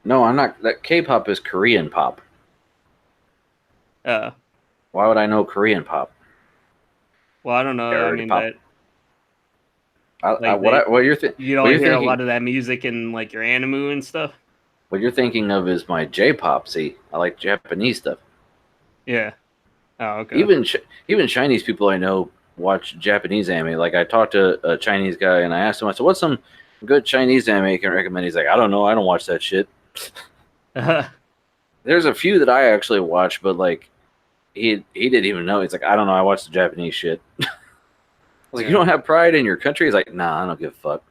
No, I'm not. That K-pop is Korean pop. Why would I know Korean pop? Well, I don't know. I mean, pop. Like what you're thinking? You don't hear a lot of that music in like your anime and stuff. What you're thinking of is my J-pop. See, I like Japanese stuff. Yeah. Oh, okay. Even Chinese people I know watch Japanese anime. Like I talked to a Chinese guy and I asked him, I said, "What's some good Chinese anime you can recommend?" He's like, "I don't know. I don't watch that shit." There's a few that I actually watch, but like he didn't even know. He's like, "I don't know. I watch the Japanese shit." I was like, "You don't have pride in your country?" He's like, "Nah, I don't give a fuck."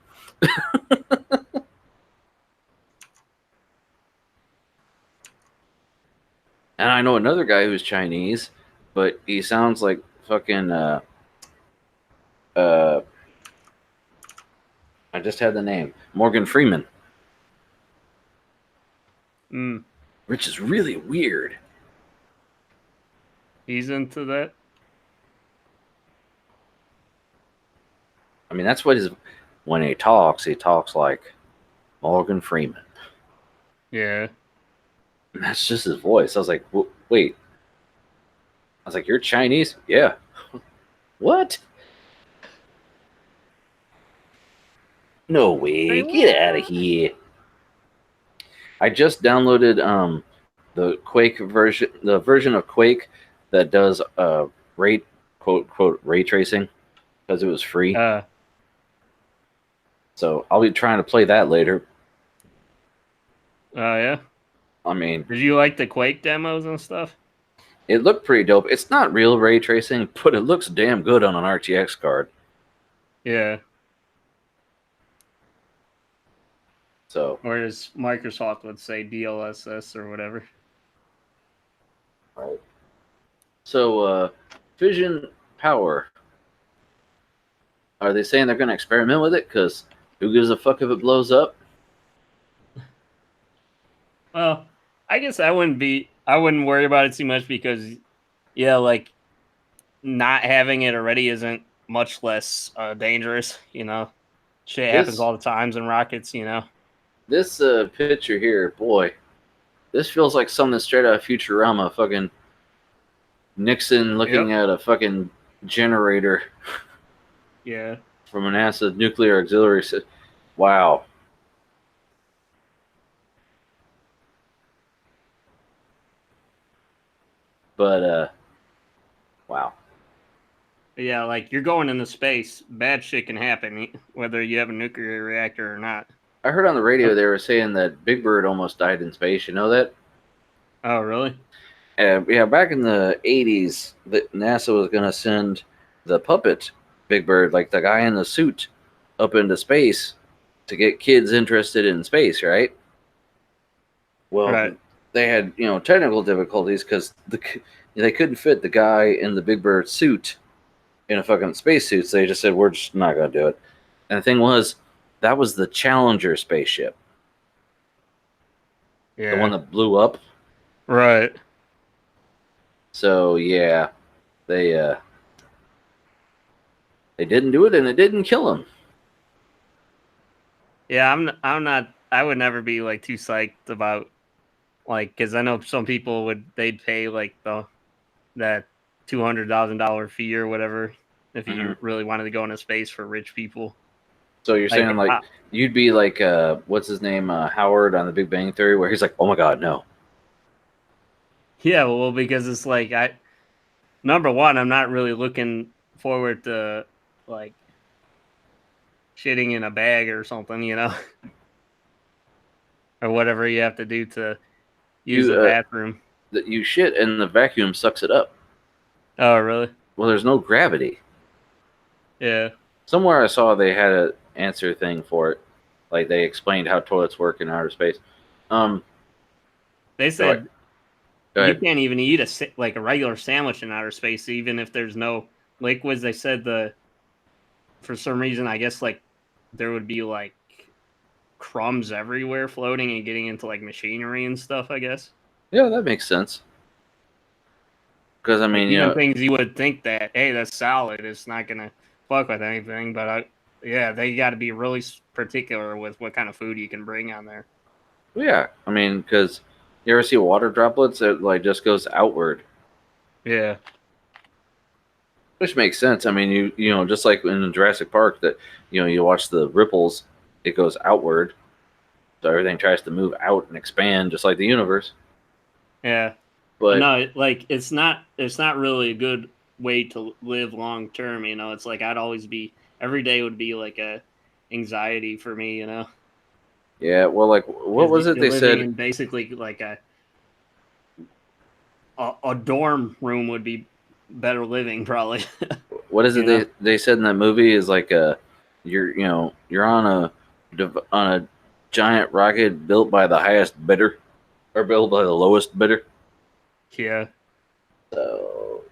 And I know another guy who's Chinese, but he sounds like fucking I just had the name. Morgan Freeman. Which is really weird. He's into that? I mean, that's what when he talks like Morgan Freeman. Yeah. And that's just his voice. I was like, wait. I was like, "You're Chinese?" "Yeah." "What?" "No way. Get out of here." I just downloaded the Quake version, the version of Quake that does ray tracing because it was free. So I'll be trying to play that later. Oh yeah. I mean, Did you like the Quake demos and stuff? it looked pretty dope. It's not real ray tracing, but it looks damn good on an RTX card. Yeah. So, Or as Microsoft would say, DLSS or whatever. right. So, Fission Power. Are they saying they're going to experiment with it? Because who gives a fuck if it blows up? Well, I guess I wouldn't worry about it too much because, yeah, like not having it already isn't much less dangerous. You know, shit happens all the times in rockets. You know. This picture here, boy, this feels like something straight out of Futurama. Fucking Nixon looking at a fucking generator. Yeah. From a NASA nuclear auxiliary system. Wow. But wow. Yeah, like you're going into space, bad shit can happen, whether you have a nuclear reactor or not. I heard on the radio they were saying that Big Bird almost died in space. You know that? Oh, really? Yeah, back in the 80s, NASA was going to send the puppet Big Bird, like the guy in the suit, up into space to get kids interested in space, right? Well, they had, technical difficulties because they couldn't fit the guy in the Big Bird suit in a fucking spacesuit, so they just said, we're just not going to do it. And the thing was, that was the Challenger spaceship. Yeah. The one that blew up. Right. So, yeah, they didn't do it, and it didn't kill him. Yeah, I'm not, I would never be, like, too psyched about, like, because I know some people they'd pay, like, that $200,000 fee or whatever if you really wanted to go into space for rich people. So you're saying like you'd be like what's his name, Howard on The Big Bang Theory, where he's like, oh my god, no. Yeah, well, because it's like number one, I'm not really looking forward to like shitting in a bag or something, you know, or whatever you have to do to use the bathroom. That you shit and the vacuum sucks it up. Oh, really? Well, there's no gravity. Yeah. Somewhere I saw they had an answer thing for it. Like they explained how toilets work in outer space. They said you can't even eat a regular sandwich in outer space, even if there's no liquids. They said for some reason, I guess like there would be like crumbs everywhere floating and getting into like machinery and stuff, I guess. Yeah, that makes sense. Because I mean, even things you would think that, hey, that's solid, it's not gonna fuck with anything, but they got to be really particular with what kind of food you can bring on there. Yeah, I mean, because you ever see water droplets that like just goes outward? Yeah, which makes sense. I mean, you know, just like in Jurassic Park, that you watch the ripples, it goes outward, so everything tries to move out and expand, just like the universe. Yeah. But no, like it's not really a good way to live long term, you know. It's like every day would be like a anxiety for me, you know. Yeah, well, like what was it they said? In basically like a dorm room would be better living probably. What is it they said in that movie is like you're on a giant rocket built by the highest bidder or built by the lowest bidder. Yeah. So,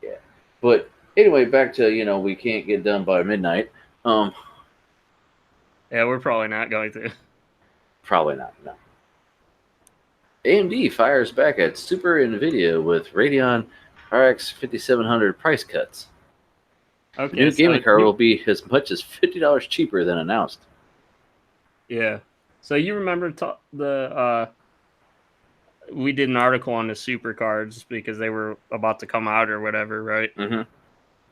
yeah. But anyway, back to, we can't get done by midnight. Yeah, we're probably not going to. Probably not, no. AMD fires back at Super NVIDIA with Radeon RX 5700 price cuts. Okay, the new gaming card will be as much as $50 cheaper than announced. Yeah. So you remember we did an article on the super cards because they were about to come out or whatever, right? Mm-hmm.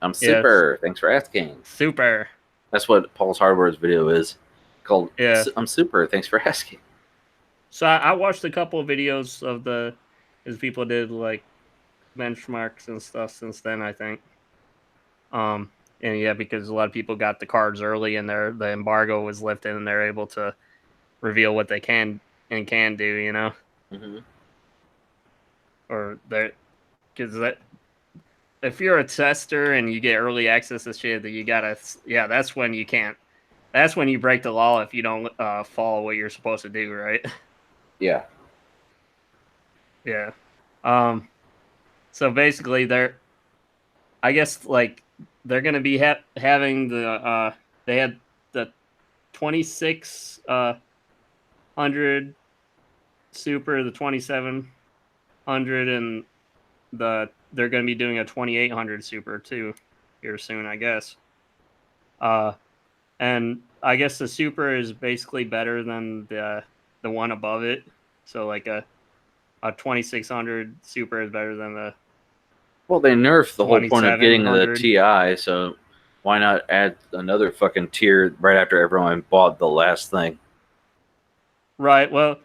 I'm super. Yes. Thanks for asking. Super. That's what Paul's Hardware's video is called. Yeah. I'm super. Thanks for asking. So I watched a couple of videos of as people did like benchmarks and stuff since then, I think. And yeah, because a lot of people got the cards early and the embargo was lifted and they're able to reveal what they can do, you know? Mm-hmm. Or that, because that if you're a tester and you get early access to shit, that you gotta, yeah, that's when you can't. That's when you break the law if you don't follow what you're supposed to do, right? Yeah. Yeah. So basically, I guess like they're gonna be having they had the 2600 super, the 2700, and they're gonna be doing a 2800 super too here soon, I guess. And I guess the super is basically better than the one above it. So like a 2600 super is better than the Well, they nerfed the whole point of getting the 2700. TI, so why not add another fucking tier right after everyone bought the last thing? Right. Well,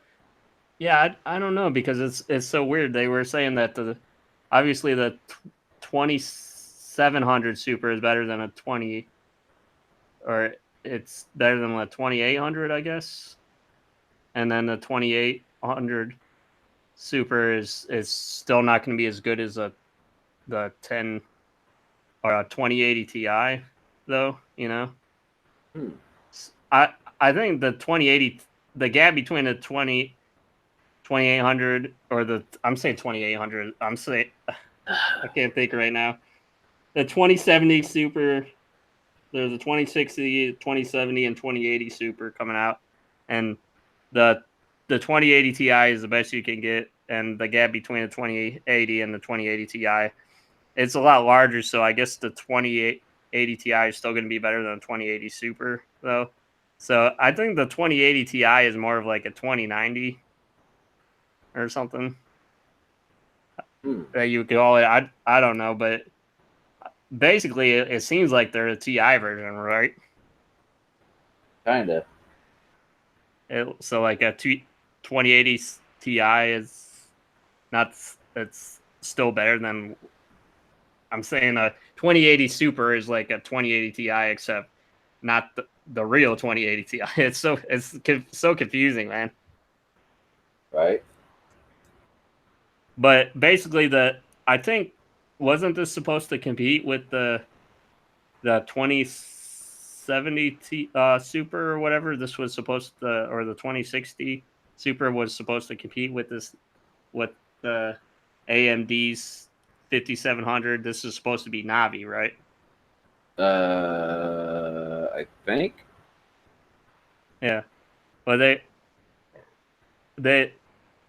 yeah, I don't know because it's so weird. They were saying that obviously the 2700 super is better than a 20, or it's better than a 2800, I guess. And then the 2800 super is still not going to be as good as the 10 or a 2080 Ti though, you know. Hmm. I think the 2080, the gap between the 2800 or I'm saying 2800, I can't think right now. The 2070 super, there's a 2060, 2070, and 2080 super coming out, and the 2080 Ti is the best you can get, and the gap between the 2080 and the 2080 Ti, it's a lot larger. So I guess the 2080 Ti is still going to be better than the 2080 super though. So I think the 2080 Ti is more of like a 2090 or something Hmm. that you could call it. I don't know, but basically it seems like they're a Ti version, right? Kinda. So like a 2080 Ti is not. It's still better than. I'm saying a 2080 Super is like a 2080 Ti, except not the real 2080 Ti. It's so confusing, man. Right? But basically, I think wasn't this supposed to compete with the 2070 Super or whatever? This was supposed to, or the 2060 Super was supposed to compete with this, with the AMD's 5700. This is supposed to be Navi, right? I think. Yeah. Well, they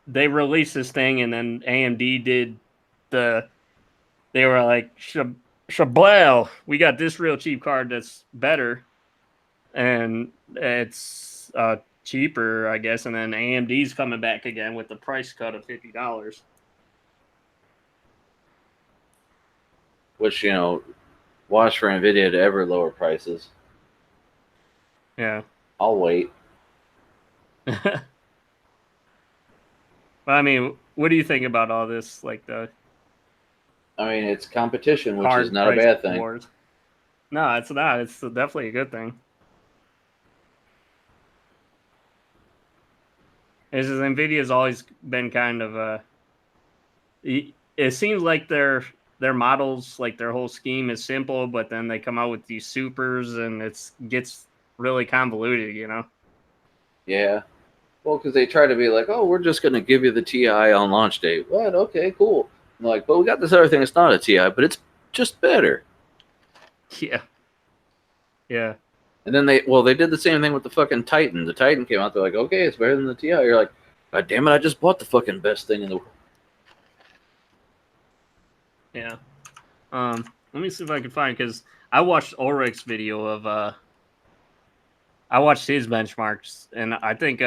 they released this thing, and then AMD did the. They were like, Shablau, we got this real cheap card that's better, and it's cheaper, I guess. And then AMD's coming back again with the price cut of $50. Which, watch for Nvidia to ever lower prices. Yeah. I'll wait. But I mean, what do you think about all this? Like the I mean, it's competition, which is card not a price bad thing. wars. No, it's not. It's definitely a good thing. Is Nvidia's always been kind of it seems like their models, like their whole scheme is simple, but then they come out with these supers and gets really convoluted, you know? Yeah. Well, because they try to be like, oh, we're just going to give you the TI on launch date. What? Okay, cool. I'm like, but we got this other thing. It's not a TI, but it's just better. Yeah. Yeah. And then they did the same thing with the fucking Titan. The Titan came out. They're like, okay, it's better than the TI. You're like, God damn it, I just bought the fucking best thing in the world. Yeah. Let me see if I can find, because I watched Ulrich's video of I watched his benchmarks, and I think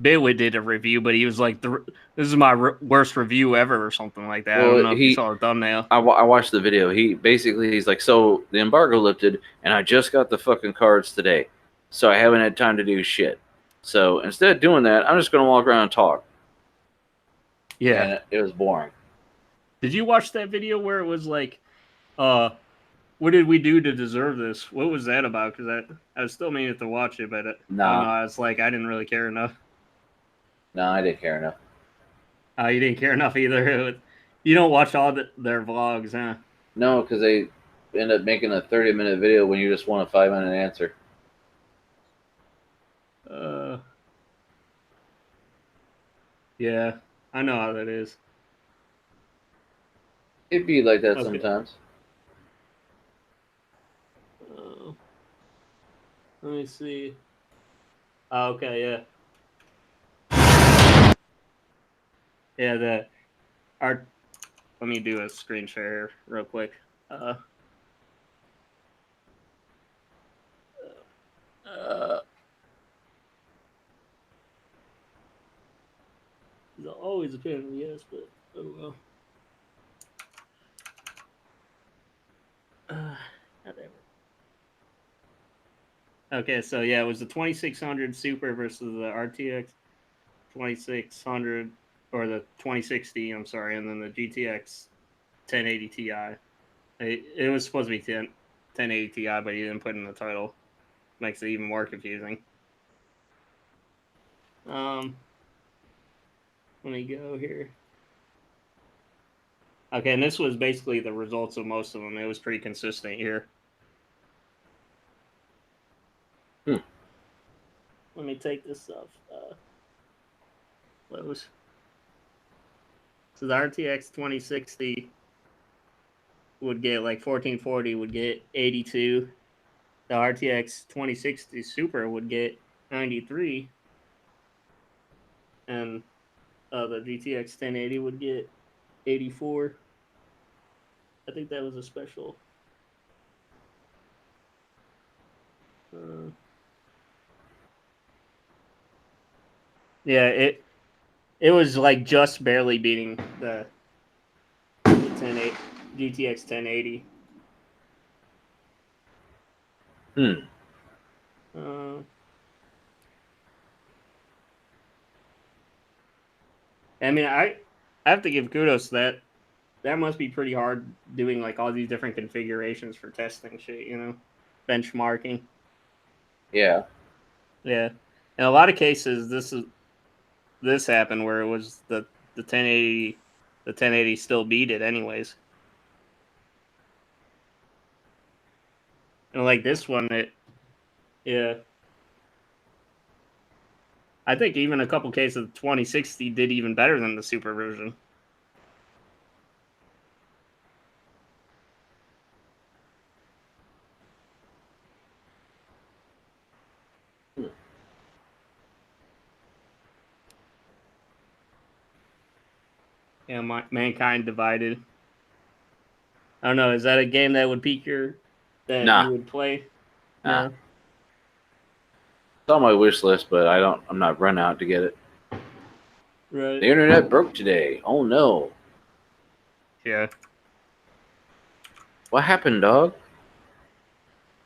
Bitwit did a review, but he was like, "This is my worst review ever," or something like that. I don't know if you saw the thumbnail. I watched the video. He's like, so the embargo lifted, and I just got the fucking cards today, so I haven't had time to do shit. So instead of doing that, I'm just gonna walk around and talk. Yeah. And it was boring. Did you watch that video where it was like, what did we do to deserve this? What was that about? Because I was still meaning to watch it, but I don't know. I was like, I didn't really care enough. No, I didn't care enough. Oh, you didn't care enough either. You don't watch all their vlogs, huh? No, because they end up making a 30-minute video when you just want a 5-minute answer. Yeah, I know how that is. It'd be like that Okay. sometimes. Let me see. Oh, okay, yeah. Yeah, let me do a screen share here real quick. It's always a pain in the ass, but oh well. Whatever. Okay, so yeah, it was the 2600 Super versus the RTX 2600 or the 2060. I'm sorry, and then the GTX 1080 Ti. It was supposed to be 1080 Ti, but he didn't put in the title. Makes it even more confusing. Let me go here. Okay, and this was basically the results of most of them. It was pretty consistent here. Let me take this off. Close. So the RTX 2060 would get like 1440, would get 82. The RTX 2060 Super would get 93. And the GTX 1080 would get 84. I think that was a special. Yeah, it was like just barely beating the 1080 GTX 1080. I mean, I have to give kudos to that. That must be pretty hard doing like all these different configurations for testing shit, you know, benchmarking. Yeah. Yeah. In a lot of cases, this happened where it was the 1080 still beat it anyways. And like this one, yeah. I think even a couple cases of 2060 did even better than the Super version. Yeah, Mankind Divided. I don't know. Is that a game that would pique Nah. you would play? Nah. No. It's on my wish list, but I'm not running out to get it. Right. The internet broke today. Oh no. Yeah. What happened, dog?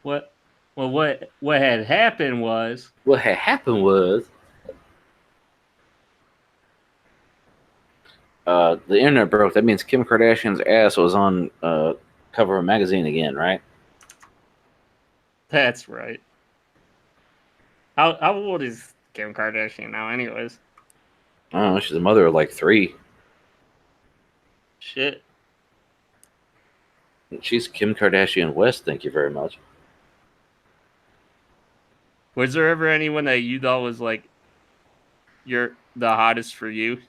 What? Well, what had happened was. What had happened was. The internet broke. That means Kim Kardashian's ass was on cover of a magazine again, right? That's right. How old is Kim Kardashian now, anyways? I don't know. She's a mother of like 3. Shit. She's Kim Kardashian West. Thank you very much. Was there ever anyone that you thought was like the hottest for you?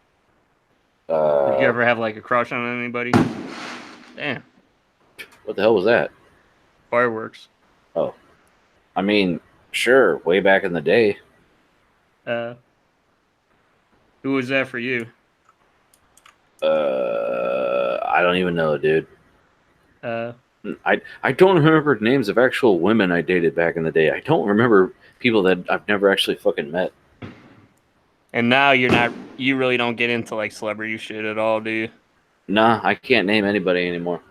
Did you ever have like a crush on anybody? Damn. What the hell was that? Fireworks. Oh. I mean, sure, way back in the day. Who was that for you? I don't even know, dude. Uh, I don't remember names of actual women I dated back in the day. I don't remember people that I've never actually fucking met. and now you really don't get into like celebrity shit at all, do you? Nah, I can't name anybody anymore.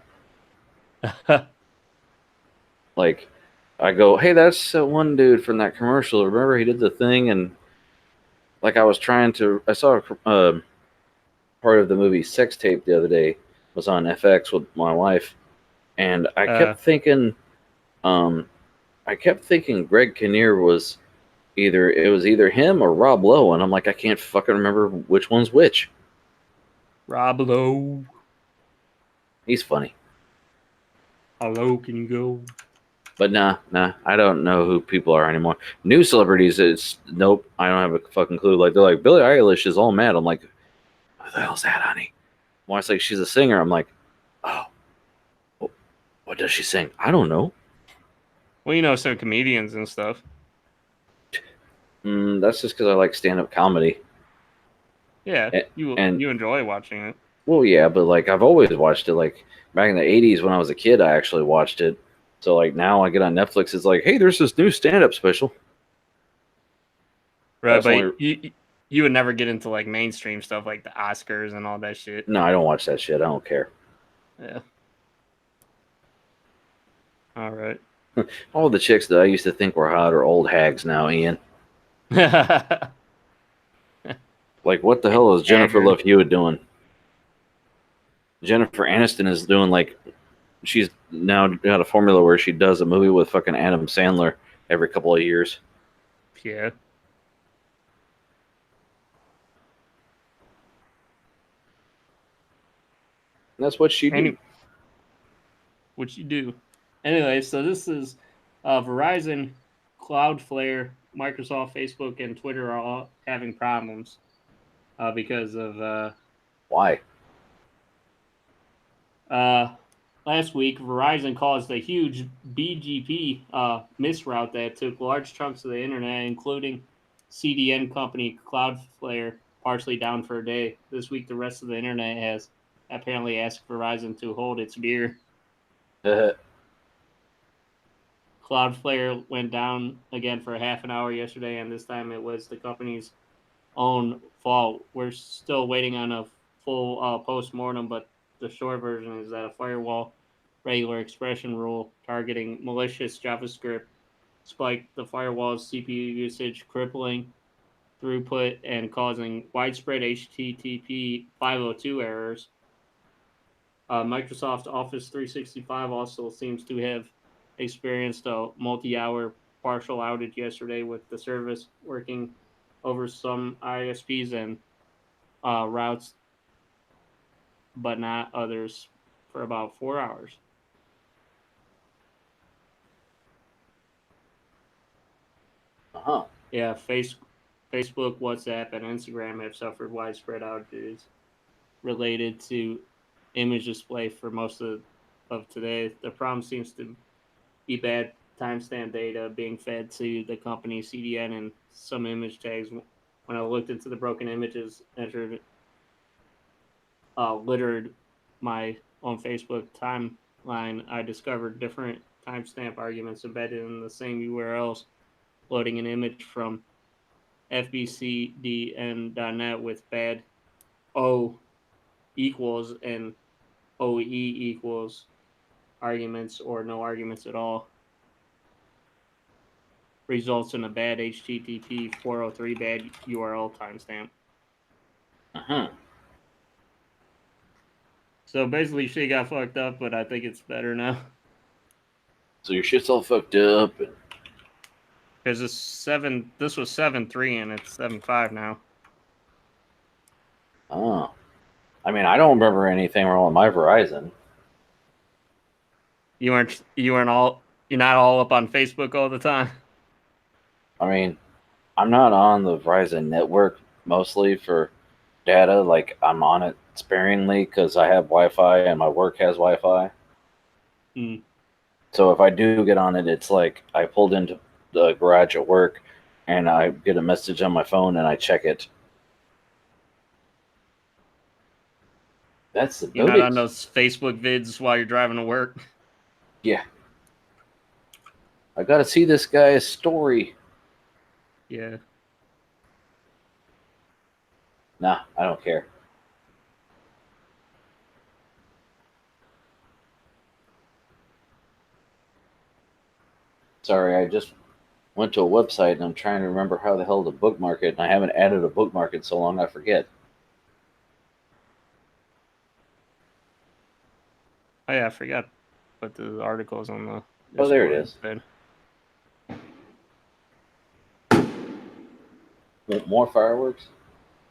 Like, I go, hey, that's one dude from that commercial. Remember he did the thing? And like I saw part of the movie Sex Tape the other day. Was on FX with my wife. And I kept thinking Greg Kinnear was either him or Rob Lowe, and I'm like, I can't fucking remember which one's which. Rob Lowe. He's funny. How low can you go? But nah, I don't know who people are anymore. New celebrities, it's nope. I don't have a fucking clue. Like they're like Billie Eilish is all mad. I'm like, who the hell's that, honey? When it's like she's a singer, I'm like, oh, what does she sing? I don't know. Well, you know, some comedians and stuff. That's just because I like stand-up comedy. Yeah, you enjoy watching it. Well, yeah, but like I've always watched it. Like back in the '80s when I was a kid, I actually watched it. So like now I get on Netflix, it's like, hey, there's this new stand-up special. Right, That's but only- you would never get into like mainstream stuff like the Oscars and all that shit. No, I don't watch that shit. I don't care. Yeah. All right. All the chicks that I used to think were hot are old hags now, Ian. Like, what the hell is Jennifer Love Hewitt doing? Jennifer Aniston is doing like, she's now got a formula where she does a movie with fucking Adam Sandler every couple of years. Yeah. And that's what she do. What you do. Anyway, so this is Verizon, Cloudflare, Microsoft, Facebook, and Twitter are all having problems because of Why? last week, Verizon caused a huge BGP misroute that took large chunks of the internet, including CDN company Cloudflare, partially down for a day. This week, the rest of the internet has apparently asked Verizon to hold its beer. Cloudflare went down again for half an hour yesterday, and this time it was the company's own fault. We're still waiting on a full post-mortem, but the short version is that a firewall regular expression rule targeting malicious JavaScript spiked the firewall's CPU usage, crippling throughput and causing widespread HTTP 502 errors. Microsoft Office 365 also seems to have experienced a multi-hour partial outage yesterday, with the service working over some ISPs and routes, but not others, for about 4 hours. Uh-huh. Yeah, Facebook, WhatsApp, and Instagram have suffered widespread outages related to image display for most of today. The problem seems to be bad timestamp data being fed to the company CDN and some image tags. When I looked into the broken images entered, littered my on Facebook timeline, I discovered different timestamp arguments embedded in the same URLs, loading an image from fbcdn.net with bad O equals and OE equals arguments or no arguments at all. Results in a bad HTTP 403 bad URL timestamp. Uh-huh. So basically, shit got fucked up, but I think it's better now. So your shit's all fucked up. Because this was 7.3 and it's 7.5 now. Oh. I mean, I don't remember anything wrong with my Verizon. You're not all up on Facebook all the time. I mean, I'm not on the Verizon network mostly for data. Like, I'm on it sparingly because I have Wi-Fi and my work has Wi-Fi. So if I do get on it, it's like I pulled into the garage at work and I get a message on my phone and I check it. That's the You're not on those Facebook vids while you're driving to work. Yeah. I gotta see this guy's story. Yeah. Nah, I don't care. Sorry, I just went to a website and I'm trying to remember how the hell to bookmark it, and I haven't added a bookmark in so long I forget. Oh yeah, I forgot. Put the articles on the. Oh, there it is. Want more fireworks?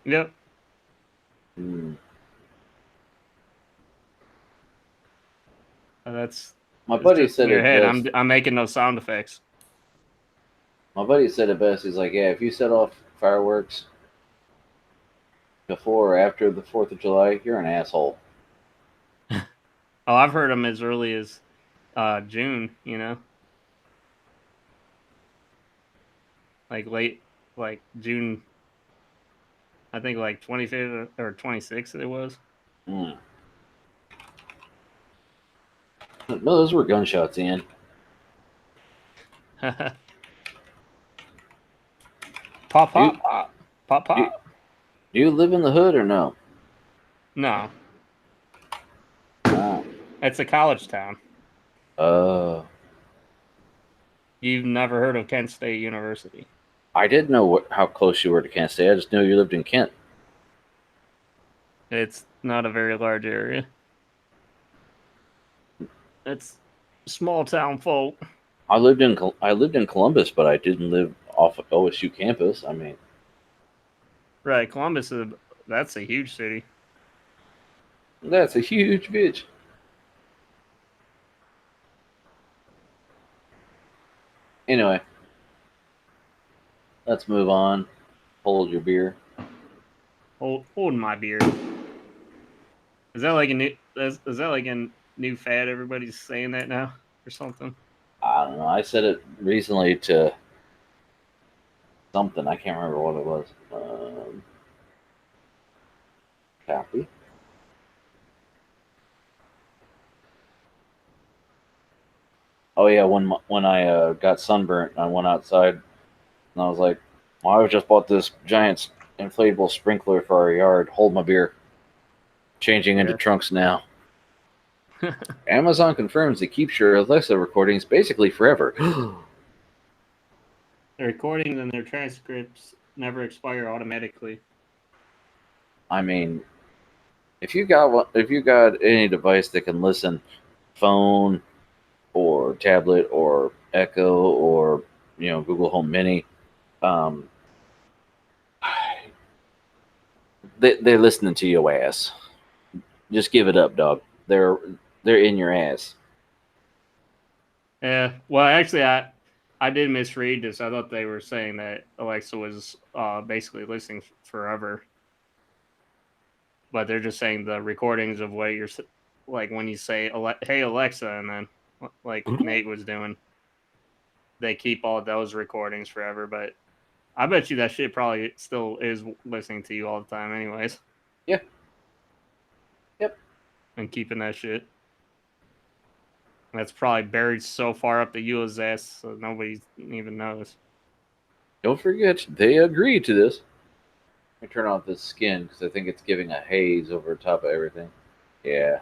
Yep. Hmm. That's My it's buddy just in said your it head. best. I'm making those sound effects. My buddy said it best. He's like, yeah, if you set off fireworks before or after the 4th of July, you're an asshole. Oh, I've heard them as early as June. You know, like late, like June. I think like 25th or 26th it was. Hmm. No, those were gunshots, Ian. Pop Do you, pop pop pop do, pop. do you live in the hood or no? No, Oh. it's a college town. Uh, You've never heard of Kent State University? I didn't know how close you were to Kent State. I just knew you lived in Kent. It's not a very large area. It's small town folk. I lived in Columbus, but I didn't live off of OSU campus. I mean, Right, Columbus that's a huge city. that's a huge bitch. Anyway, let's move on. Hold your beer. Hold my beer. Is that like a new? Is that like a new fad? Everybody's saying that now or something. I don't know. I said it recently to something. I can't remember what it was. Copy. Oh yeah, when I got sunburnt, I went outside and I was like, "Well, I just bought this giant inflatable sprinkler for our yard. Hold my beer." Changing into Yeah. trunks now. Amazon confirms it keeps your Alexa recordings basically forever. The recordings and their transcripts never expire automatically. I mean, if you got any device that can listen, phone or tablet or Echo or Google Home Mini, um, they're listening to your ass. Just give it up, dog. They're in your ass. Yeah. Well, actually, I did misread this. I thought they were saying that Alexa was basically listening forever, but they're just saying the recordings of what you're like when you say "Hey Alexa" and then like Nate was doing, they keep all those recordings forever. But I bet you that shit probably still is listening to you all the time, anyways. Yeah. Yep. And keeping that shit. That's probably buried so far up the Eula's ass, so nobody even knows. Don't forget, they agreed to this. Let me turn off this skin because I think it's giving a haze over top of everything. Yeah.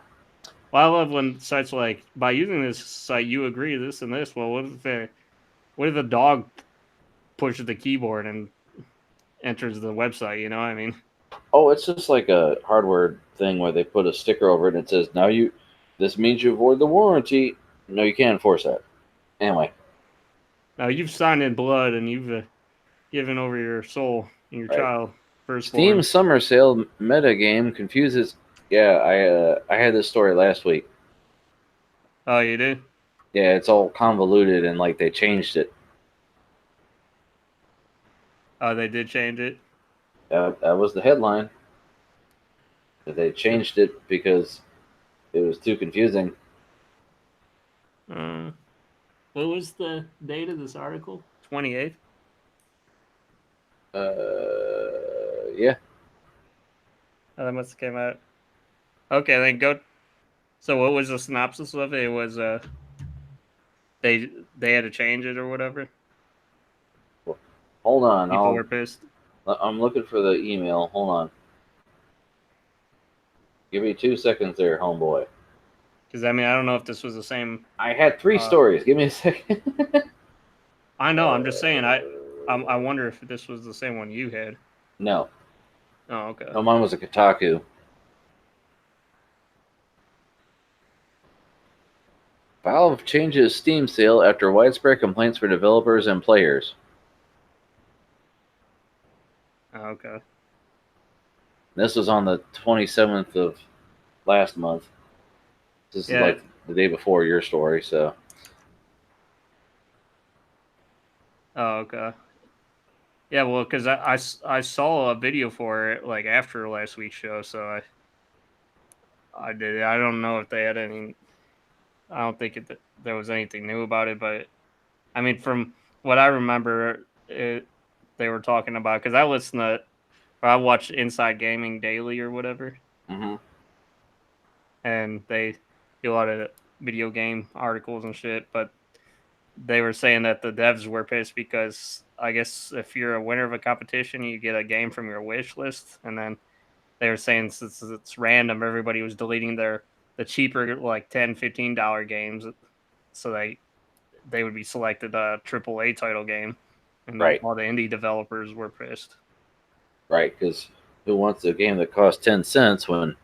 Well, I love when sites are like, by using this site, you agree to this and this. Well, what if the dog pushes the keyboard and enters the website? You know what I mean? Oh, it's just like a hardware thing where they put a sticker over it and it says, this means you avoid the warranty. No, you can't enforce that. Anyway. Now, you've signed in blood and you've given over your soul and your Right. child firstborn. Steam Summer Sale meta game confuses. Yeah, I had this story last week. Oh, you did? Yeah, it's all convoluted and like they changed it. Oh, they did change it? That was the headline. That they changed it because it was too confusing. What was the date of this article? 28th? Yeah. Oh, that must have came out. Okay, then go. So what was the synopsis of it? It was they had to change it or whatever. Hold on. People were pissed. I'm looking for the email. Hold on. Give me 2 seconds there, homeboy. Because I mean, I don't know if this was the same. I had 3 stories. Give me a second. I know. I'm just saying. I wonder if this was the same one you had. No. Oh, okay. No, mine was a Kotaku. Valve changes Steam sale after widespread complaints from developers and players. Okay. This was on the 27th of last month. This is Yeah. like the day before your story, so. Oh, okay. Yeah, well, because I saw a video for it like after last week's show, so I did it. I don't know if they had any. I don't think there was anything new about it, but I mean, from what I remember, they were talking about because I watch Inside Gaming Daily or whatever, Mm-hmm. and they do a lot of video game articles and shit. But they were saying that the devs were pissed because I guess if you're a winner of a competition, you get a game from your wish list, and then they were saying since it's random, everybody was deleting the cheaper like $10-15 games, so they would be selected a AAA title game, and Right. all the indie developers were pissed. Right, because who wants a game that costs 10 cents when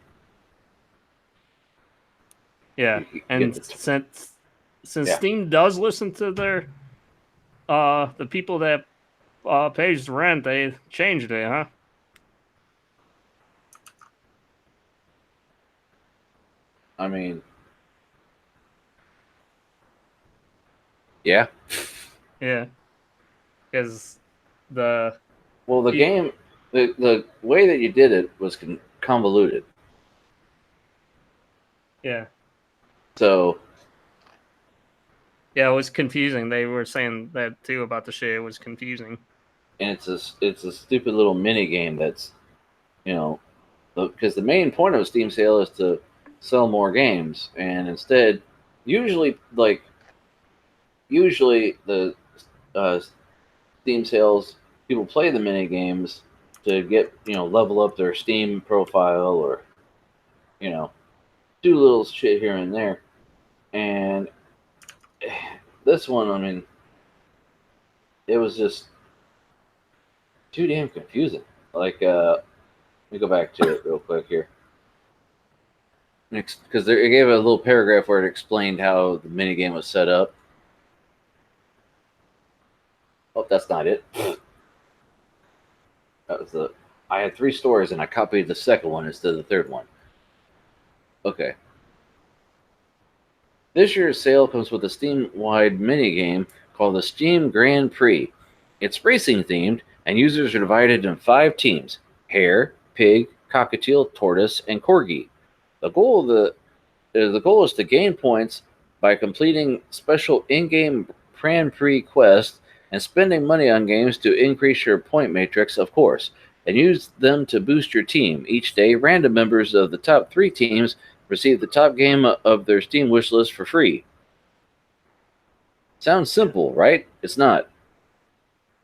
Yeah, you and get the. since Yeah. Steam does listen to their the people that pays the rent, they changed it, huh? I mean, yeah. Yeah, because the Well, the pe- game, the way that you did it was convoluted. yeah. So, Yeah, it was confusing. They were saying that too about the shit. It was confusing. and it's a stupid little mini game that's, because the main point of a Steam sale is to sell more games, and instead, usually the uh, Steam sales, people play the mini games to get level up their Steam profile, or you know do little shit here and there. And this one, I mean, it was just too damn confusing. Like, let me go back to it real quick here, because it gave a little paragraph where it explained how the mini game was set up. Oh, that's not it. That was the. I had 3 stories and I copied the second one instead of the third one. Okay. This year's sale comes with a Steam-wide minigame called the Steam Grand Prix. It's racing themed, and users are divided in 5 teams: hare, pig, cockatiel, tortoise, and corgi. The goal is to gain points by completing special in-game Grand Prix quests and spending money on games to increase your point matrix, of course, and use them to boost your team. Each day, random members of the top 3 teams receive the top game of their Steam wishlist for free. Sounds simple, right? It's not.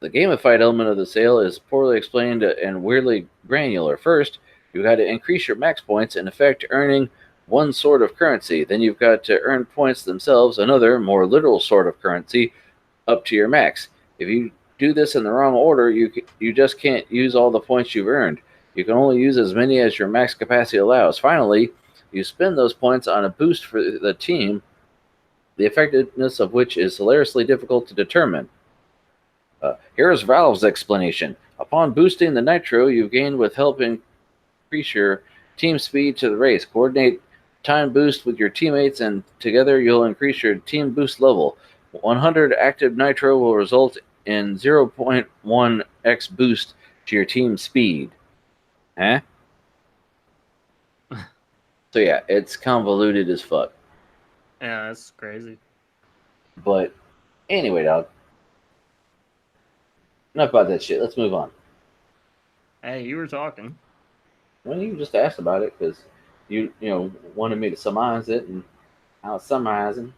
The gamified element of the sale is poorly explained and weirdly granular. First, you got to increase your max points, in effect earning one sort of currency. Then you've got to earn points themselves, another, more literal sort of currency, up to your max. If you do this in the wrong order, you just can't use all the points you've earned. You can only use as many as your max capacity allows. Finally, you spend those points on a boost for the team, the effectiveness of which is hilariously difficult to determine. Here is Valve's explanation. Upon boosting the nitro you've gained with help increase your team speed to the race. Coordinate time boost with your teammates, and together you'll increase your team boost level. 100 active nitro will result in 0.1x boost to your team speed. Huh? So yeah, it's convoluted as fuck. Yeah, that's crazy. But anyway, dog. Enough about that shit. Let's move on. Hey, you were talking. Well, you just asked about it because you wanted me to summarize it, and I was summarizing.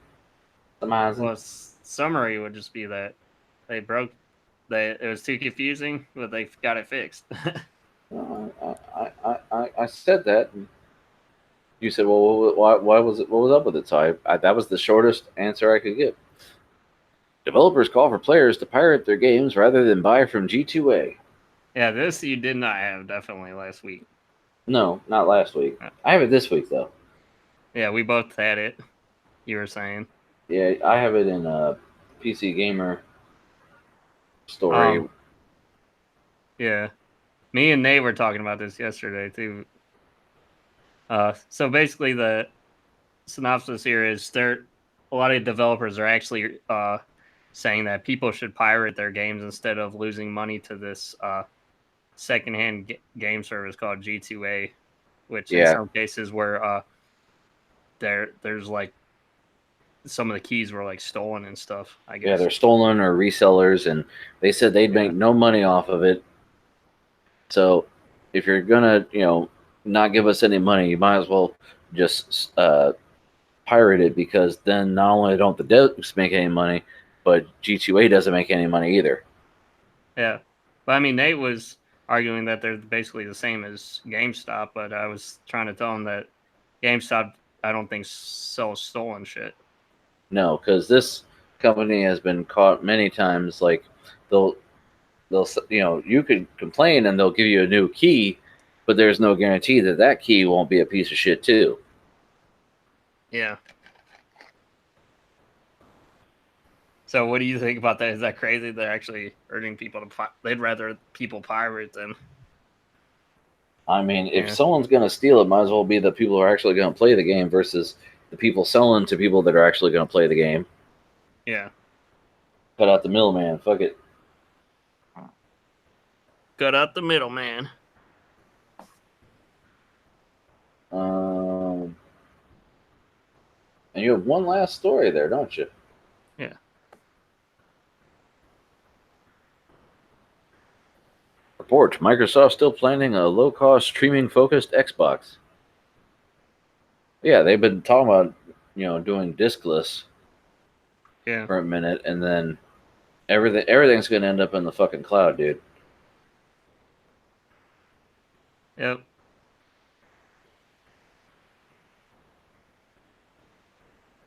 Well, summary would just be that they broke. It was too confusing, but they got it fixed. I said that, and you said, "Well, why was it? What was up with it?" So that was the shortest answer I could give. Developers call for players to pirate their games rather than buy from G2A. Yeah, this you did not have definitely last week. No, not last week. I have it this week though. Yeah, we both had it. You were saying. Yeah, I have it in PC Gamer story. Yeah. Me and Nate were talking about this yesterday too. So basically, the synopsis here is a lot of developers are actually saying that people should pirate their games instead of losing money to this secondhand game service called G2A, which in Yeah. some cases where there's like some of the keys were like stolen and stuff. I guess. Yeah, they're stolen or resellers, and they said they'd make no money off of it. So if you're gonna, not give us any money, you might as well just pirate it, because then not only don't the devs make any money, but G2A doesn't make any money either. Yeah, but I mean, Nate was arguing that they're basically the same as GameStop, but I was trying to tell him that GameStop, I don't think sells stolen shit. No, because this company has been caught many times. Like they'll you could complain and they'll give you a new key, but there's no guarantee that that key won't be a piece of shit too. Yeah. So what do you think about that? Is that crazy? They're actually urging people to they'd rather people pirate than. I mean, if someone's going to steal it, might as well be the people who are actually going to play the game versus the people selling to people that are actually going to play the game. Yeah. Cut out the middleman. Fuck it. Cut out the middleman. And you have one last story there, don't you? Yeah. Report: Microsoft still planning a low-cost streaming-focused Xbox. Yeah, they've been talking about, doing diskless for a minute, and then everything's going to end up in the fucking cloud, dude. Yep.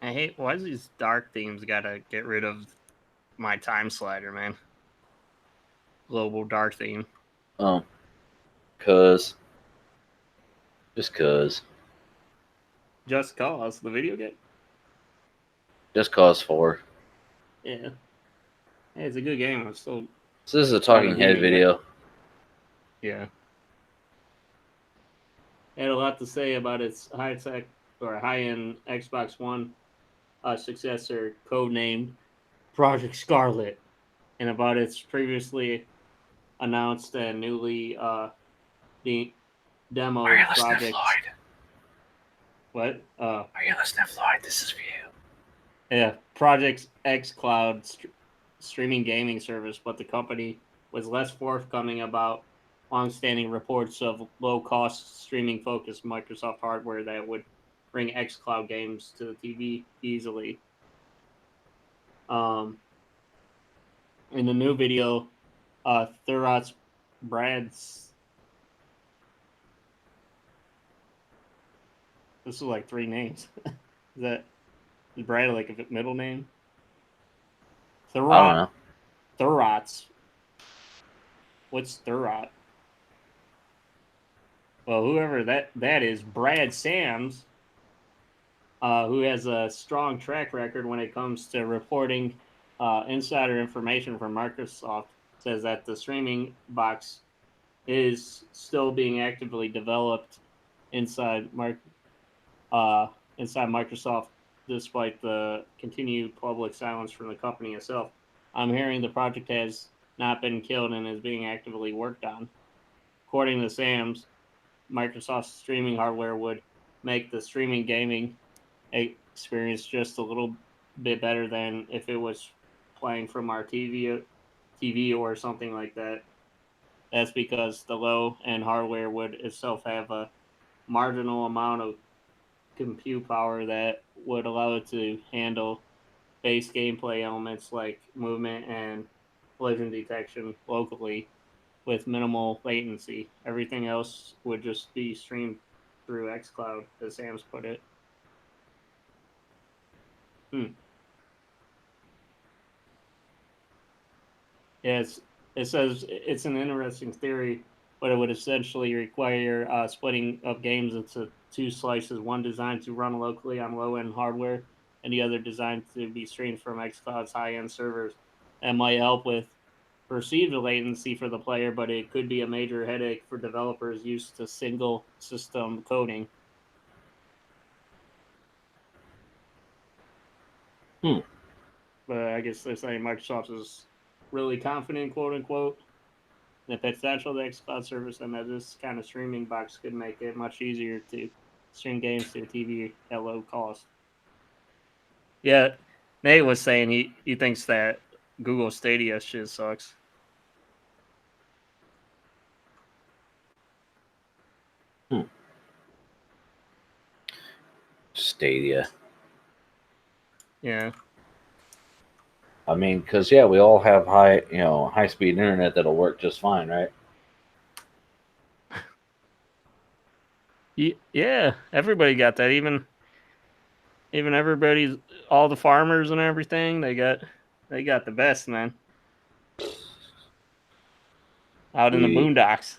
I hate, why does these dark themes gotta get rid of my time slider, man? Global dark theme. Oh. Just cause. Just Cause, the video game? Just Cause 4. Yeah. Hey, it's a good game. I'm still. So this is a talking head video. Yeah. It had a lot to say about its high-tech or high-end Xbox One successor, codenamed Project Scarlet, and about its previously announced and newly demoed project. What? Are you listening, Floyd? This is for you. Yeah, Project X Cloud streaming gaming service, but the company was less forthcoming about long-standing reports of low-cost streaming-focused Microsoft hardware that would bring xCloud games to the TV easily. In the new video, Thurot's Brad's. This is like 3 names. Is Brad like a middle name? I don't know. Thurot's. What's Thurot? Well, whoever that is, Brad Sams, who has a strong track record when it comes to reporting insider information from Microsoft, says that the streaming box is still being actively developed inside Microsoft, despite the continued public silence from the company itself. I'm hearing the project has not been killed and is being actively worked on. According to Sam's, Microsoft's streaming hardware would make the streaming gaming experience just a little bit better than if it was playing from our TV or something like that. That's because the low-end hardware would itself have a marginal amount of compute power that would allow it to handle base gameplay elements like movement and collision detection locally with minimal latency. Everything else would just be streamed through xCloud, as Sam's put it. Yes, it says it's an interesting theory, but it would essentially require splitting up games into 2 slices, one designed to run locally on low-end hardware, and the other designed to be streamed from xCloud's high-end servers. That might help with perceived latency for the player, but it could be a major headache for developers used to single system coding. But I guess they're saying Microsoft is really confident, quote unquote, that that's actual the xCloud service and that this kind of streaming box could make it much easier to stream games to your TV at low cost. Yeah, Nate was saying he thinks that Google Stadia shit sucks. Stadia. Yeah. I mean, because yeah, we all have high speed internet that'll work just fine, right? Yeah, everybody got that. Even everybody's all the farmers and everything. They got the best, man. Out in the boondocks.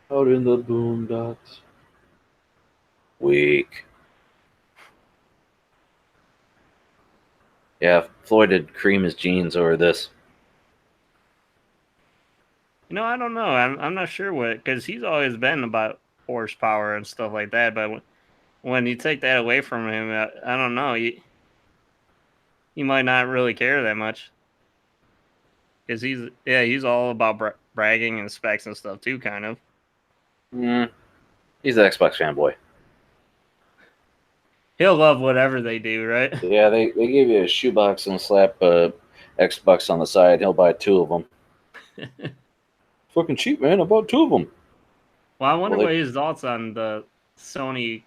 Out in the boondocks. Weak. Yeah, Floyd did cream his jeans over this. I don't know. I'm not sure what, because he's always been about horsepower and stuff like that. But when you take that away from him, I don't know. He might not really care that much. Because he's all about bragging and specs and stuff too, kind of. He's an Xbox fanboy. He'll love whatever they do, right? Yeah, they give you a shoebox and slap Xbox on the side. He'll buy 2 of them. Fucking cheap, man. I bought 2 of them. Well, I wonder what his thoughts on the Sony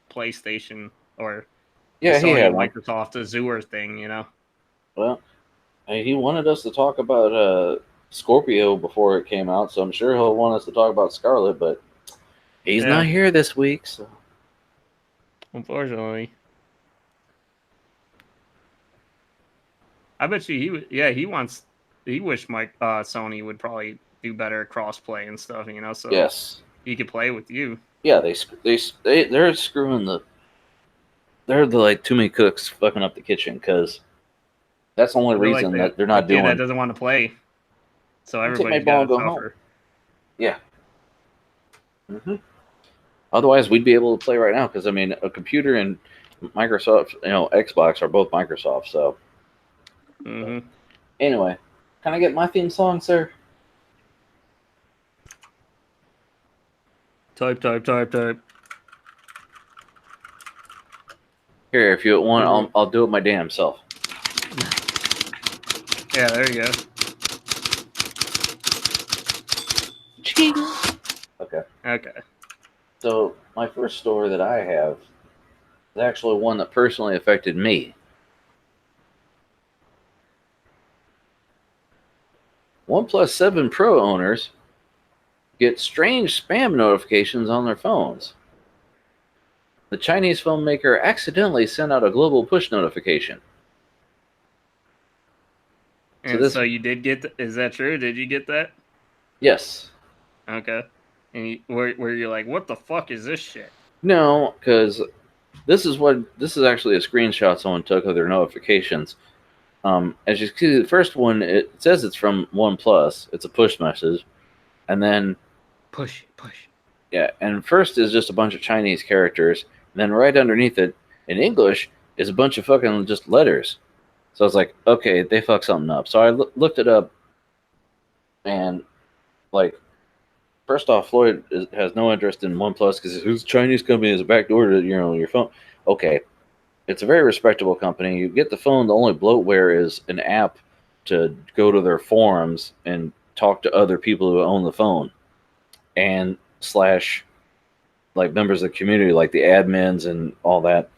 PlayStation or yeah, the he Sony had Microsoft Azure thing, Well, he wanted us to talk about Scorpio before it came out, so I'm sure he'll want us to talk about Scarlet, but he's not here this week, so unfortunately. I bet you he wished Sony would probably do better crossplay and stuff, so yes, he could play with you. Yeah, they're screwing they're the like too many cooks fucking up the kitchen, because that's the only reason that they're not doing. That doesn't want to play, so everybody's got to suffer. Yeah. Otherwise, we'd be able to play right now, because I mean, a computer and Microsoft, Xbox are both Microsoft. So, anyway, can I get my theme song, sir? Type. Here, if you want, I'll do it my damn self. Yeah, there you go. Okay. So, my first story that I have is actually one that personally affected me. OnePlus 7 Pro owners get strange spam notifications on their phones. The Chinese phone maker accidentally sent out a global push notification. And so you did get is that true? Did you get that? Yes. Okay. And where you're like, what the fuck is this shit? No, because this is actually a screenshot someone took of their notifications. As you see, the first one, it says it's from OnePlus. It's a push message. And then push. Yeah, and first is just a bunch of Chinese characters. And then right underneath it, in English, is a bunch of fucking just letters. So I was like, okay, they fucked something up. So I looked it up, and like, first off, Floyd has no interest in OnePlus because who's Chinese company is a backdoor to your phone. Okay, it's a very respectable company. You get the phone. The only bloatware is an app to go to their forums and talk to other people who own the phone, and / like members of the community, like the admins and all that.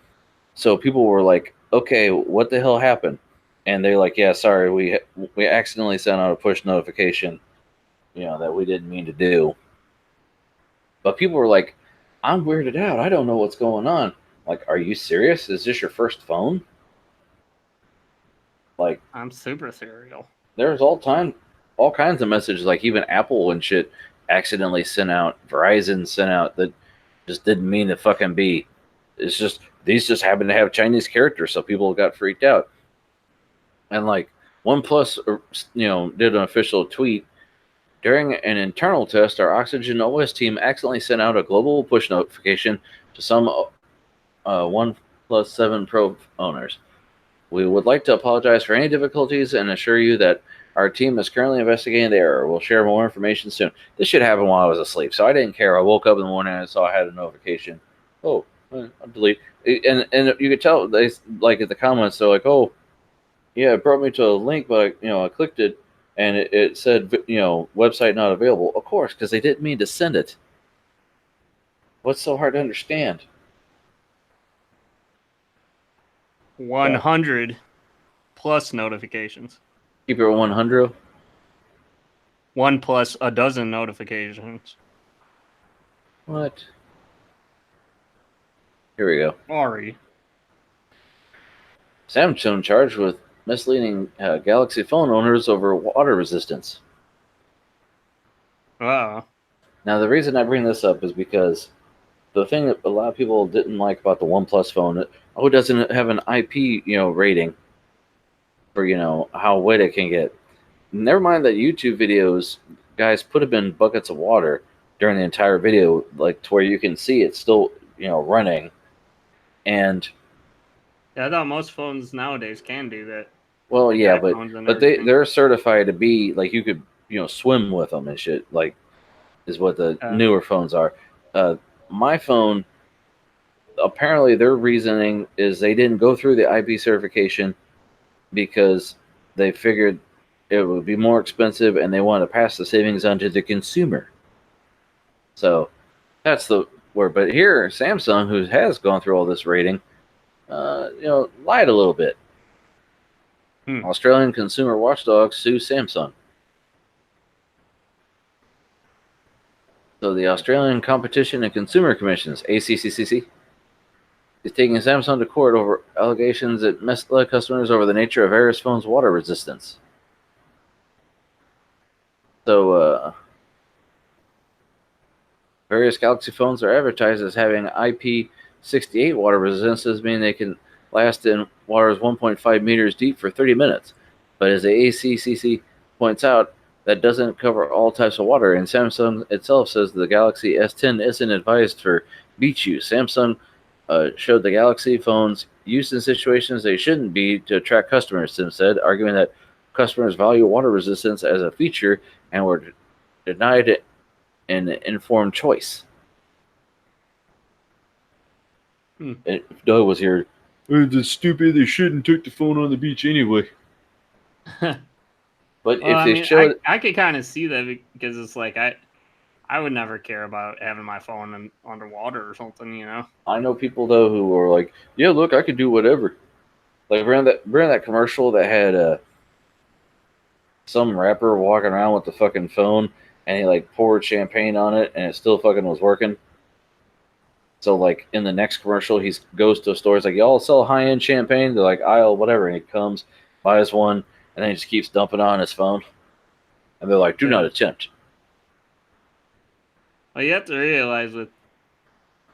So people were like, okay, what the hell happened? And they're like, yeah, sorry, we accidentally sent out a push notification, that we didn't mean to do. But people were like, I'm weirded out. I don't know what's going on. Like, are you serious? Is this your first phone? Like, I'm super serial. There's all kinds of messages, like even Apple and shit accidentally sent out, Verizon sent out, that just didn't mean to fucking be. It's just, these just happen to have Chinese characters, so people got freaked out. And like, OnePlus, did an official tweet. During an internal test, our Oxygen OS team accidentally sent out a global push notification to some OnePlus 7 Pro owners. We would like to apologize for any difficulties and assure you that our team is currently investigating the error. We'll share more information soon. This should happen while I was asleep, so I didn't care. I woke up in the morning and I saw I had a notification. Oh, I'll delete. And you could tell, they like at the comments, they're like, oh, yeah, it brought me to a link, but I clicked it, and it said, website not available. Of course, because they didn't mean to send it. What's so hard to understand? 100 plus notifications. Keep it 100. 1 plus a dozen notifications. What? Here we go. Sorry. Samsung charged with misleading Galaxy phone owners over water resistance. Wow. Now, the reason I bring this up is because the thing that a lot of people didn't like about the OnePlus phone, it doesn't have an IP, rating for, how wet it can get. Never mind that YouTube videos, guys put them in buckets of water during the entire video, like to where you can see it still, running. And yeah, I thought most phones nowadays can do that. Well, yeah, but they're certified to be like you could swim with them and shit, like is what the newer phones are. My phone, apparently their reasoning is they didn't go through the IP certification because they figured it would be more expensive and they wanted to pass the savings on to the consumer. So that's the word. But here, Samsung, who has gone through all this rating, lied a little bit. Australian consumer watchdog sue Samsung. So the Australian Competition and Consumer Commissions, ACCC, is taking Samsung to court over allegations it misled customers over the nature of various phones' water resistance. So, various Galaxy phones are advertised as having IP68 water resistances, meaning they can last in waters 1.5 meters deep for 30 minutes. But as the ACCC points out, that doesn't cover all types of water, and Samsung itself says the Galaxy S10 isn't advised for beach use. Samsung showed the Galaxy phones used in situations they shouldn't be to attract customers, Sim said, arguing that customers value water resistance as a feature and were denied an informed choice. If Doug was here, it's stupid, they shouldn't take the phone on the beach anyway. But well, if they showed, I could kind of see that because it's like I would never care about having my phone underwater or something, I know people though who are like, yeah, look, I could do whatever. Like remember that commercial that had some rapper walking around with the fucking phone and he like poured champagne on it and it still fucking was working. So like in the next commercial, he goes to a store. He's like, y'all sell high-end champagne? They're like, aisle, whatever. And he comes, buys one, and then he just keeps dumping on his phone. And they're like, do not attempt. Well, you have to realize with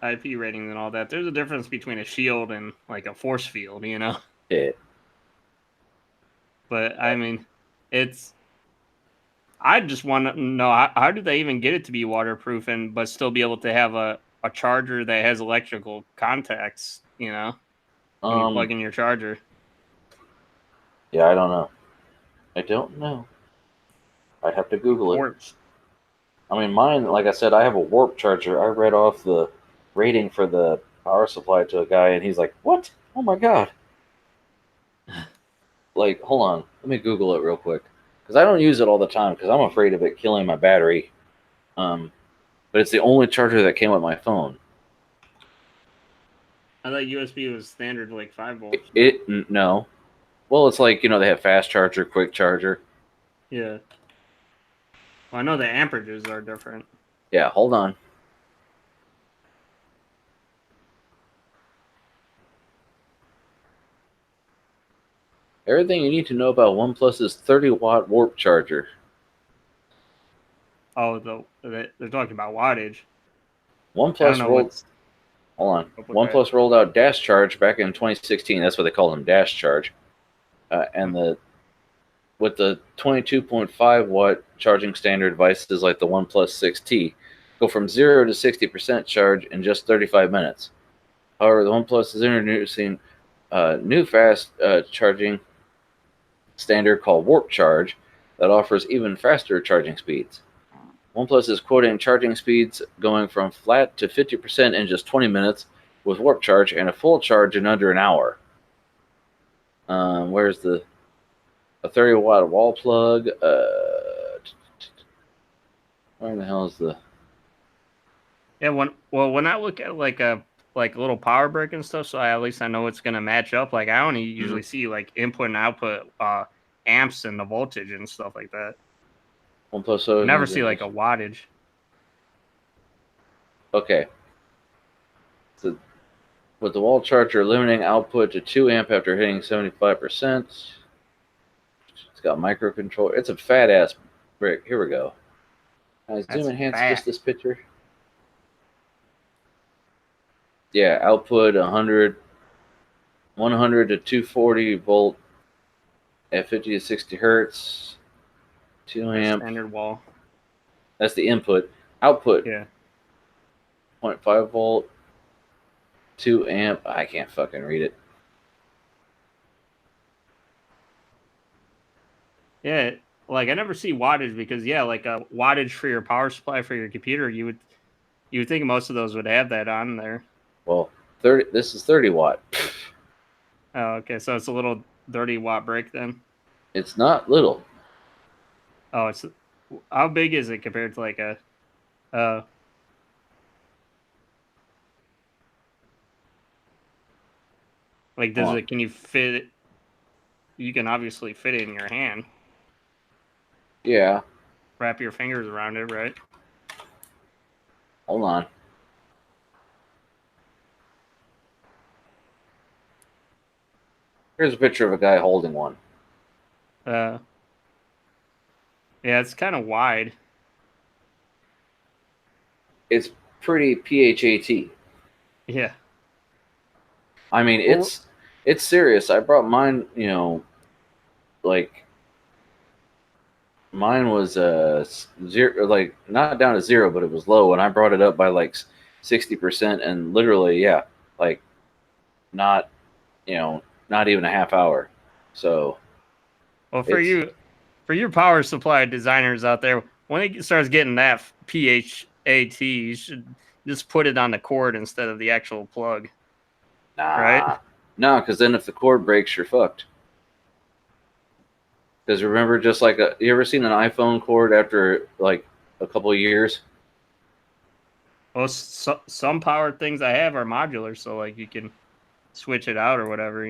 IP ratings and all that, there's a difference between a shield and like a force field, Yeah. But I mean, I just want to know how do they even get it to be waterproof but still be able to have a charger that has electrical contacts, when you plug in your charger. Yeah, I don't know. I'd have to Google it. Works. I mean, mine, like I said, I have a warp charger. I read off the rating for the power supply to a guy, and he's like, what? Oh my God. Like, hold on. Let me Google it real quick. Because I don't use it all the time because I'm afraid of it killing my battery. But it's the only charger that came with my phone. I thought USB was standard like 5 volts. No. Well, it's like, they have fast charger, quick charger. Yeah. Well, I know the amperages are different. Yeah, hold on. Everything you need to know about OnePlus's 30-watt warp charger. Oh, they're talking about wattage. OnePlus rolled out Dash Charge back in 2016. That's what they call them, Dash Charge. And the with the 22.5 watt charging standard devices like the OnePlus 6T, go from 0 to 60% charge in just 35 minutes. However, the OnePlus is introducing a new fast charging standard called Warp Charge that offers even faster charging speeds. OnePlus is quoting charging speeds going from flat to 50% in just 20 minutes with Warp Charge and a full charge in under an hour. Where's a 30 watt wall plug? Where the hell is the? Yeah, when I look at like a little power brick and stuff, so at least I know it's gonna match up. Like I only usually see like input and output amps and the voltage and stuff like that. OnePlus. I never see like a wattage. Okay. So with the wall charger limiting output to 2 amp after hitting 75%. It's got microcontroller. It's a fat ass brick. Here we go. Zoom enhance just this picture. Yeah, output 100 to 240 volt at 50 to 60 hertz. 2 amp. Standard wall. That's the input. Output. Yeah. 0.5 volt. 2 amp. I can't fucking read it. Yeah, like I never see wattage because like a wattage for your power supply for your computer, you would think most of those would have that on there. Well, 30. This is 30 watt. Oh, okay, so it's a little 30 watt brick then. It's not little. Oh, it's how big is it compared to like a like does it? Can you fit it? You can obviously fit it in your hand. Yeah. Wrap your fingers around it, right? Hold on. Here's a picture of a guy holding one. Yeah, it's kind of wide. It's pretty PHAT. Yeah. I mean, it's serious. I brought mine, like mine was zero, like not down to 0, but it was low, and I brought it up by like 60%, and literally, yeah, like not even a half hour. So, well, for your power supply designers out there, when it starts getting that PHAT, you should just put it on the cord instead of the actual plug. Nah, right? No, because then if the cord breaks, you're fucked. Because remember, just like you ever seen an iPhone cord after like a couple of years? Well, some power things I have are modular, so like you can switch it out or whatever,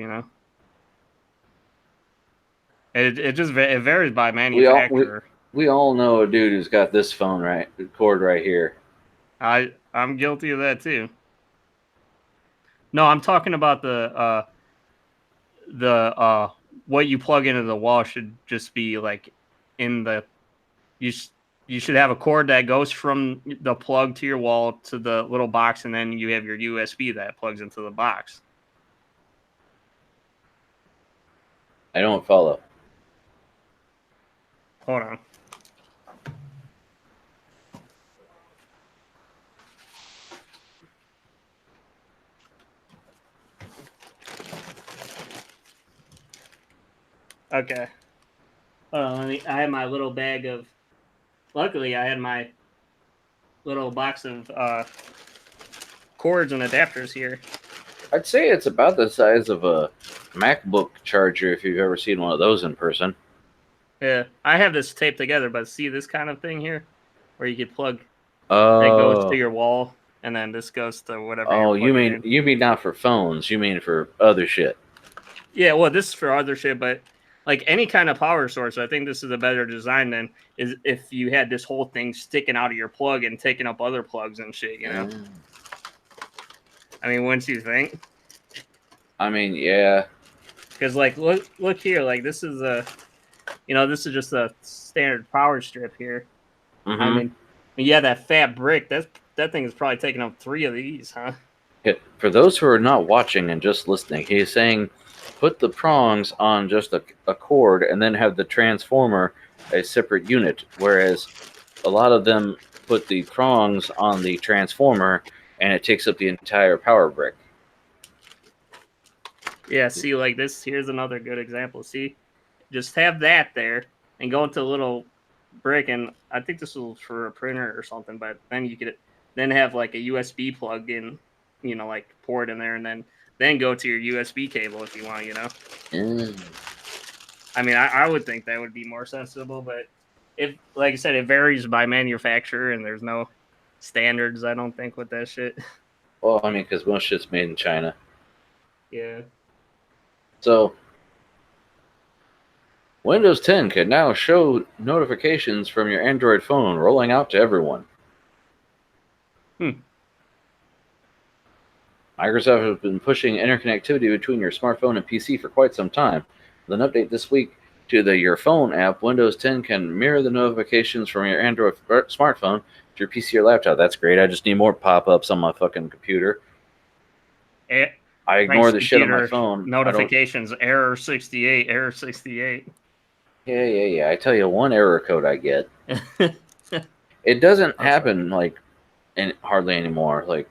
It varies by manufacturer. We all know a dude who's got this cord right here. I'm guilty of that too. No, I'm talking about the what you plug into the wall should just be like in the you should have a cord that goes from the plug to your wall to the little box, and then you have your USB that plugs into the box. I don't follow. Hold on. Okay. I had my little bag of. Luckily, I had my little box of cords and adapters here. I'd say it's about the size of a MacBook charger if you've ever seen one of those in person. Yeah, I have this taped together, but see this kind of thing here, where you could plug. Oh. It goes to your wall, and then this goes to whatever. Oh, you mean not for phones? You mean for other shit? Yeah, well, this is for other shit, but like any kind of power source, I think this is a better design than is if you had this whole thing sticking out of your plug and taking up other plugs and shit. I mean, wouldn't you think? I mean, yeah. Because like, look here, like this is this is just a standard power strip here. Mm-hmm. I mean, yeah, that fat brick, that thing is probably taking up 3 of these, huh? For those who are not watching and just listening, he's saying put the prongs on just a cord and then have the transformer a separate unit, whereas a lot of them put the prongs on the transformer and it takes up the entire power brick. Yeah, see, like this, here's another good example. See, just have that there and go into a little brick, and I think this was for a printer or something, but then you could then have like a USB plug in, like port in there, and then go to your USB cable if you want, I mean, I would think that would be more sensible, but if, like I said, it varies by manufacturer, and there's no standards, I don't think, with that shit. Well, I mean, because most shit's made in China. Yeah. So, Windows 10 can now show notifications from your Android phone rolling out to everyone. Microsoft has been pushing interconnectivity between your smartphone and PC for quite some time. With an update this week to the Your Phone app, Windows 10 can mirror the notifications from your Android smartphone to your PC or laptop. That's great. I just need more pop-ups on my fucking computer. I ignore the shit on my phone. Notifications, error 68, error 68. Yeah. I tell you, one error code I get. It doesn't happen like hardly anymore. Like,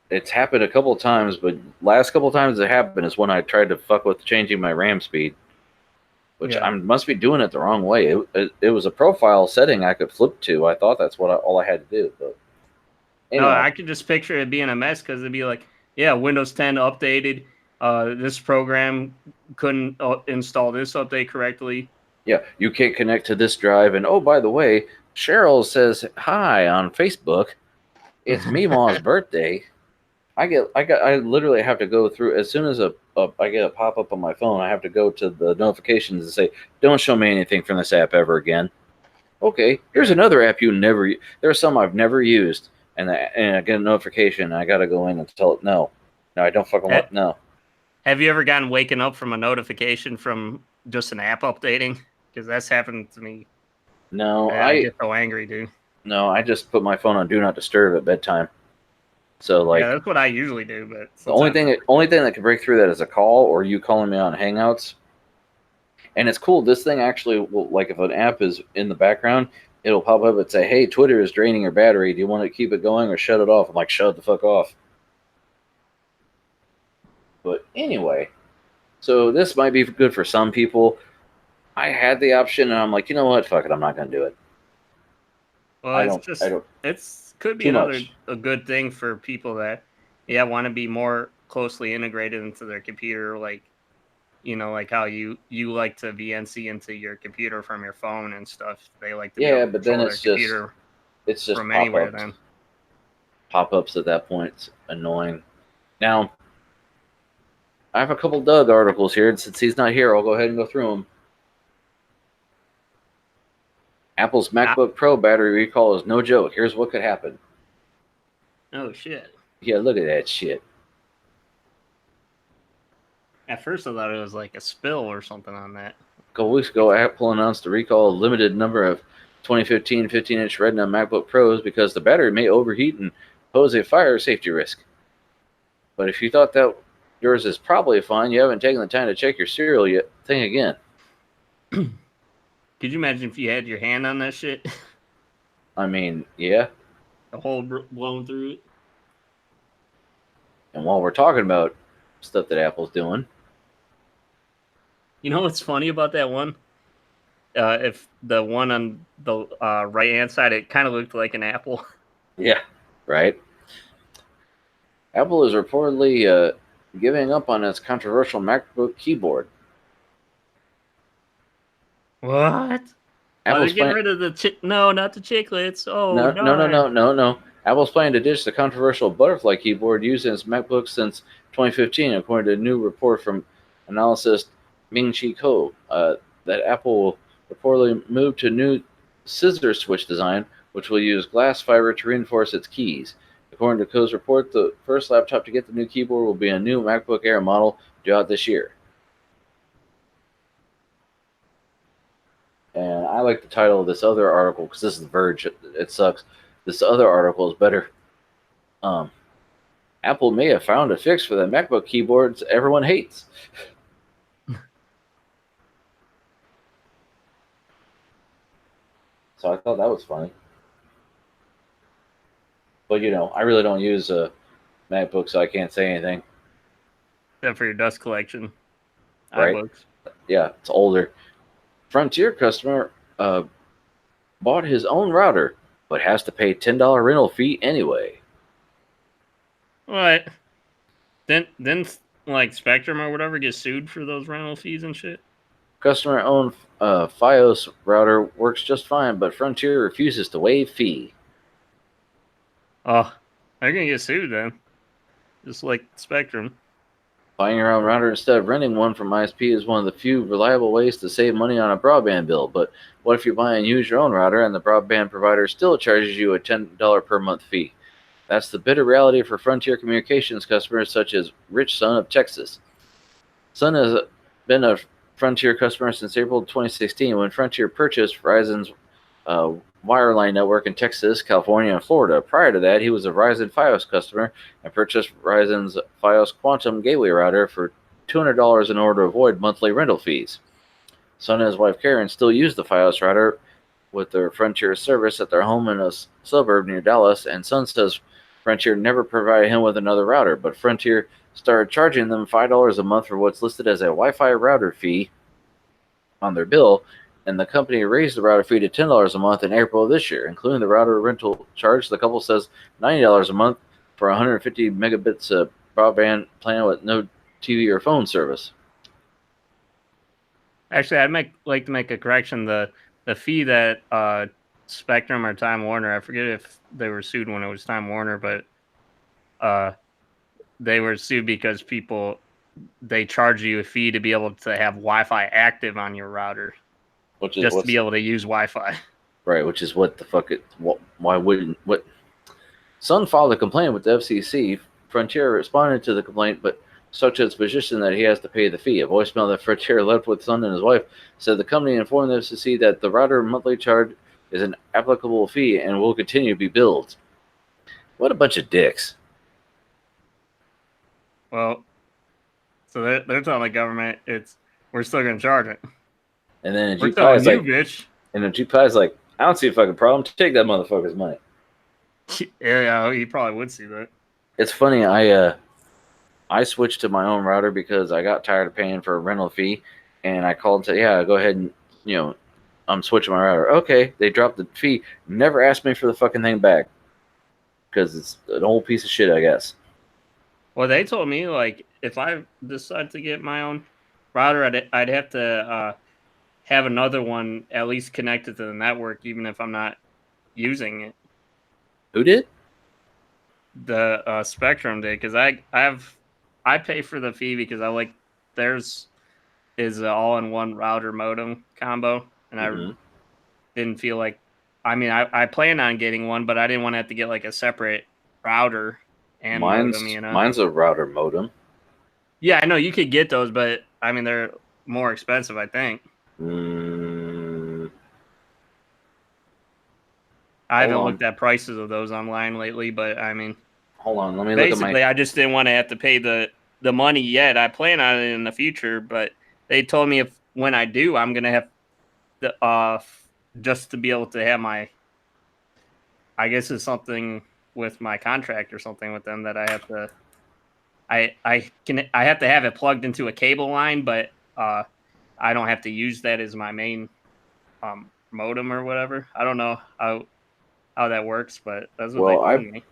it's happened a couple of times, but last couple of times it happened is when I tried to fuck with changing my RAM speed, which I must be doing it the wrong way. It was a profile setting I could flip to. I thought that's all I had to do. But anyway. No, I could just picture it being a mess because it'd be like, yeah, Windows 10 updated. This program couldn't install this update correctly. Yeah, you can't connect to this drive. And oh, by the way, Cheryl says hi on Facebook. It's Meemaw's birthday. I literally have to go through as soon as I get a pop up on my phone. I have to go to the notifications and say, "Don't show me anything from this app ever again." Okay, here's another app you never. There are some I've never used, and I get a notification. And I got to go in and tell it no. I don't fucking want no. Have you ever gotten waken up from a notification from just an app updating? Because that's happened to me. No, I get so angry, dude. No, I just put my phone on Do Not Disturb at bedtime. So like, yeah, that's what I usually do. But the only thing that can break through that is a call or you calling me on Hangouts. And it's cool. This thing actually will, like, if an app is in the background, it'll pop up and say, "Hey, Twitter is draining your battery. Do you want to keep it going or shut it off?" I'm like, "Shut the fuck off." But anyway, so this might be good for some people. I had the option, and I'm like, you know what? Fuck it. I'm not going to do it. Well, it's could be a good thing for people that, want to be more closely integrated into their computer, like, like how you like to VNC into your computer from your phone and stuff. They like to be able to but then it's just from anywhere. Then pop-ups at that point. It's annoying. Now, I have a couple Doug articles here, and since he's not here, I'll go ahead and go through them. Apple's MacBook Pro battery recall is no joke. Here's what could happen. Oh, shit. Yeah, look at that shit. At first, I thought it was like a spill or something on that. A couple weeks ago, Apple announced to recall a limited number of 2015 15-inch Retina MacBook Pros because the battery may overheat and pose a fire safety risk. But if you thought that yours is probably fine, you haven't taken the time to check your serial yet, think again. Could you imagine if you had your hand on that shit? I mean, yeah. The hole blown through it. And while we're talking about stuff that Apple's doing, you know what's funny about that one? If the one on the right-hand side, it kind of looked like an apple. Yeah, right. Apple is reportedly giving up on its controversial MacBook keyboard. What? They're getting rid of the no, not the chiclets. Oh, no. Apple's planning to ditch the controversial butterfly keyboard used in its MacBooks since 2015, according to a new report from analyst Ming-Chi Kuo. That Apple will reportedly move to a new scissor switch design, which will use glass fiber to reinforce its keys. According to Kuo's report, the first laptop to get the new keyboard will be a new MacBook Air model due out this year. And I like the title of this other article because this is The Verge. It sucks. This other article is better. Apple may have found a fix for the MacBook keyboards everyone hates. So I thought that was funny. But, I really don't use a MacBook, so I can't say anything. Except for your dust collection. Right. iBooks. Yeah, it's older. Frontier customer bought his own router, but has to pay $10 rental fee anyway. What? Didn't like Spectrum or whatever get sued for those rental fees and shit? Customer-owned FiOS router works just fine, but Frontier refuses to waive fee. Oh, they're gonna get sued then. Just like Spectrum. Buying your own router instead of renting one from ISP is one of the few reliable ways to save money on a broadband bill. But what if you buy and use your own router and the broadband provider still charges you a $10 per month fee? That's the bitter reality for Frontier Communications customers such as Rich Son of Texas. Son has been a Frontier customer since April 2016 when Frontier purchased Verizon's wireline network in Texas, California, and Florida. Prior to that, he was a Verizon FiOS customer and purchased Verizon's FiOS Quantum Gateway router for $200 in order to avoid monthly rental fees. Son and his wife Karen still use the FiOS router with their Frontier service at their home in a suburb near Dallas, and Son says Frontier never provided him with another router, but Frontier started charging them $5 a month for what's listed as a Wi-Fi router fee on their bill, and the company raised the router fee to $10 a month in April of this year, including the router rental charge. The couple says $90 a month for 150 megabits broadband plan with no TV or phone service. Actually, like to make a correction. The fee that Spectrum or Time Warner, I forget if they were sued when it was Time Warner, but they were sued because they charge you a fee to be able to have Wi-Fi active on your router. Just to be able to use Wi-Fi. Right, which is what the fuck it... Why wouldn't... What? Son filed a complaint with the FCC. Frontier responded to the complaint, but such as position that he has to pay the fee. A voicemail that Frontier left with Son and his wife said the company informed the FCC that the router monthly charge is an applicable fee and will continue to be billed. What a bunch of dicks. Well, so they're telling the government we're still going to charge it. And then we're telling you, bitch. And then GPI's like, I don't see a fucking problem. Take that motherfucker's money. Yeah, he probably would see that. It's funny. I switched to my own router because I got tired of paying for a rental fee, and I called and said, yeah, go ahead and, I'm switching my router. Okay, they dropped the fee. Never asked me for the fucking thing back because it's an old piece of shit, I guess. Well, they told me, like, if I decide to get my own router, I'd have to have another one at least connected to the network, even if I'm not using it. Who did? The Spectrum did, because I pay for the fee because I like theirs is an all-in-one router modem combo, and I didn't feel like. I mean, I planned on getting one, but I didn't want to have to get like a separate router and modem. Mine's a router modem. Yeah, I know you could get those, but I mean they're more expensive, I think. I haven't looked at prices of those online lately, but I mean, hold on, let me look at my... I just didn't want to have to pay the money yet. I plan on it in the future, but they told me when I do, I'm gonna have the just to be able to have my. I guess it's something with my contract or something with them that I have to. I have to have it plugged into a cable line, but I don't have to use that as my main modem or whatever. I don't know how that works, but that's what they told me.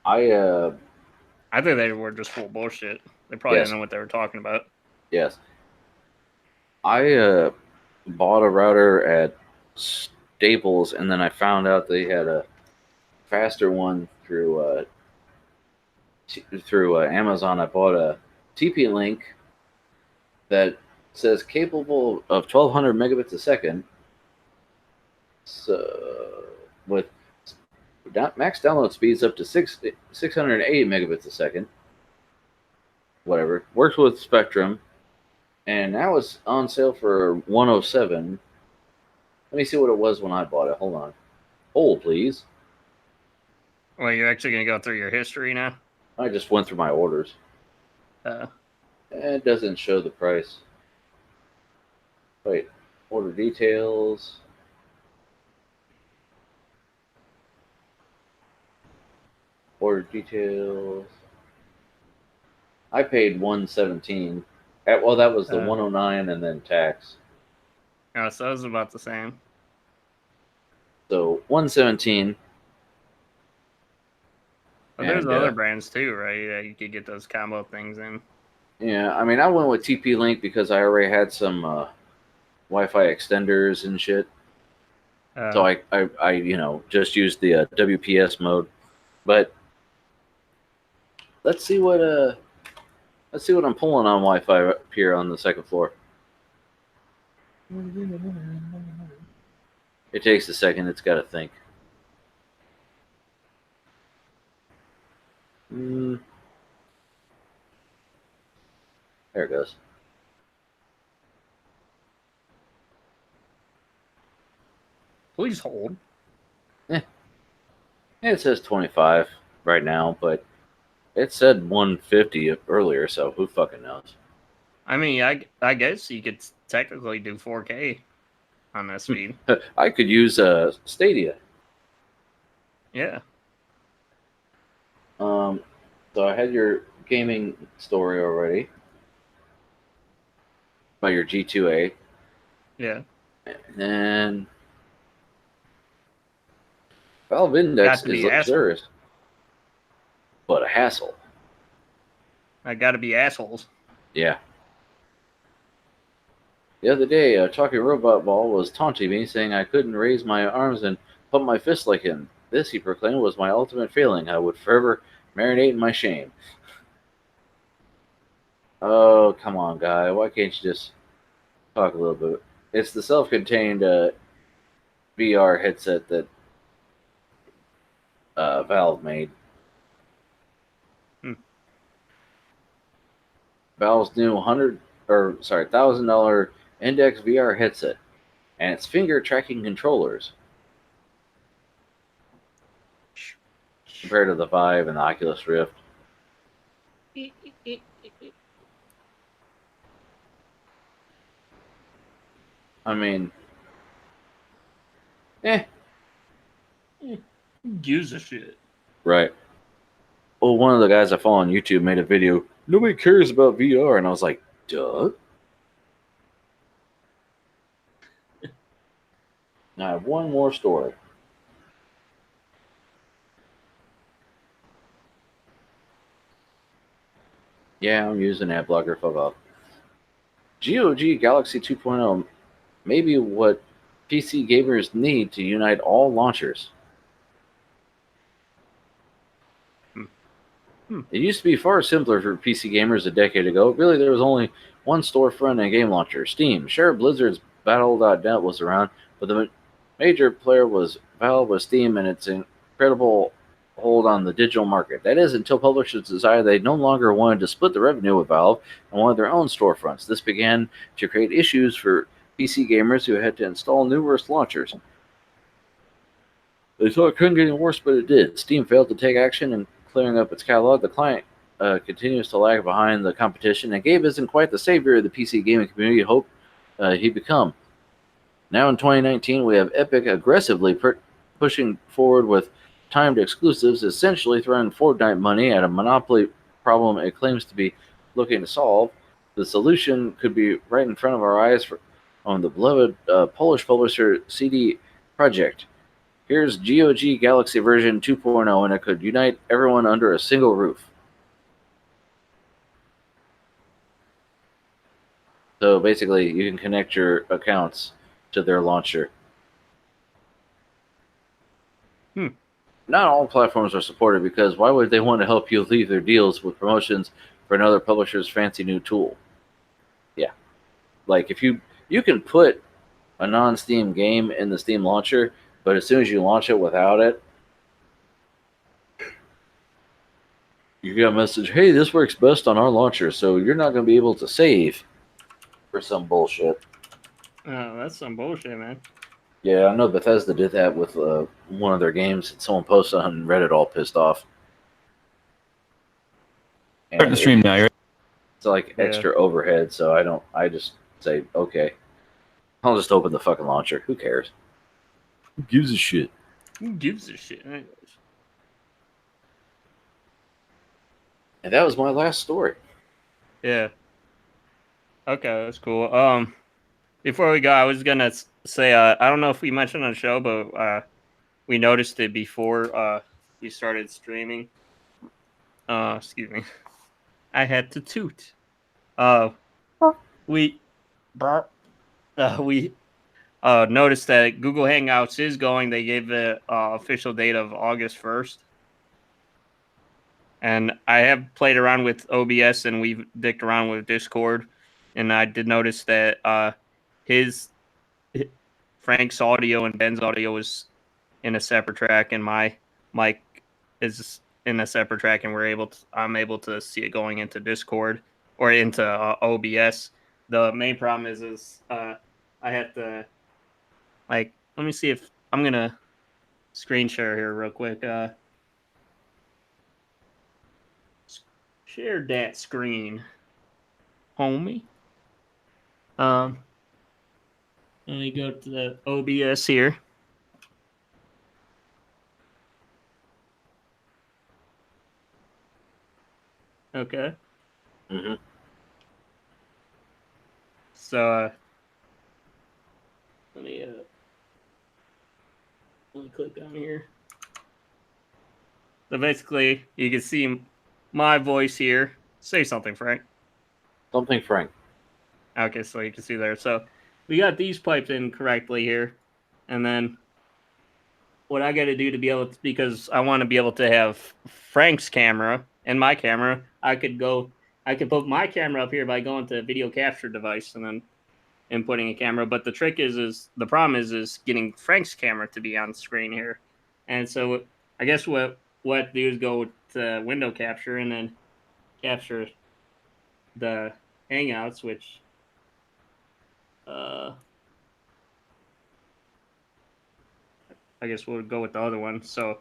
I think they were just full bullshit. They probably didn't know what they were talking about. Yes. I bought a router at Staples, and then I found out they had a faster one through Amazon. I bought a TP-Link that says capable of 1,200 megabits a second. So with max download speeds up to 680 megabits a second. Whatever. Works with Spectrum. And that was on sale for $107. Let me see what it was when I bought it. Hold on. Hold, please. Well, you're actually going to go through your history now? I just went through my orders. It doesn't show the price. Wait, order details. Order details. I paid $117. Well, that was the $109 and then tax. Oh, so it was about the same. So $117. But there's other brands too, right? That you could get those combo things in. Yeah, I mean, I went with TP-Link because I already had some Wi-Fi extenders and shit. So I just used the WPS mode. But let's see what I'm pulling on Wi-Fi up here on the second floor. It takes a second. It's got to think. There it goes. Please hold. It says 25 right now, but it said 150 earlier, so who fucking knows? I mean, I guess you could technically do 4K on that speed. I could use Stadia. Yeah. So I had your gaming story already by your G2A. Yeah. And then Valve Index is luxurious, but a hassle. I gotta be assholes. Yeah. The other day, a talking robot ball was taunting me, saying I couldn't raise my arms and pump my fist like him. This, he proclaimed, was my ultimate failing. I would forever marinate in my shame. Oh, come on, guy. Why can't you just talk a little bit? It's the self-contained VR headset that Valve made. Valve's new $1,000 Index VR headset and its finger tracking controllers. Compared to the Vive and the Oculus Rift. I mean, Gives a shit. Right. Well, one of the guys I follow on YouTube made a video, nobody cares about VR, and I was like, duh. Now I have one more story. Yeah, I'm using AdBlocker. Fuck off. GOG Galaxy 2.0 may be what PC gamers need to unite all launchers. It used to be far simpler for PC gamers a decade ago. Really, there was only one storefront and game launcher, Steam. Sure, Blizzard's Battle.net was around, but the major player was Valve with Steam and its incredible hold on the digital market. That is, until publishers decided they no longer wanted to split the revenue with Valve and wanted their own storefronts. This began to create issues for PC gamers who had to install numerous launchers. They thought it couldn't get any worse, but it did. Steam failed to take action in clearing up its catalog. The client continues to lag behind the competition, and Gabe isn't quite the savior of the PC gaming community hoped he'd become. Now in 2019, we have Epic aggressively pushing forward with timed exclusives, essentially throwing Fortnite money at a monopoly problem it claims to be looking to solve. The solution could be right in front of our eyes on the beloved Polish publisher CD Projekt. Here's GOG Galaxy version 2.0, and it could unite everyone under a single roof. So basically, you can connect your accounts to their launcher. Not all platforms are supported because why would they want to help you leave their deals with promotions for another publisher's fancy new tool? Yeah. Like, if you can put a non-Steam game in the Steam launcher, but as soon as you launch it without it, you get a message, hey, this works best on our launcher, so you're not going to be able to save for some bullshit. Oh, that's some bullshit, man. Yeah, I know Bethesda did that with one of their games that someone posted on Reddit all pissed off. Start the stream now. It's like extra overhead, so I just say, okay, I'll just open the fucking launcher. Who cares? Who gives a shit? Who gives a shit? Anyways. And that was my last story. Yeah. Okay, that's cool. Before we go, I was gonna say, I don't know if we mentioned on the show, but we noticed it before we started streaming. Excuse me. I had to toot. We noticed that Google Hangouts is going. They gave the official date of August 1st. And I have played around with OBS and we've dicked around with Discord. And I did notice that Frank's audio and Ben's audio was in a separate track, and my mic is in a separate track, and I'm able to see it going into Discord or into OBS. The main problem is I have to let me see if I'm gonna screen share here real quick. Share that screen, homie. Let me go to the OBS here. Okay. Mm-hmm. So let me click on here. So basically, you can see my voice here. Say something, Frank. Something, Frank. Okay, so you can see there. So we got these piped in correctly here, and then what I got to do to be able to, because I want to be able to have Frank's camera and my camera, I could put my camera up here by going to a video capture device and then inputting a camera. But the trick is the problem is getting Frank's camera to be on screen here. And so I guess what do is go to window capture and then capture the Hangouts, which I guess we'll go with the other one. So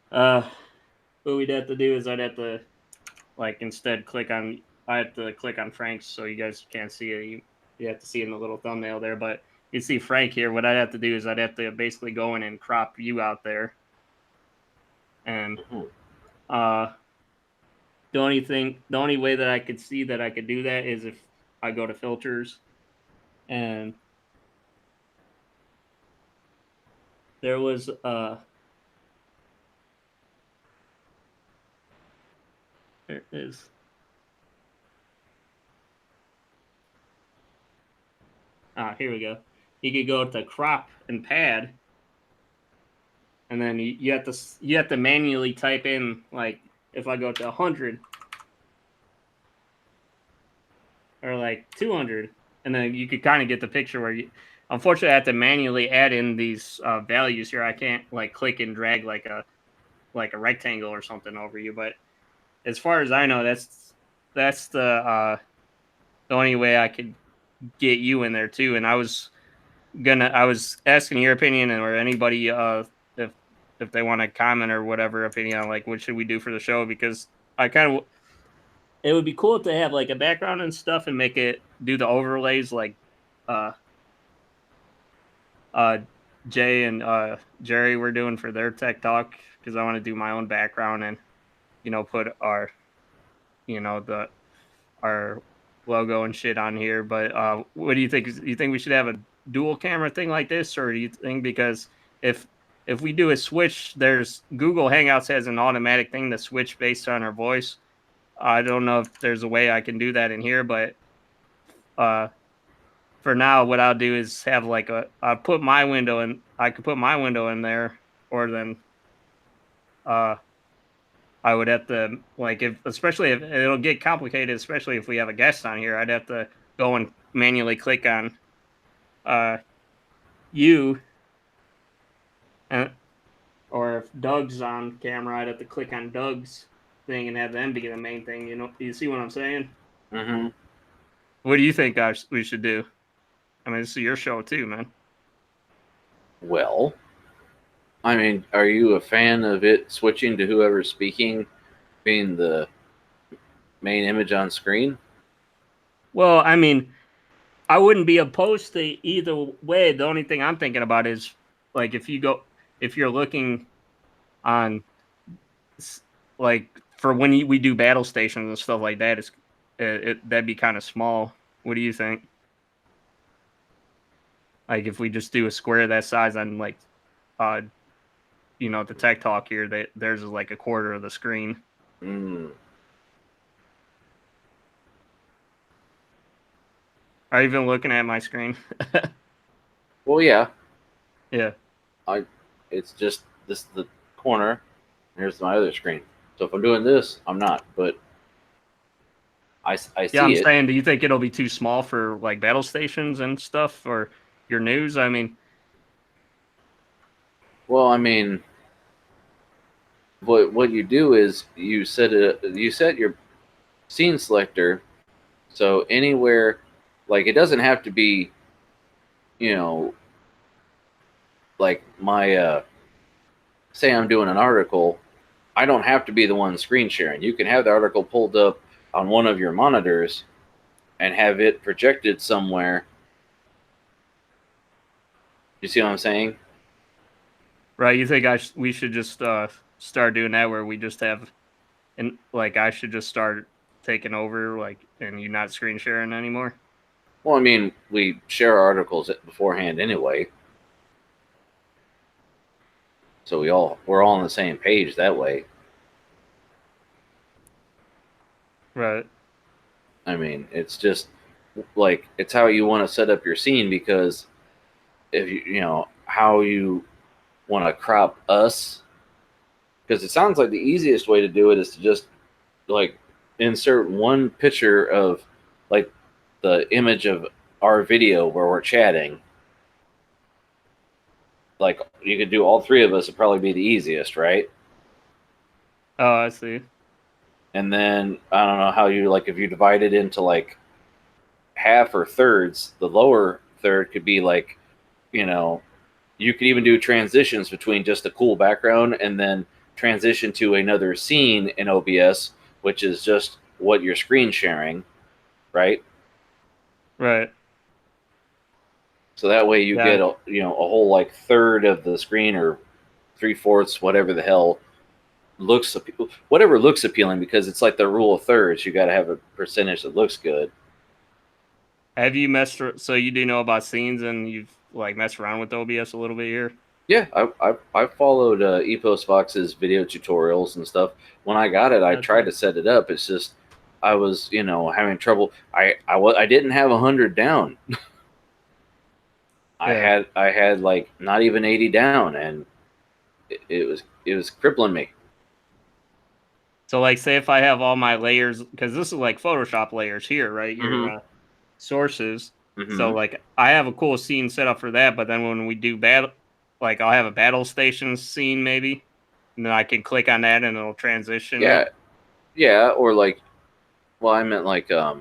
what we'd have to do is I'd have to instead I have to click on Frank's so you guys can't see it. You have to see it in the little thumbnail there, but you see Frank here. What I'd have to do is I'd have to basically go in and crop you out there. And the only way that I could see that I could do that is if I go to filters, and there was there it is. Here we go. You could go to crop and pad, and then you have to manually type in, like, if I go to 100 or 200, and then you could kind of get the picture where unfortunately I have to manually add in these values here. I can't click and drag like a rectangle or something over you. But as far as I know, that's the only way I could get you in there too. And I was asking your opinion, or anybody if they want to comment or whatever opinion on what should we do for the show, because it would be cool to have a background and stuff and make it do the overlays Jay and Jerry were doing for their tech talk, because I want to do my own background and put our our logo and shit on here. But what do you think? You think we should have a dual camera thing like this, or do you think, because if we do a switch, there's Google Hangouts has an automatic thing to switch based on our voice. I don't know if there's a way I can do that in here, but for now, what I'll do is have I'll put my window in. I could put my window in there, or then I would have to especially if it'll get complicated, especially if we have a guest on here, I'd have to go and manually click on you, and or if Doug's on camera, I'd have to click on Doug's thing and have them be the main thing. You see what I'm saying? Mm-hmm. What do you think we should do? I mean, this is your show too, man. Well, I mean, are you a fan of it switching to whoever's speaking Being the main image on screen. Well, I mean, I wouldn't be opposed to either way. The only thing I'm thinking about is like if you're looking on like for when we do battle stations and stuff like that, that'd be kind of small. What do you think? Like if we just do a square that size on like, the Tech Talk here, that theirs is like a quarter of the screen. Mm. Are you even looking at my screen? Well, yeah. Yeah. It's just this the corner. Here's my other screen. So if I'm doing this, I'm not. But I Yeah, see I'm it. saying, do you think it'll be too small for like battle stations and stuff or your news? I mean, Well, I mean, what you do is you set your scene selector, so anywhere, like it doesn't have to be, you know, like my say I'm doing an article, I don't have to be the one screen sharing. You can have the article pulled up on one of your monitors and have it projected somewhere. You see what I'm saying? right? You think we should just start doing that where we just have, and like I should just start taking over, like, and you not screen sharing anymore? Well, I mean, we share our articles beforehand anyway, so we're all on the same page that way. Right. I mean, it's just like it's how you want to set up your scene, because if you know how you want to crop us, because it sounds like the easiest way to do it is to just like insert one picture of like the image of our video where we're chatting. Like you could do all three of us, would probably be the easiest, right? Oh, I see. And then I don't know how you, like, if you divide it into like half or thirds, the lower third could be like, you know, you could even do transitions between just a cool background and then transition to another scene in OBS, which is just what you're screen sharing, right? Right. So that way you Yeah. get a whole like third of the screen, or 3/4, whatever the hell whatever looks appealing, because it's like the rule of thirds. You got to have a percentage that looks good. Have you so you do know about scenes and you've like messed around with OBS a little bit here? Yeah, I followed Epos Fox's video tutorials and stuff. When I got it, I That's tried right. to set it up. It's just I was having trouble. I didn't have 100 down. Yeah. I had like not even 80 down, and it was crippling me. So like say if I have all my layers, because this is like Photoshop layers here, right? Your sources. So like I have a cool scene set up for that, but then when we do battle, like I'll have a battle station scene maybe, and then I can click on that and it'll transition Yeah, it. yeah, or like, well, I meant like I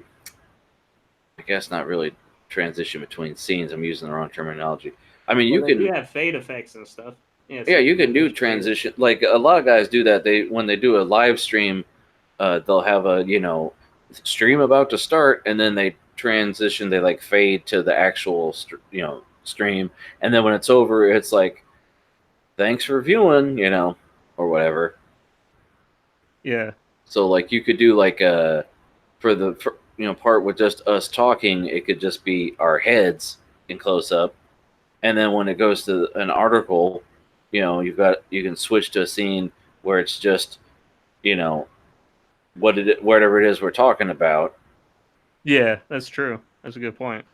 guess not really transition between scenes. I'm using the wrong terminology. I mean, Well, you they do can. have fade effects and stuff. Yeah, Yeah, so you can can do just fade. transition. Like a lot of guys do that. When they do a live stream, they'll have a stream about to start, and then they transition. They like fade to the actual stream, and then when it's over, it's like, thanks for viewing, or whatever. Yeah. So like you could do like for the part with just us talking, it could just be our heads in close up, and then when it goes to an article, you can switch to a scene where it's just whatever it is we're talking about. Yeah, that's true. That's a good point.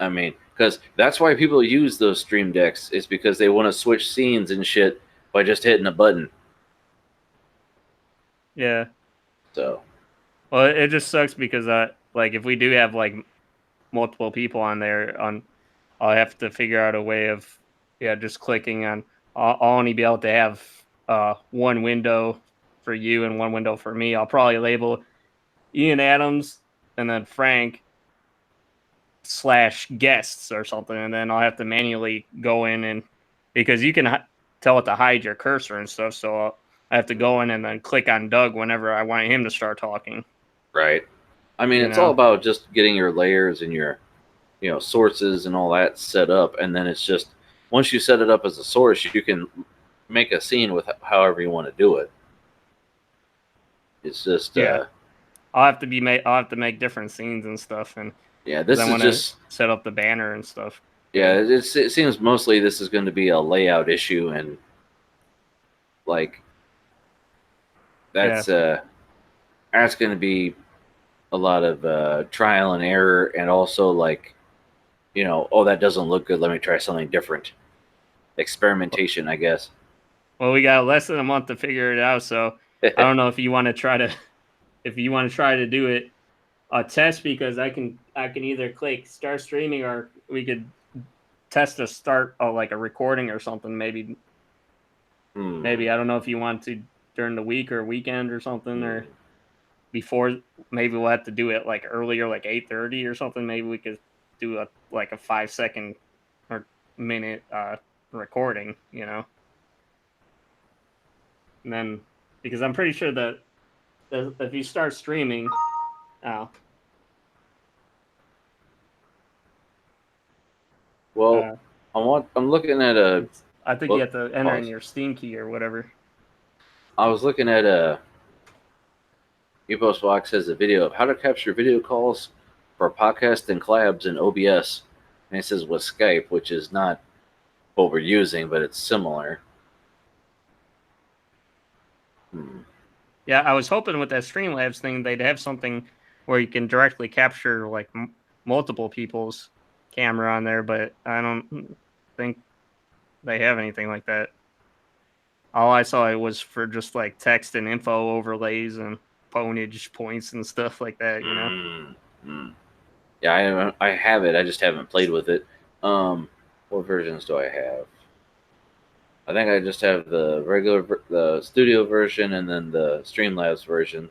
I mean, because that's why people use those stream decks, is because they want to switch scenes and shit by just hitting a button. Yeah. So Well, it just sucks because like if we do have like multiple people on there, I'll have to figure out a way of just clicking on. I'll only be able to have one window for you and one window for me. I'll probably label Ian Adams and then Frank / guests or something, and then I'll have to manually go in, and because you can tell it to hide your cursor and stuff, so I I have to go in and then click on Doug whenever I want him to start talking. Right. I mean, You it's know? all about just getting your layers and your, sources and all that set up, and then it's just once you set it up as a source, you can make a scene with however you want to do it. It's just Yeah. I'll have to make different scenes and stuff, and this I is want to just set up the banner and stuff. it seems mostly this is going to be a layout issue, and like that's going to be a lot of trial and error, and also like oh, that doesn't look good, let me try something different. Experimentation, I guess. Well, we got less than a month to figure it out, so I don't know if you want to try to do it a test, because I can either click start streaming, or we could test to start like a recording or something. Maybe I don't know if you want to during the week or weekend or something, or before. Maybe we'll have to do it like earlier, like 8:30 or something. Maybe we could do a 5-second or minute recording, and then, because I'm pretty sure that if you start streaming, Well, I'm looking at I think you have to enter in your Steam key or whatever. I was looking at E146 has a video of how to capture video calls for podcast and collabs in OBS, and it says with Skype, which is not what we're using, but it's similar. Yeah, I was hoping with that Streamlabs thing they'd have something where you can directly capture like multiple people's camera on there, but I don't think they have anything like that. All I saw it was for just like text and info overlays and ponage points and stuff like that, Yeah, I have it. I just haven't played with it. What versions do I have? I think I just have the studio version, and then the Streamlabs version.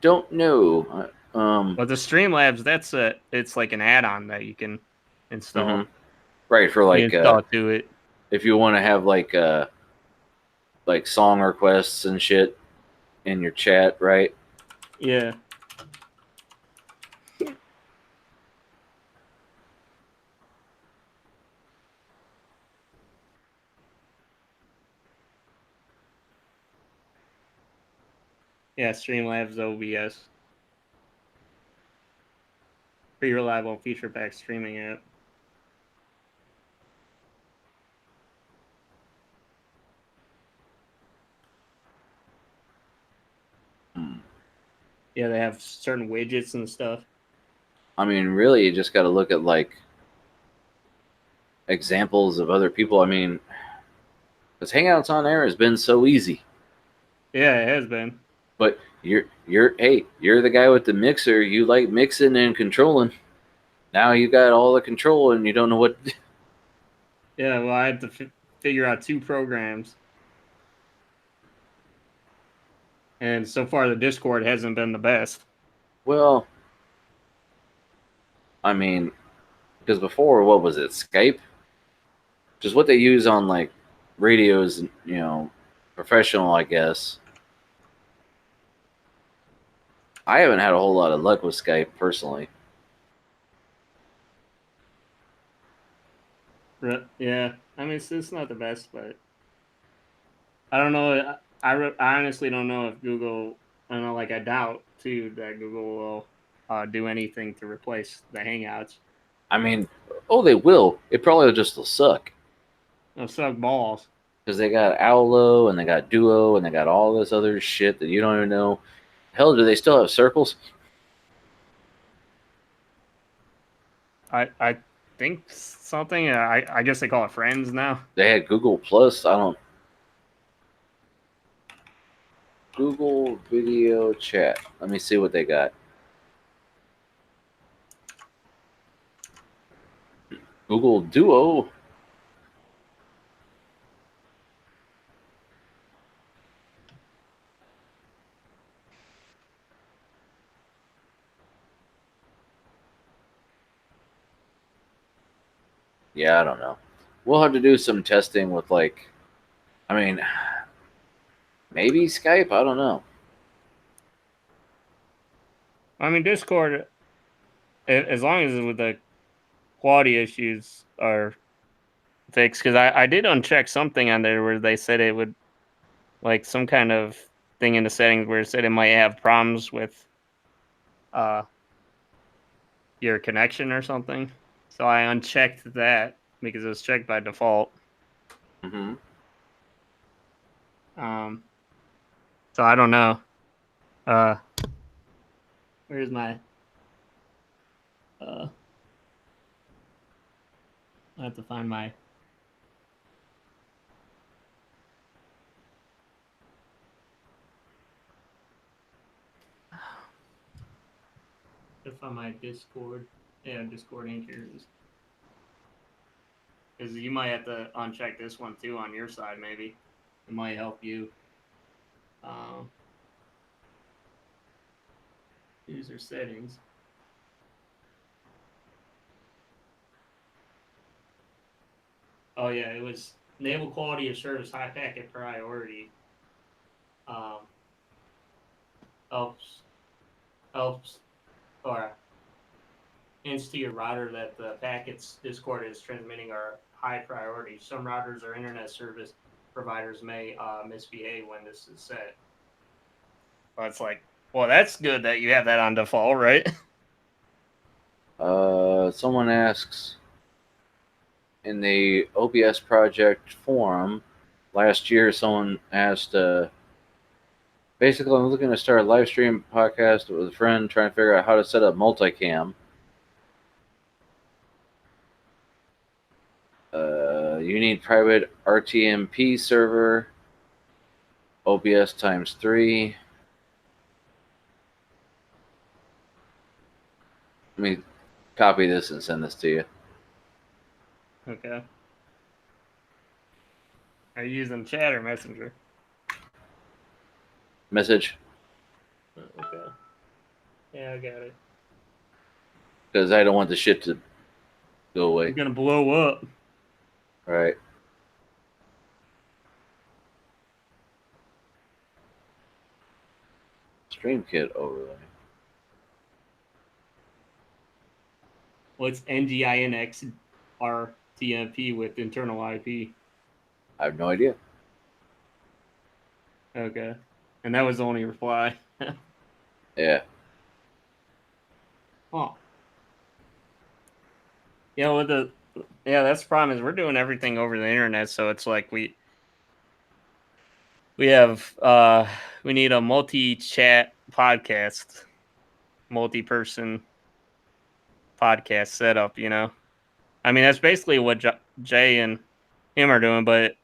Don't know. But the Streamlabs, it's like an add-on that you can install. Right, for like install to it. If you want to have like song requests and shit in your chat, right? Yeah. Yeah, Streamlabs OBS. Pretty reliable feature pack streaming app. Yeah, they have certain widgets and stuff. I mean, really, you just got to look at like examples of other people. I mean, because Hangouts on Air has been so easy. Yeah, it has been. But you're the guy with the mixer. You like mixing and controlling. Now you got all the control, and you don't know what. Yeah, well, I have to figure out 2 programs. And so far, the Discord hasn't been the best. Well, I mean, because before, what was it, Skype? Just what they use on like radios, professional, I guess. I haven't had a whole lot of luck with Skype personally. Yeah, I mean, it's not the best, but I don't know. I honestly don't know if Google. I don't know. Like, I doubt too that Google will do anything to replace the Hangouts. I mean, they will. It probably will just suck. They'll suck balls. Because they got Owlo, and they got Duo, and they got all this other shit that you don't even know. Hell, do they still have circles? I think something. I guess they call it Friends now. They had Google Plus. Google Video Chat. Let me see what they got. Google Duo. Yeah, I don't know. we'll have to do some testing with like, I mean, maybe Skype. I don't know. I mean, Discord, as long as with the quality issues are fixed, because I did uncheck something on there where they said it would, like some kind of thing in the settings where it said it might have problems with your connection or something. So I unchecked that because it was checked by default. Mm-hmm. So I don't know. Where's my I have to find my Discord. Yeah, Discord in here is. Because you might have to uncheck this one too on your side, maybe. It might help you. User settings. Oh yeah, it was enable quality of service high packet priority. Helps or hints to your router that the packets Discord is transmitting are high priority. Some routers or internet service providers may misbehave when this is set. Well, it's like, well, that's good that you have that on default, right? Someone asks in the OBS project forum last year. Someone asked, basically, I'm looking to start a live stream podcast with a friend, trying to figure out how to set up multicam. You need private RTMP server, OBS times 3. Let me copy this and send this to you. Okay. Are you using chat or messenger? Message. Okay. Yeah, I got it. Because I don't want the shit to go away. It's gonna blow up. Right. Stream kit overlay. What's NGINX RTMP with internal IP? I have no idea. Okay. And that was the only reply. Yeah. Oh. Yeah, with that's the problem is we're doing everything over the internet, so it's like we have we need a multi-chat podcast, multi-person podcast setup, you know. I mean, that's basically what Jay and him are doing, but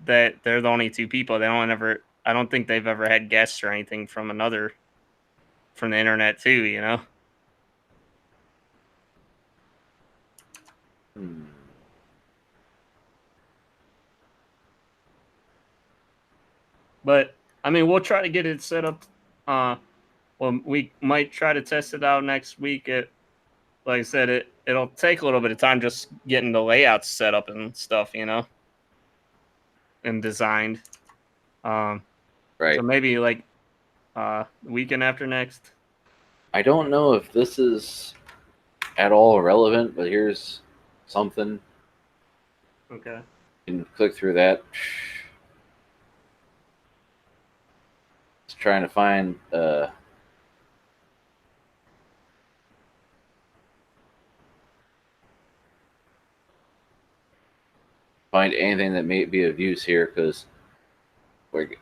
that they're the only two people. They don't ever. I don't think they've ever had guests or anything from the internet too. You know. But I mean, we'll try to get it set up. Well, we might try to test it out next week. Like I said, it'll take a little bit of time just getting the layouts set up and stuff, you know, and designed. Right. So maybe like the weekend after next. I don't know if this is at all relevant, but here's something. Okay. You can click through that. Just trying to find anything that may be of use here, because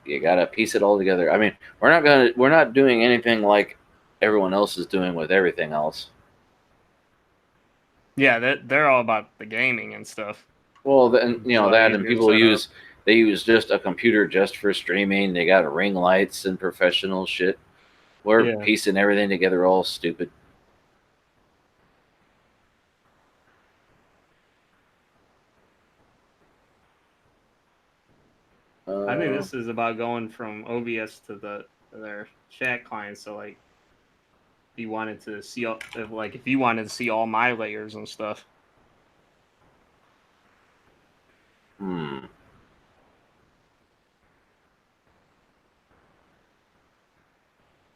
you gotta piece it all together. I mean, we're not doing anything like everyone else is doing with everything else. Yeah, they're all about the gaming and stuff. Well, then that, and people use setup. they use just a computer just for streaming. They got ring lights and professional shit. We're piecing everything together, all stupid. I think this is about going from OBS to their chat client. So like, if you wanted to see all my layers and stuff. Hmm.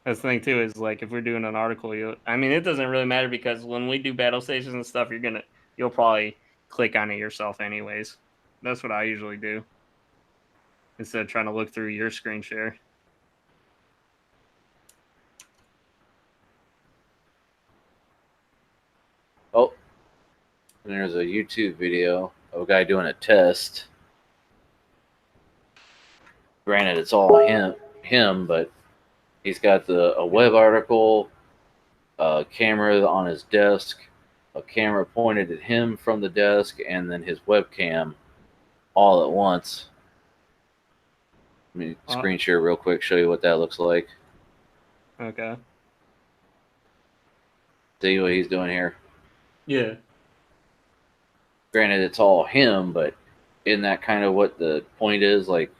That's the thing too is like if we're doing an article, I mean, it doesn't really matter because when we do battle stations and stuff, you'll probably click on it yourself anyways. That's what I usually do instead of trying to look through your screen share. Oh, and there's a YouTube video of a guy doing a test. Granted, it's all him, but he's got a web article, a camera on his desk, a camera pointed at him from the desk, and then his webcam all at once. Let me screen share real quick, show you what that looks like. Okay. See what he's doing here. Yeah. Granted, it's all him, but isn't that kind of what the point is? Like,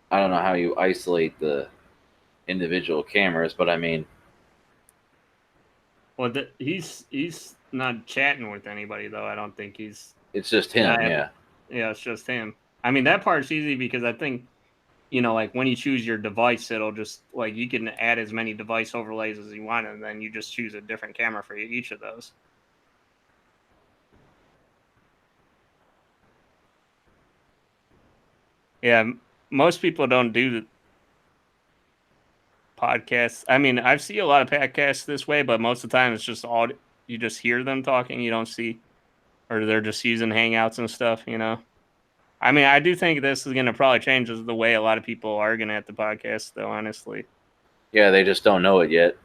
I don't know how you isolate the individual cameras, but I mean, Well, he's not chatting with anybody though. I don't think he's. it's just him. Yeah. Yeah, it's just him. I mean, that part's easy because I think, like when you choose your device, it'll just like you can add as many device overlays as you want, and then you just choose a different camera for each of those. Yeah, most people don't do podcasts. I mean, I've seen a lot of podcasts this way, but most of the time it's just you just hear them talking. You don't see, or they're just using Hangouts and stuff. I mean, I do think this is going to probably change the way a lot of people are going to at the podcast, though. Honestly, Yeah, they just don't know it yet.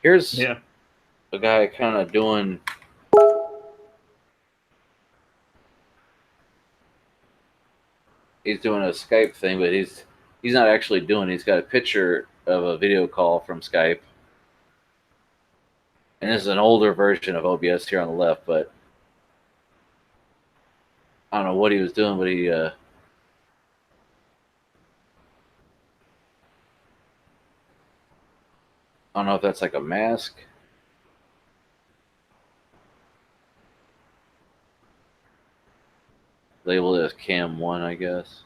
Here's yeah. a guy kind of doing. He's doing a Skype thing, but he's not actually doing it. He's got a picture of a video call from Skype. And this is an older version of OBS here on the left, but I don't know what he was doing, but he I don't know if that's like a mask. Labeled as Cam 1, I guess.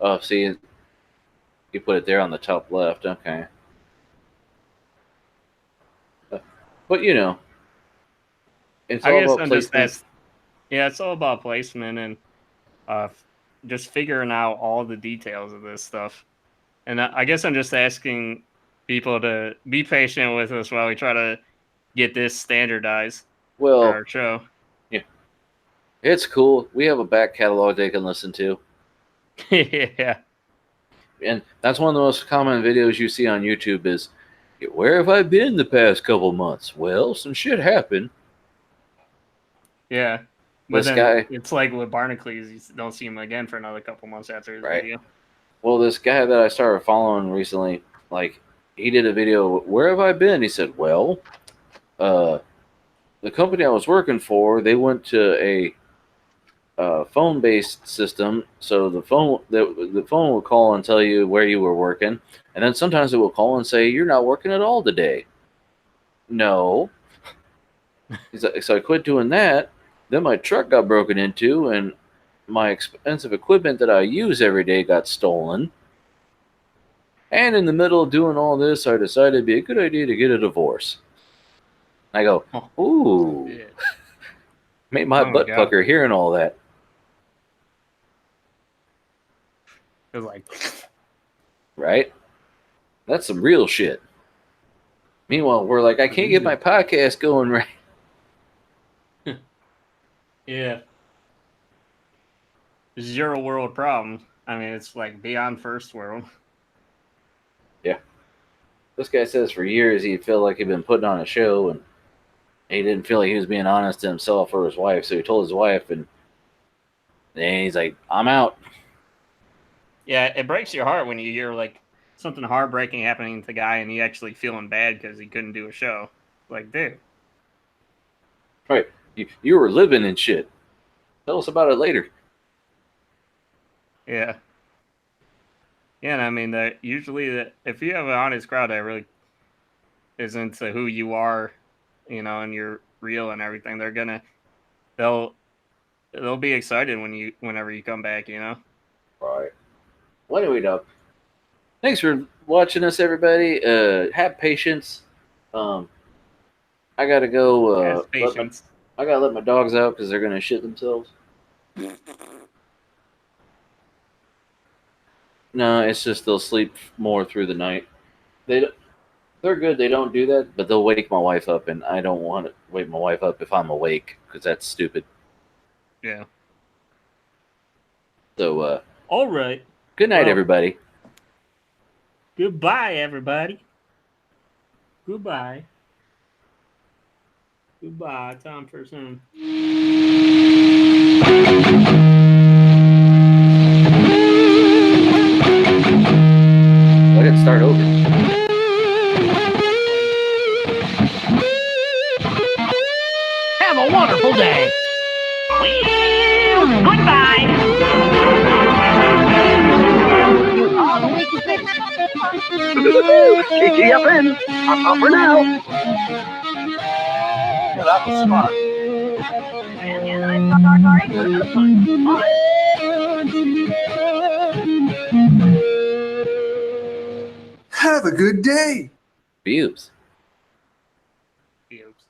Oh, see, you put it there on the top left. Okay. But, it's I all guess about I'm just placement. yeah, it's all about placement and uh, just figuring out all the details of this stuff. And I guess I'm just asking people to be patient with us while we try to get this standardized for Well, our show. yeah, it's cool. We have a back catalog they can listen to. Yeah. And that's one of the most common videos you see on YouTube is, where have I been the past couple months? Well, some shit happened. Yeah. But This then guy, it's like with Barnacles, you don't see him again for another couple months after his right? video. Well, this guy that I started following recently, like, he did a video, where have I been? He said, well, the company I was working for, they went to a phone-based system, so the phone will call and tell you where you were working, and then sometimes it will call and say, you're not working at all today. No. He's like, so I quit doing that. Then my truck got broken into, and my expensive equipment that I use every day got stolen. And in the middle of doing all this, I decided it'd be a good idea to get a divorce. I go, ooh, Yeah. made my butt God. pucker hearing all that. It was like, Right? That's some real shit. Meanwhile, we're like, I can't get my podcast going right. yeah. Zero world problem. I mean, it's like beyond first world. Yeah. This guy says for years he felt like he'd been putting on a show, and he didn't feel like he was being honest to himself or his wife, so he told his wife, and then he's like, I'm out. Yeah, it breaks your heart when you hear like something heartbreaking happening to the guy and he actually feeling bad because he couldn't do a show. Like, dude. Right. You were living in shit. Tell us about it later. Yeah. Yeah, and I mean that usually if you have an honest crowd that really is into who you are, and you're real and everything, they'll be excited whenever you come back. Right. Well, anyway, Doc, thanks for watching us, everybody. Have patience. I gotta go. Have patience. I gotta let my dogs out because they're gonna shit themselves. No, it's just they'll sleep more through the night. They're good. They don't do that, but they'll wake my wife up, and I don't want to wake my wife up if I'm awake because that's stupid. Yeah. So, All right. good night, Well, everybody. Goodbye, everybody. Goodbye. Goodbye. Time for some. Why did it start over? Have a wonderful day. Goodbye. All the week has been Kiki up in. I'm up for now. Yeah, that was smart. Have a good day. Bubes. Cubes.